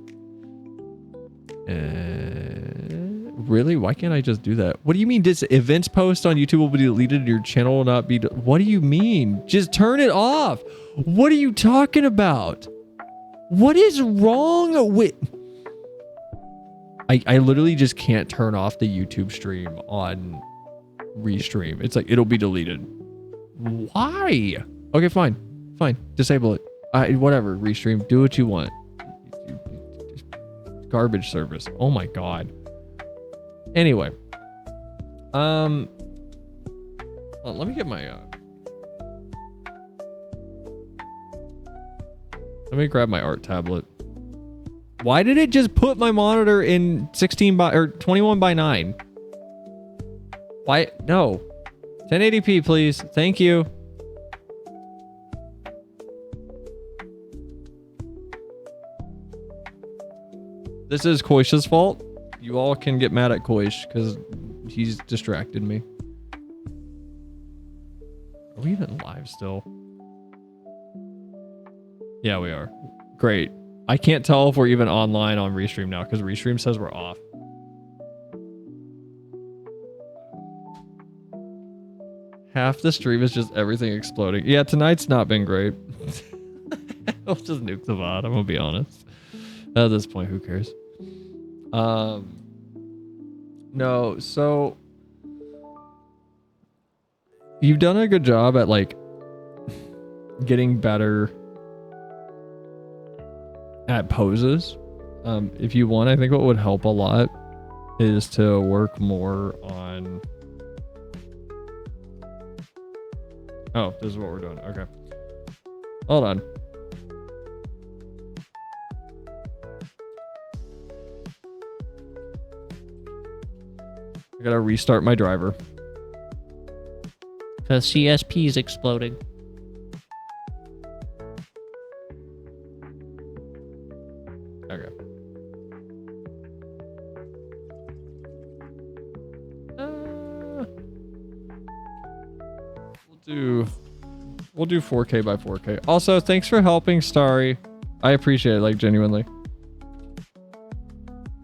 Really? Why can't I just do that? What do you mean this events post on YouTube will be deleted and your channel will not be... What do you mean? Just turn it off. What are you talking about? What is wrong with... I literally just can't turn off the YouTube stream on restream. It's like, it'll be deleted. Why? Okay, fine. Fine. Disable it. Whatever. Restream. Do what you want. Garbage service. Oh my god. Anyway. Let me get my let me grab my art tablet. Why did it just put my monitor in 16 by or 21 by 9? Why? No. 1080p, please. Thank you. This is Koish's fault. You all can get mad at Koish because he's distracted me. Are we even live still? Yeah, we are. Great. I can't tell if we're even online on Restream now because Restream says we're off. Half the stream is just everything exploding. Yeah, tonight's not been great. I'll just nuke the VOD, I'm gonna be honest. At this point, who cares? No, so you've done a good job at like getting better at poses. If you want, I think what would help a lot is to work more on. Oh, this is what we're doing. Okay. Hold on. I gotta restart my driver. Because CSP is exploding. Okay. We'll do 4K by 4K. Also, thanks for helping, Starry. I appreciate it, like, genuinely.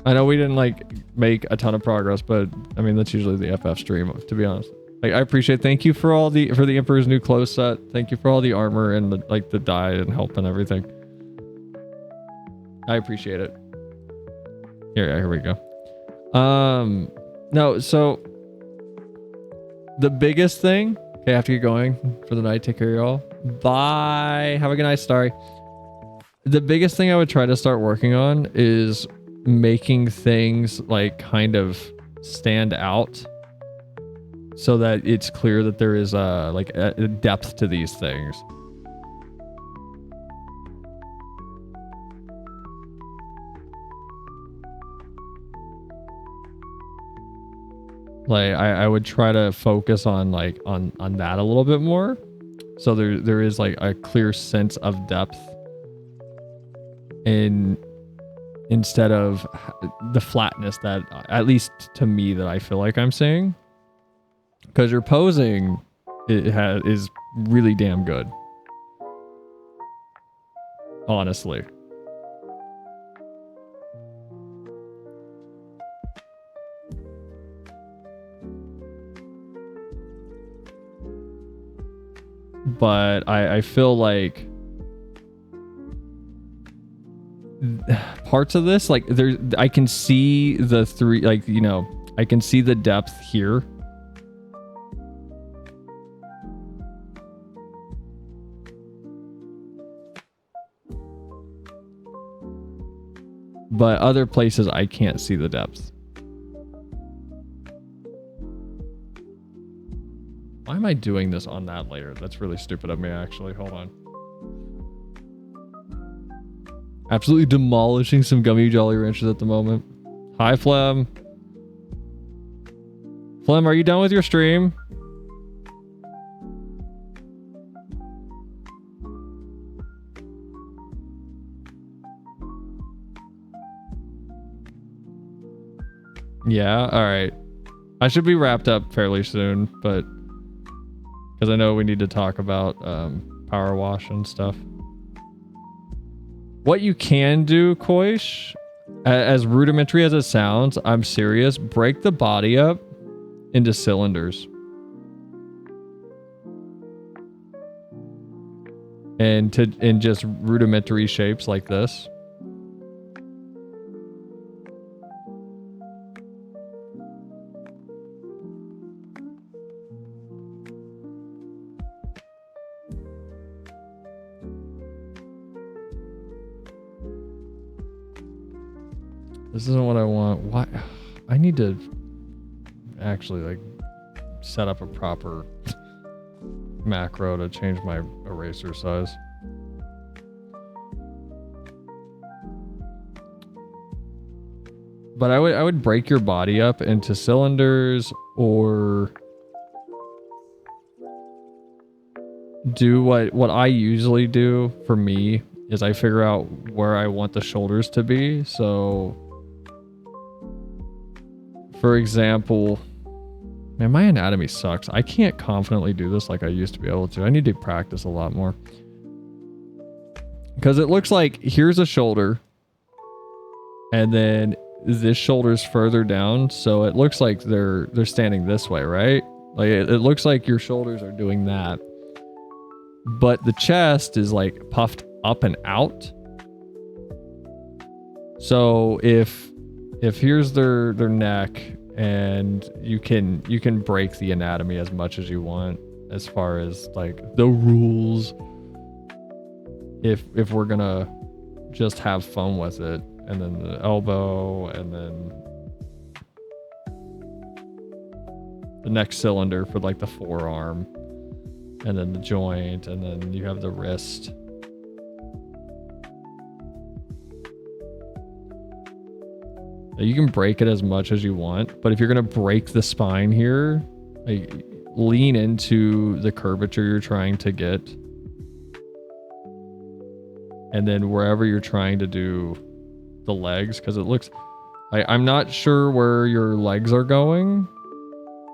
I know we didn't like make a ton of progress, but I mean that's usually the FF stream, to be honest. Like, I appreciate. Thank you for the Emperor's New Clothes set. Thank you for all the armor and the dye and help and everything. I appreciate it. Here we go. No, so the biggest thing. Okay, I have to get going for the night. Take care, y'all. Bye. Have a good night, Starry. The biggest thing I would try to start working on is making things like kind of stand out so that it's clear that there is a depth to these things. Like I would try to focus on on that a little bit more, so there is like a clear sense of depth, and instead of the flatness that, at least to me, that I feel like I'm seeing. Because your posing is really damn good, honestly. But I feel like parts of this, like I can see the three, like, you know, I can see the depth here. But other places I can't see the depth. Why am I doing this on that layer? That's really stupid of me, actually. Hold on. Absolutely demolishing some gummy Jolly Ranchers at the moment. Hi, Flem. Flem, are you done with your stream? Yeah, all right. I should be wrapped up fairly soon, but because I know we need to talk about power wash and stuff. What you can do, Koish, as rudimentary as it sounds, I'm serious, break the body up into cylinders. And in just rudimentary shapes like this. This isn't what I want. Why? I need to actually like set up a proper macro to change my eraser size. But I would break your body up into cylinders, or do what I usually do for me is I figure out where I want the shoulders to be. So for example, man, my anatomy sucks. I can't confidently do this like I used to be able to. I need to practice a lot more. Because it looks like here's a shoulder, and then this shoulder's further down, so it looks like they're standing this way, right? Like it looks like your shoulders are doing that, but the chest is like puffed up and out. So if here's their neck, and you can break the anatomy as much as you want as far as like the rules, if we're gonna just have fun with it. And then the elbow, and then the next cylinder for like the forearm, and then the joint, and then you have the wrist. You can break it as much as you want, but if you're gonna break the spine here, like, lean into the curvature you're trying to get, and then wherever you're trying to do the legs, because it looks I'm not sure where your legs are going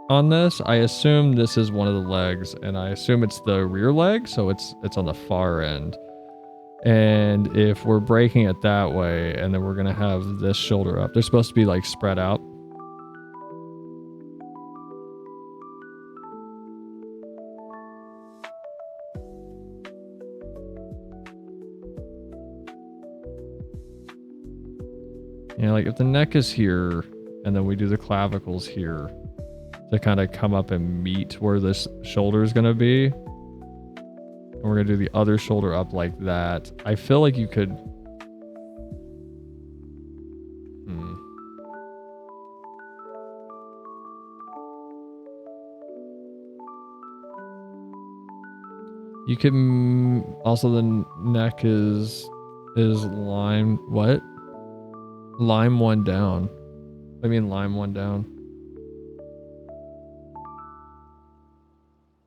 on this. I assume this is one of the legs, and I assume it's the rear leg, so it's on the far end. And if we're breaking it that way, and then we're gonna have this shoulder up, they're supposed to be like spread out. You know, like if the neck is here, and then we do the clavicles here to kind of come up and meet where this shoulder is going to be, and we're going to do the other shoulder up like that, I feel like you could... You can... Also, the neck is lime... What? Lime one down. I mean lime one down.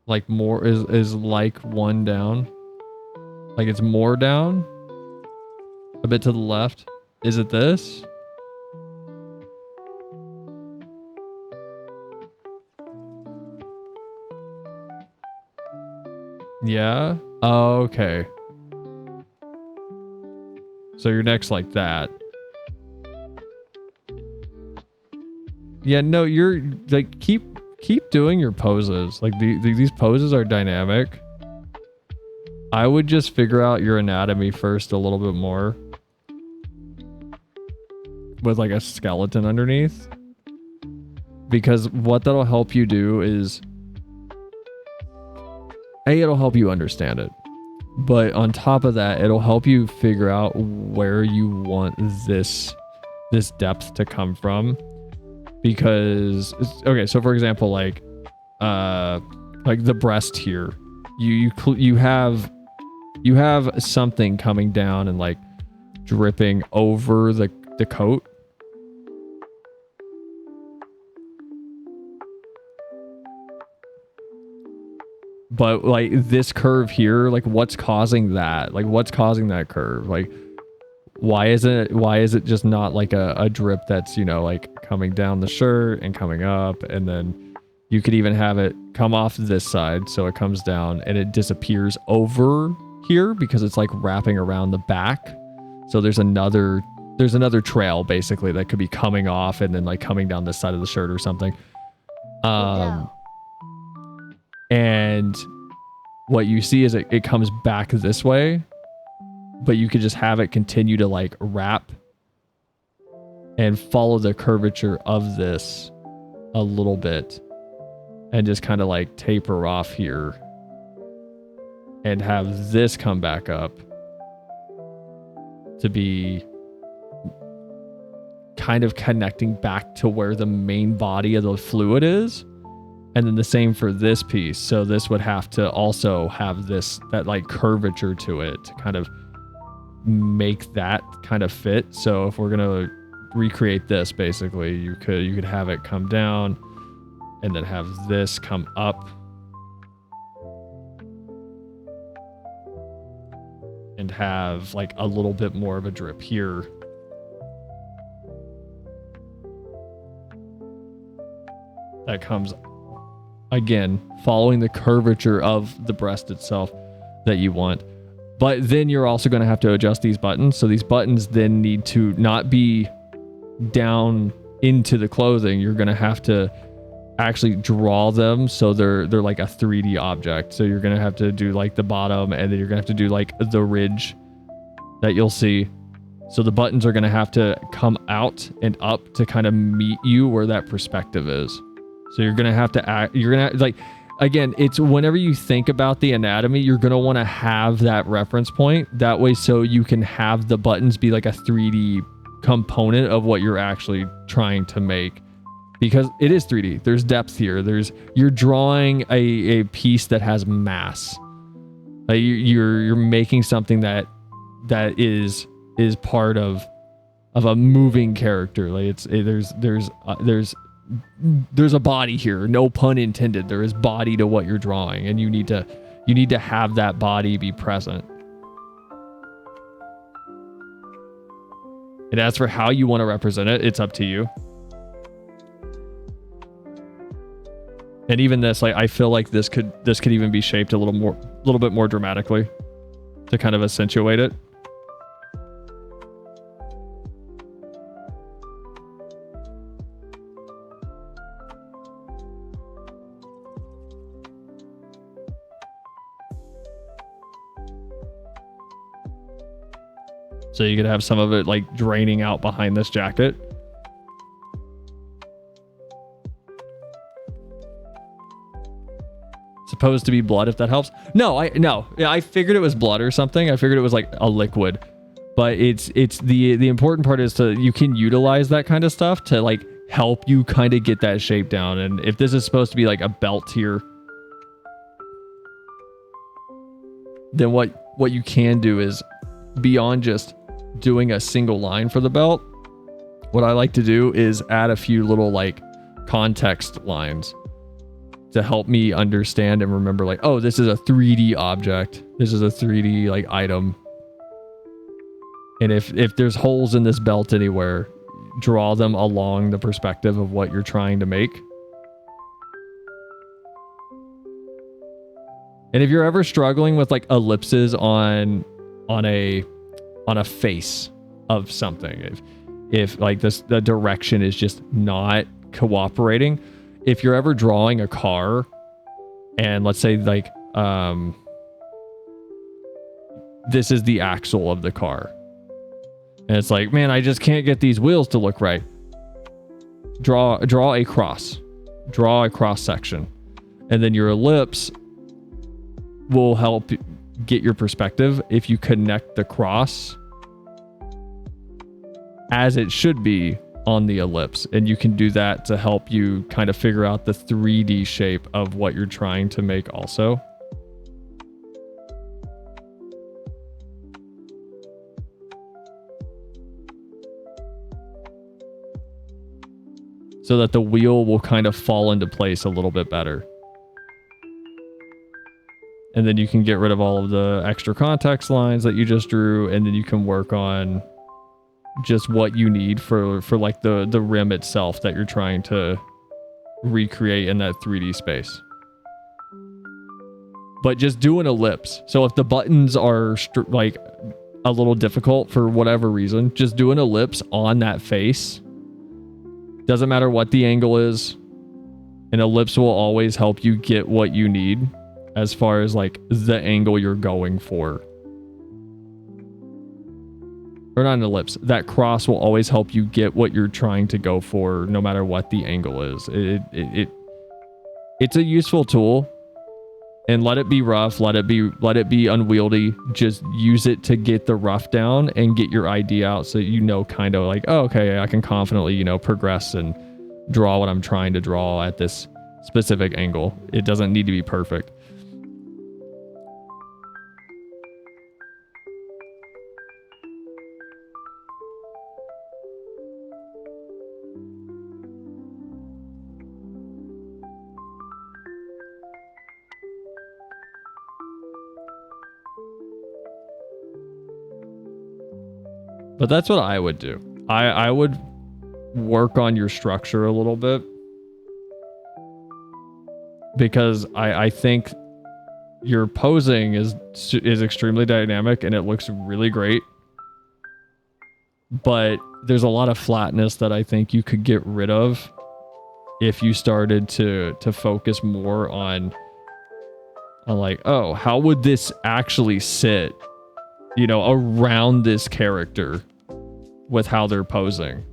Like more is like one down. Like it's more down. A bit to the left. Is it this? Yeah. Oh, okay. So your neck's like that. Yeah, no, you're like keep doing your poses. Like these poses are dynamic. I would just figure out your anatomy first a little bit more with like a skeleton underneath, because what that'll help you do is it'll help you understand it, but on top of that, it'll help you figure out where you want this depth to come from. Because okay, so for example, like the breast here, you have something coming down and like dripping over the coat. But like this curve here, like what's causing that? Like what's causing that curve? Like why is it just not like a drip that's, you know, like coming down the shirt and coming up, and then you could even have it come off this side, so it comes down and it disappears over here because it's like wrapping around the back. So there's another trail basically that could be coming off and then like coming down this side of the shirt or something. And what you see is it comes back this way, but you could just have it continue to like wrap and follow the curvature of this a little bit and just kind of like taper off here and have this come back up to be kind of connecting back to where the main body of the fluid is. And then the same for this piece. So this would have to also have that like curvature to it to kind of make that kind of fit. So if we're going to recreate this basically. You could have it come down and then have this come up. And have like a little bit more of a drip here. That comes, again, following the curvature of the breast itself that you want. But then you're also going to have to adjust these buttons. So these buttons then need to not be down into the clothing. You're going to have to actually draw them so they're like a 3D object. So you're going to have to do like the bottom, and then you're going to have to do like the ridge that you'll see. So the buttons are going to have to come out and up to kind of meet you where that perspective is. So you're going to have to act, you're going to like, again, it's whenever you think about the anatomy, you're going to want to have that reference point that way. So you can have the buttons be like a 3D component of what you're actually trying to make, because it is 3D. There's depth here. You're drawing a piece that has mass. You're making something that is part of a moving character. Like there's a body here, no pun intended. There is body to what you're drawing, and you need to have that body be present. And as for how you want to represent it, it's up to you. And even this, like, I feel like this could even be shaped a little bit more dramatically to kind of accentuate it. So you could have some of it like draining out behind this jacket. Supposed to be blood, if that helps. No. Yeah, I figured it was blood or something. I figured it was like a liquid. But it's the important part is you can utilize that kind of stuff to like help you kind of get that shape down. And if this is supposed to be like a belt here, then what you can do is, beyond just doing a single line for the belt, what I like to do is add a few little like context lines to help me understand and remember, like, oh, this is a 3D object. This is a 3D like item. And if there's holes in this belt anywhere, draw them along the perspective of what you're trying to make. And if you're ever struggling with like ellipses on a face of something, if like the direction is just not cooperating, if you're ever drawing a car and let's say like this is the axle of the car and it's like, man, I just can't get these wheels to look right, draw a cross section, and then your ellipse will help get your perspective if you connect the cross as it should be on the ellipse. And you can do that to help you kind of figure out the 3D shape of what you're trying to make also. So that the wheel will kind of fall into place a little bit better. And then you can get rid of all of the extra context lines that you just drew, and then you can work on just what you need for like the rim itself that you're trying to recreate in that 3D space. But just do an ellipse. So if the buttons are like a little difficult for whatever reason, just do an ellipse on that face. Doesn't matter what the angle is. An ellipse will always help you get what you need as far as like the angle you're going for. Or not an ellipse. That cross will always help you get what you're trying to go for, no matter what the angle is. It's a useful tool, and let it be rough, let it be unwieldy. Just use it to get the rough down and get your idea out, so you know kind of like, oh, okay, I can confidently, progress and draw what I'm trying to draw at this specific angle. It doesn't need to be perfect. But that's what I would do. I would work on your structure a little bit, because I think your posing is extremely dynamic and it looks really great. But there's a lot of flatness that I think you could get rid of if you started to focus more on like, oh, how would this actually sit, you know, around this character with how they're posing.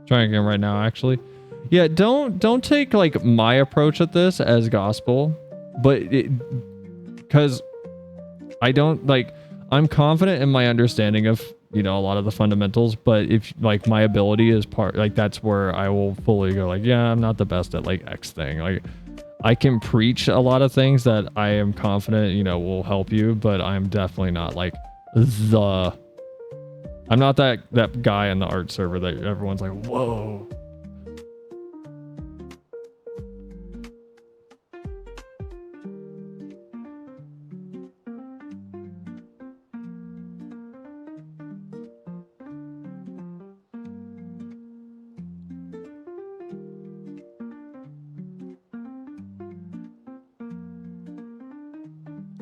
Trying again right now, actually. Yeah, don't take like my approach at this as gospel, but because I don't like, I'm confident in my understanding of, you know, a lot of the fundamentals, but if like my ability is part, like that's where I will fully go like, yeah, I'm not the best at like X thing. Like I can preach a lot of things that I am confident, you know, will help you, but I'm definitely not like I'm not that guy in the art server that everyone's like, whoa.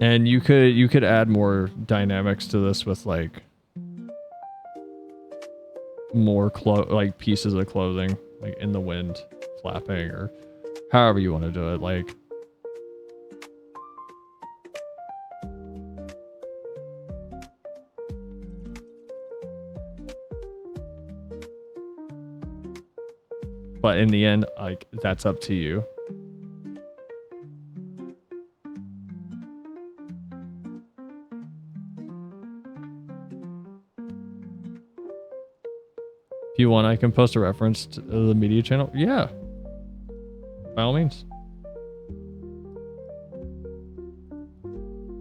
And you could add more dynamics to this with like more like pieces of clothing, like in the wind flapping, or however you want to do it. Like but in the end, like that's up to you. If you want, I can post a reference to the media channel. Yeah. By all means.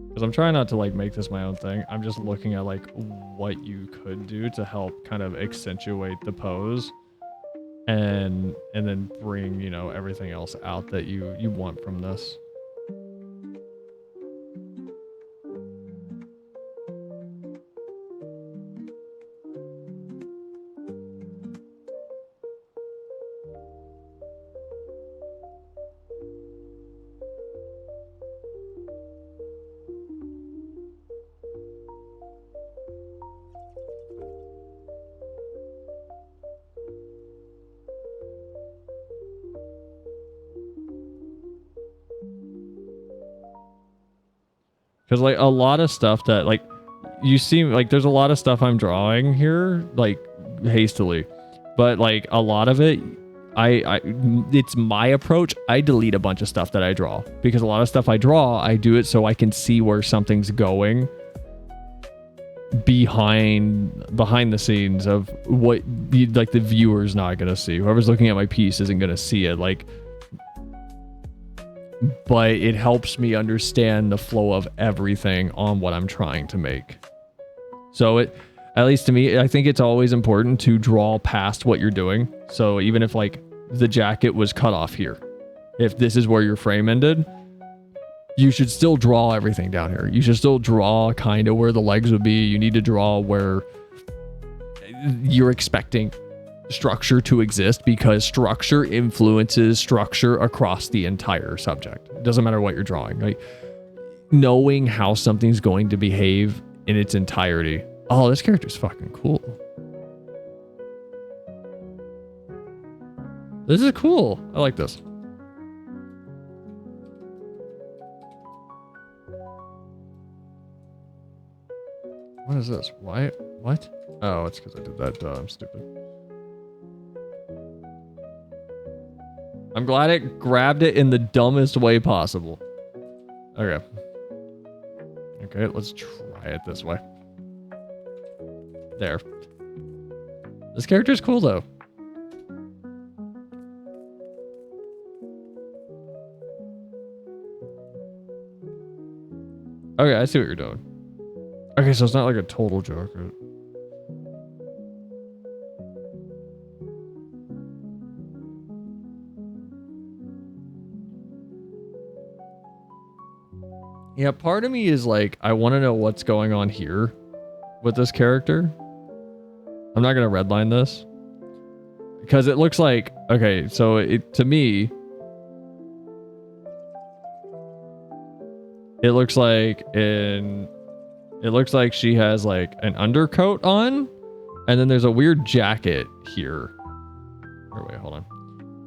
Because I'm trying not to like make this my own thing. I'm just looking at like what you could do to help kind of accentuate the pose and then bring, you know, everything else out that you want from this. Because like a lot of stuff that like you see, like there's a lot of stuff I'm drawing here like hastily, but like a lot of it I it's my approach. I delete a bunch of stuff that I draw because a lot of stuff I draw, I do it so I can see where something's going behind the scenes of what like the viewer's not gonna see. Whoever's looking at my piece isn't gonna see it. Like, but it helps me understand the flow of everything on what I'm trying to make. So it, at least to me, I think it's always important to draw past what you're doing. So even if like the jacket was cut off here, if this is where your frame ended, you should still draw everything down here. You should still draw kind of where the legs would be. You need to draw where you're expecting structure to exist, because structure influences structure across the entire subject. It doesn't matter what you're drawing. Like, knowing how something's going to behave in its entirety. Oh, this character's fucking cool. This is cool. I like this. What is this? Why? What? Oh, it's because I did that. I'm stupid. I'm glad it grabbed it in the dumbest way possible. Okay. Okay, let's try it this way. There. This character's cool, though. Okay, I see what you're doing. Okay, so it's not like a total joke, right? Yeah, part of me is like, I want to know what's going on here with this character. I'm not going to redline this. Because it looks like, okay, so it, to me, it looks like she has like an undercoat on, and then there's a weird jacket here. Or wait, hold on.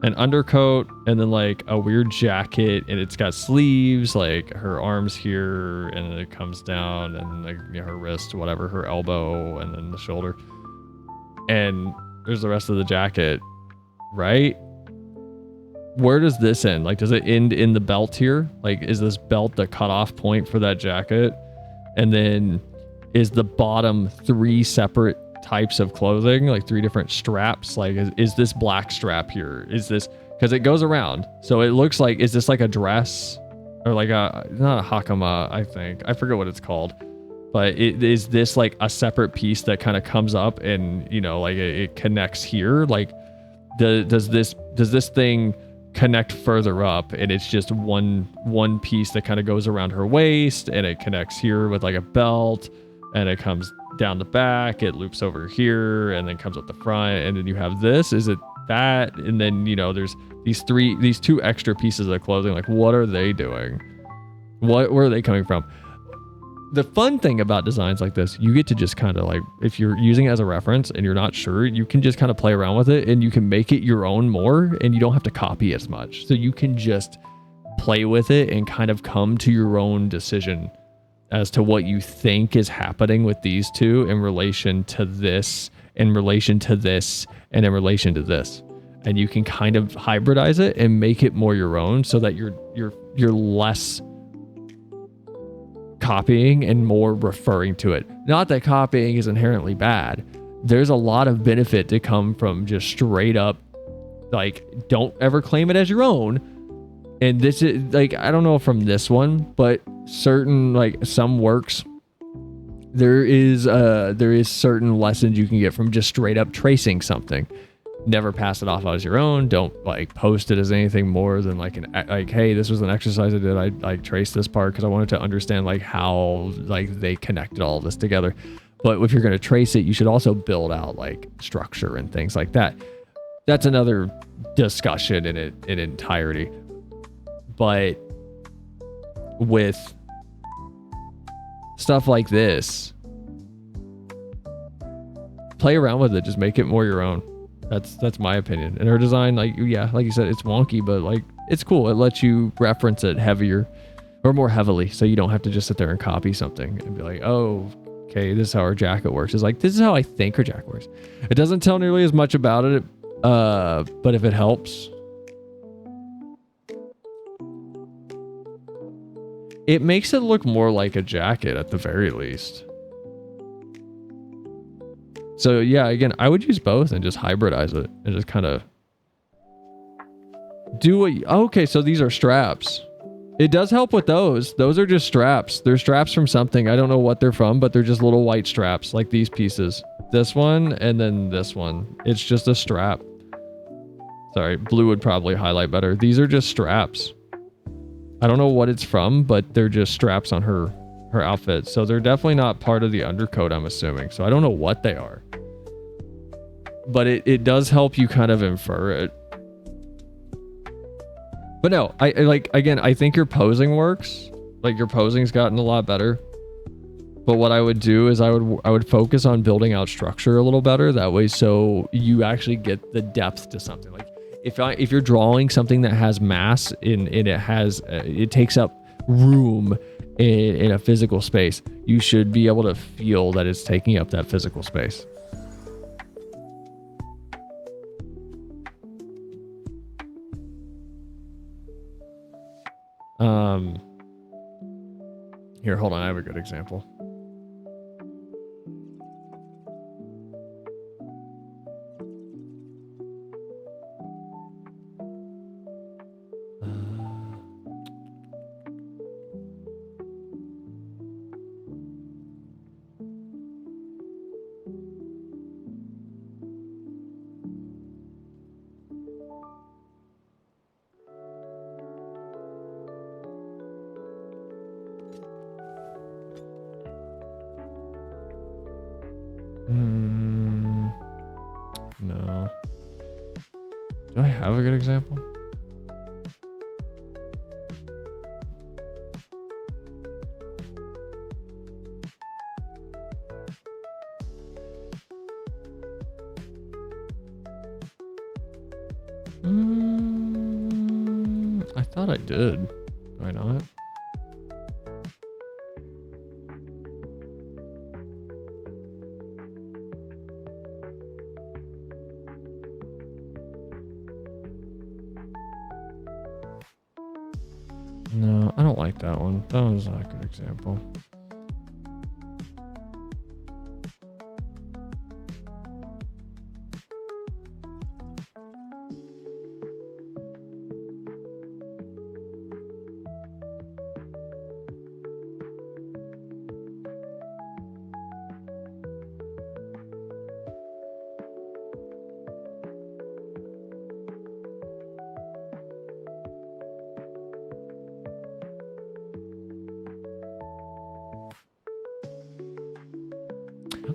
An undercoat, and then like a weird jacket, and it's got sleeves, like her arms here, and then it comes down, and like, you know, her wrist, whatever, her elbow, and then the shoulder. And there's the rest of the jacket, right? Where does this end? Like, does it end in the belt here? Like, is this belt the cutoff point for that jacket? And then is the bottom 3 separate types of clothing, like 3 different straps? Like, is this black strap here? Is this, because it goes around. So it looks like, is this like a dress? Or like a, not a hakama, I think. I forget what it's called. But is this like a separate piece that kind of comes up and, you know, like it connects here? Like, does this thing connect further up, and it's just one piece that kind of goes around her waist, and it connects here with like a belt, and it comes down the back, it loops over here, and then comes up the front, and then you have this? Is it that? And then, you know, there's these 2 extra pieces of clothing. Like, what are they doing? Where are they coming from? The fun thing about designs like this, you get to just kind of like, if you're using it as a reference and you're not sure, you can just kind of play around with it, and you can make it your own more, and you don't have to copy as much. So you can just play with it and kind of come to your own decision as to what you think is happening with these 2 in relation to this, in relation to this, and in relation to this. And you can kind of hybridize it and make it more your own, so that you're less copying and more referring to it. Not that copying is inherently bad. There's a lot of benefit to come from just straight up, like, don't ever claim it as your own. And this is like, I don't know from this one, but certain, like, some works, there is certain lessons you can get from just straight up tracing something. Never pass it off as your own. Don't like post it as anything more than like hey, this was an exercise I did. I like traced this part because I wanted to understand like how like they connected all of this together. But if you're going to trace it, you should also build out like structure and things like that. That's another discussion in entirety. But with stuff like this, play around with it. Just make it more your own. That's my opinion. And her design, like, yeah, like you said, it's wonky, but like, it's cool. It lets you reference it heavier or more heavily, so you don't have to just sit there and copy something and be like, oh, okay, this is how her jacket works. It's like, this is how I think her jacket works. It doesn't tell nearly as much about it, but if it helps, it makes it look more like a jacket at the very least. So yeah, again, I would use both and just hybridize it and just kind of do what okay, so these are straps. It does help with those. Those are just straps. They're straps from something. I don't know what they're from, but they're just little white straps like these pieces. This one and then this one. It's just a strap. Sorry, blue would probably highlight better. These are just straps. I don't know what it's from, but they're just straps on her outfit. So they're definitely not part of the undercoat, I'm assuming. So I don't know what they are. But it does help you kind of infer it. But no, I like, again, I think your posing works. Like your posing's gotten a lot better. But what I would do is I would focus on building out structure a little better. That way, so you actually get the depth to something. Like if you're drawing something that has mass in it takes up room in a physical space, you should be able to feel that it's taking up that physical space. Here, hold on, I have a good example. No. Do I have a good example? I thought I did. Do I not? No, I don't like that one. That was not a good example.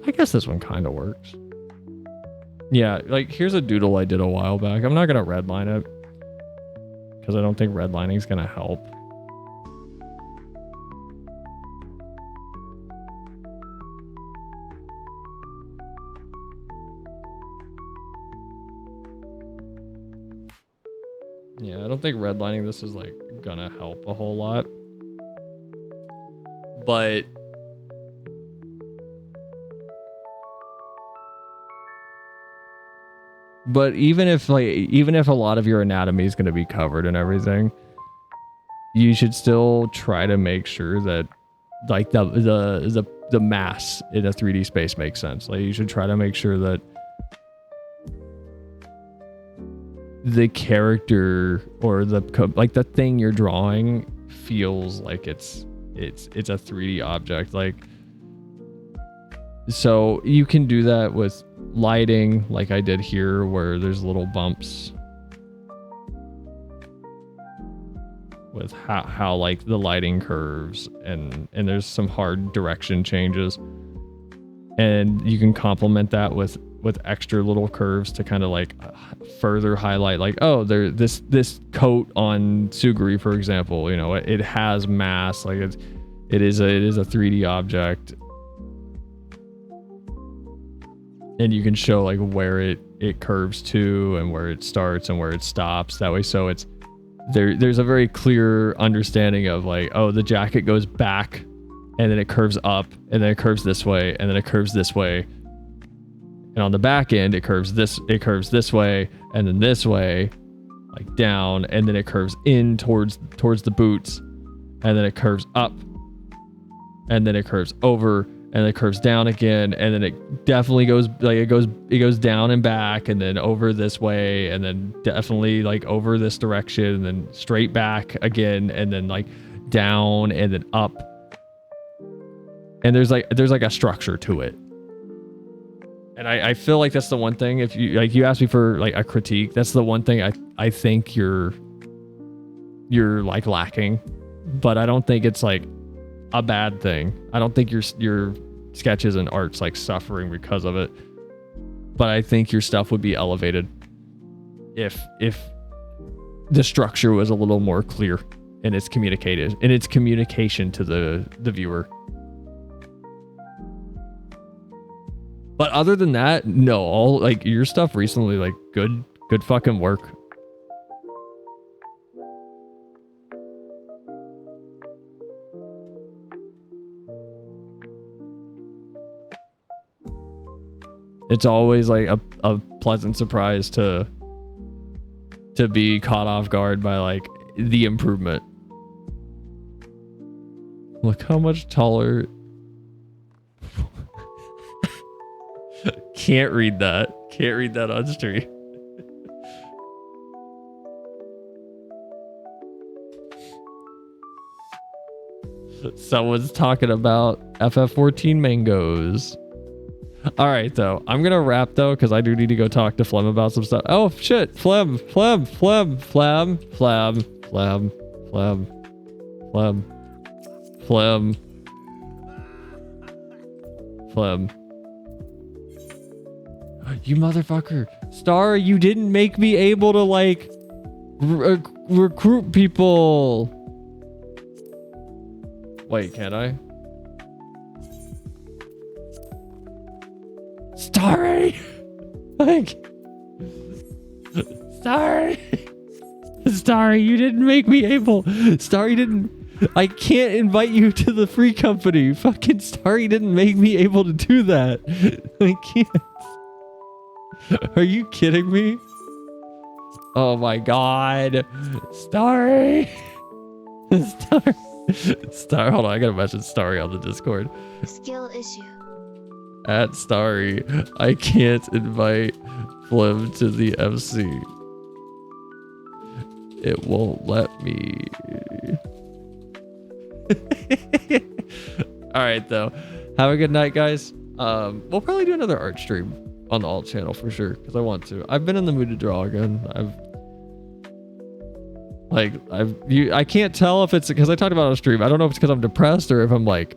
I guess this one kind of works. Yeah, like here's a doodle I did a while back. I'm not going to redline it because I don't think redlining is going to help. Yeah, I don't think redlining this is like going to help a whole lot. But even if a lot of your anatomy is going to be covered and everything, you should still try to make sure that like the mass in a 3D space makes sense. Like you should try to make sure that the character or the thing you're drawing feels like it's a 3D object. Like, so you can do that with lighting like I did here where there's little bumps with how like the lighting curves and there's some hard direction changes, and you can complement that with extra little curves to kind of like further highlight like, oh, there this coat on Suguri, for example, you know, it has mass, like it is a 3D object. And you can show like where it curves to and where it starts and where it stops. That way, so it's there's a very clear understanding of like, oh, the jacket goes back and then it curves up and then it curves this way and then it curves this way. And on the back end, it curves this way and then this way, like down, and then it curves in towards the boots, and then it curves up, and then it curves over, and it curves down again, and then it definitely goes like it goes down and back, and then over this way, and then definitely like over this direction, and then straight back again, and then like down and then up. And there's like a structure to it. And I feel like that's the one thing, if you ask me for like a critique, that's the one thing I think you're like lacking, but I don't think it's like a bad thing. I don't think your sketches and art's like suffering because of it, but I think your stuff would be elevated if the structure was a little more clear in its communication to the viewer. But other than that, no, all like your stuff recently, like good fucking work. It's always like a pleasant surprise to be caught off guard by like the improvement. Look how much taller. Can't read that on stream. Someone's talking about FF14 mangoes. All right, though. I'm going to wrap, though, because I do need to go talk to Flem about some stuff. Oh, shit. Flem. You motherfucker. Star, you didn't make me able to, like, recruit people. Wait, can I? Starry! Like... Starry, you didn't make me able... Starry didn't... I can't invite you to the free company. Fucking Starry didn't make me able to do that. I can't. Are you kidding me? Oh my god. Starry. Star. Hold on, I gotta message Starry on the Discord. Skill issue. At Starry, I can't invite Flem to the FC. It won't let me. Alright though. Have a good night, guys. We'll probably do another art stream on the alt channel for sure, because I want to. I've been in the mood to draw again. I can't tell if it's because I talked about it on stream. I don't know if it's because I'm depressed or if I'm like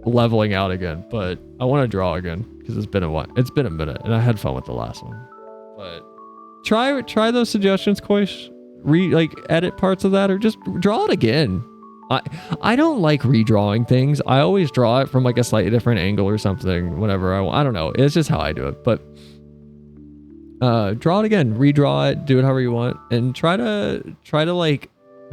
leveling out again, but I want to draw again because it's been a while. It's been a minute, and I had fun with the last one. But try those suggestions, Koish. Edit parts of that or just draw it again. I don't like redrawing things. I always draw it from like a slightly different angle or something whenever I don't know. It's just how I do it. But draw it again, redraw it, do it however you want, and try to like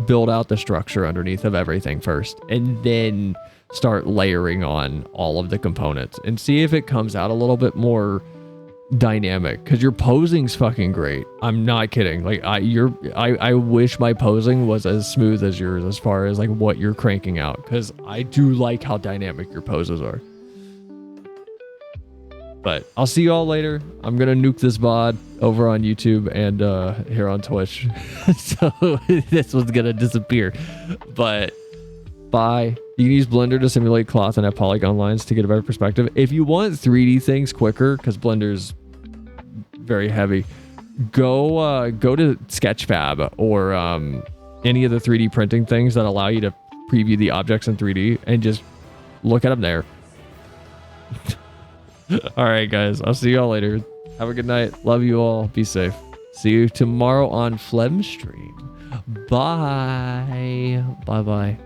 build out the structure underneath of everything first, and then start layering on all of the components and see if it comes out a little bit more dynamic, because your posing's fucking great. I'm not kidding. Like I wish my posing was as smooth as yours as far as like what you're cranking out, because I do like how dynamic your poses are. But I'll see you all later. I'm gonna nuke this VOD over on YouTube and here on Twitch. So this one's gonna disappear. But bye. You can use Blender to simulate cloth and have polygon lines to get a better perspective. If you want 3D things quicker, because Blender's very heavy, go to Sketchfab or any of the 3D printing things that allow you to preview the objects in 3D and just look at them there. All right, guys. I'll see you all later. Have a good night. Love you all. Be safe. See you tomorrow on Flem Stream. Bye. Bye-bye.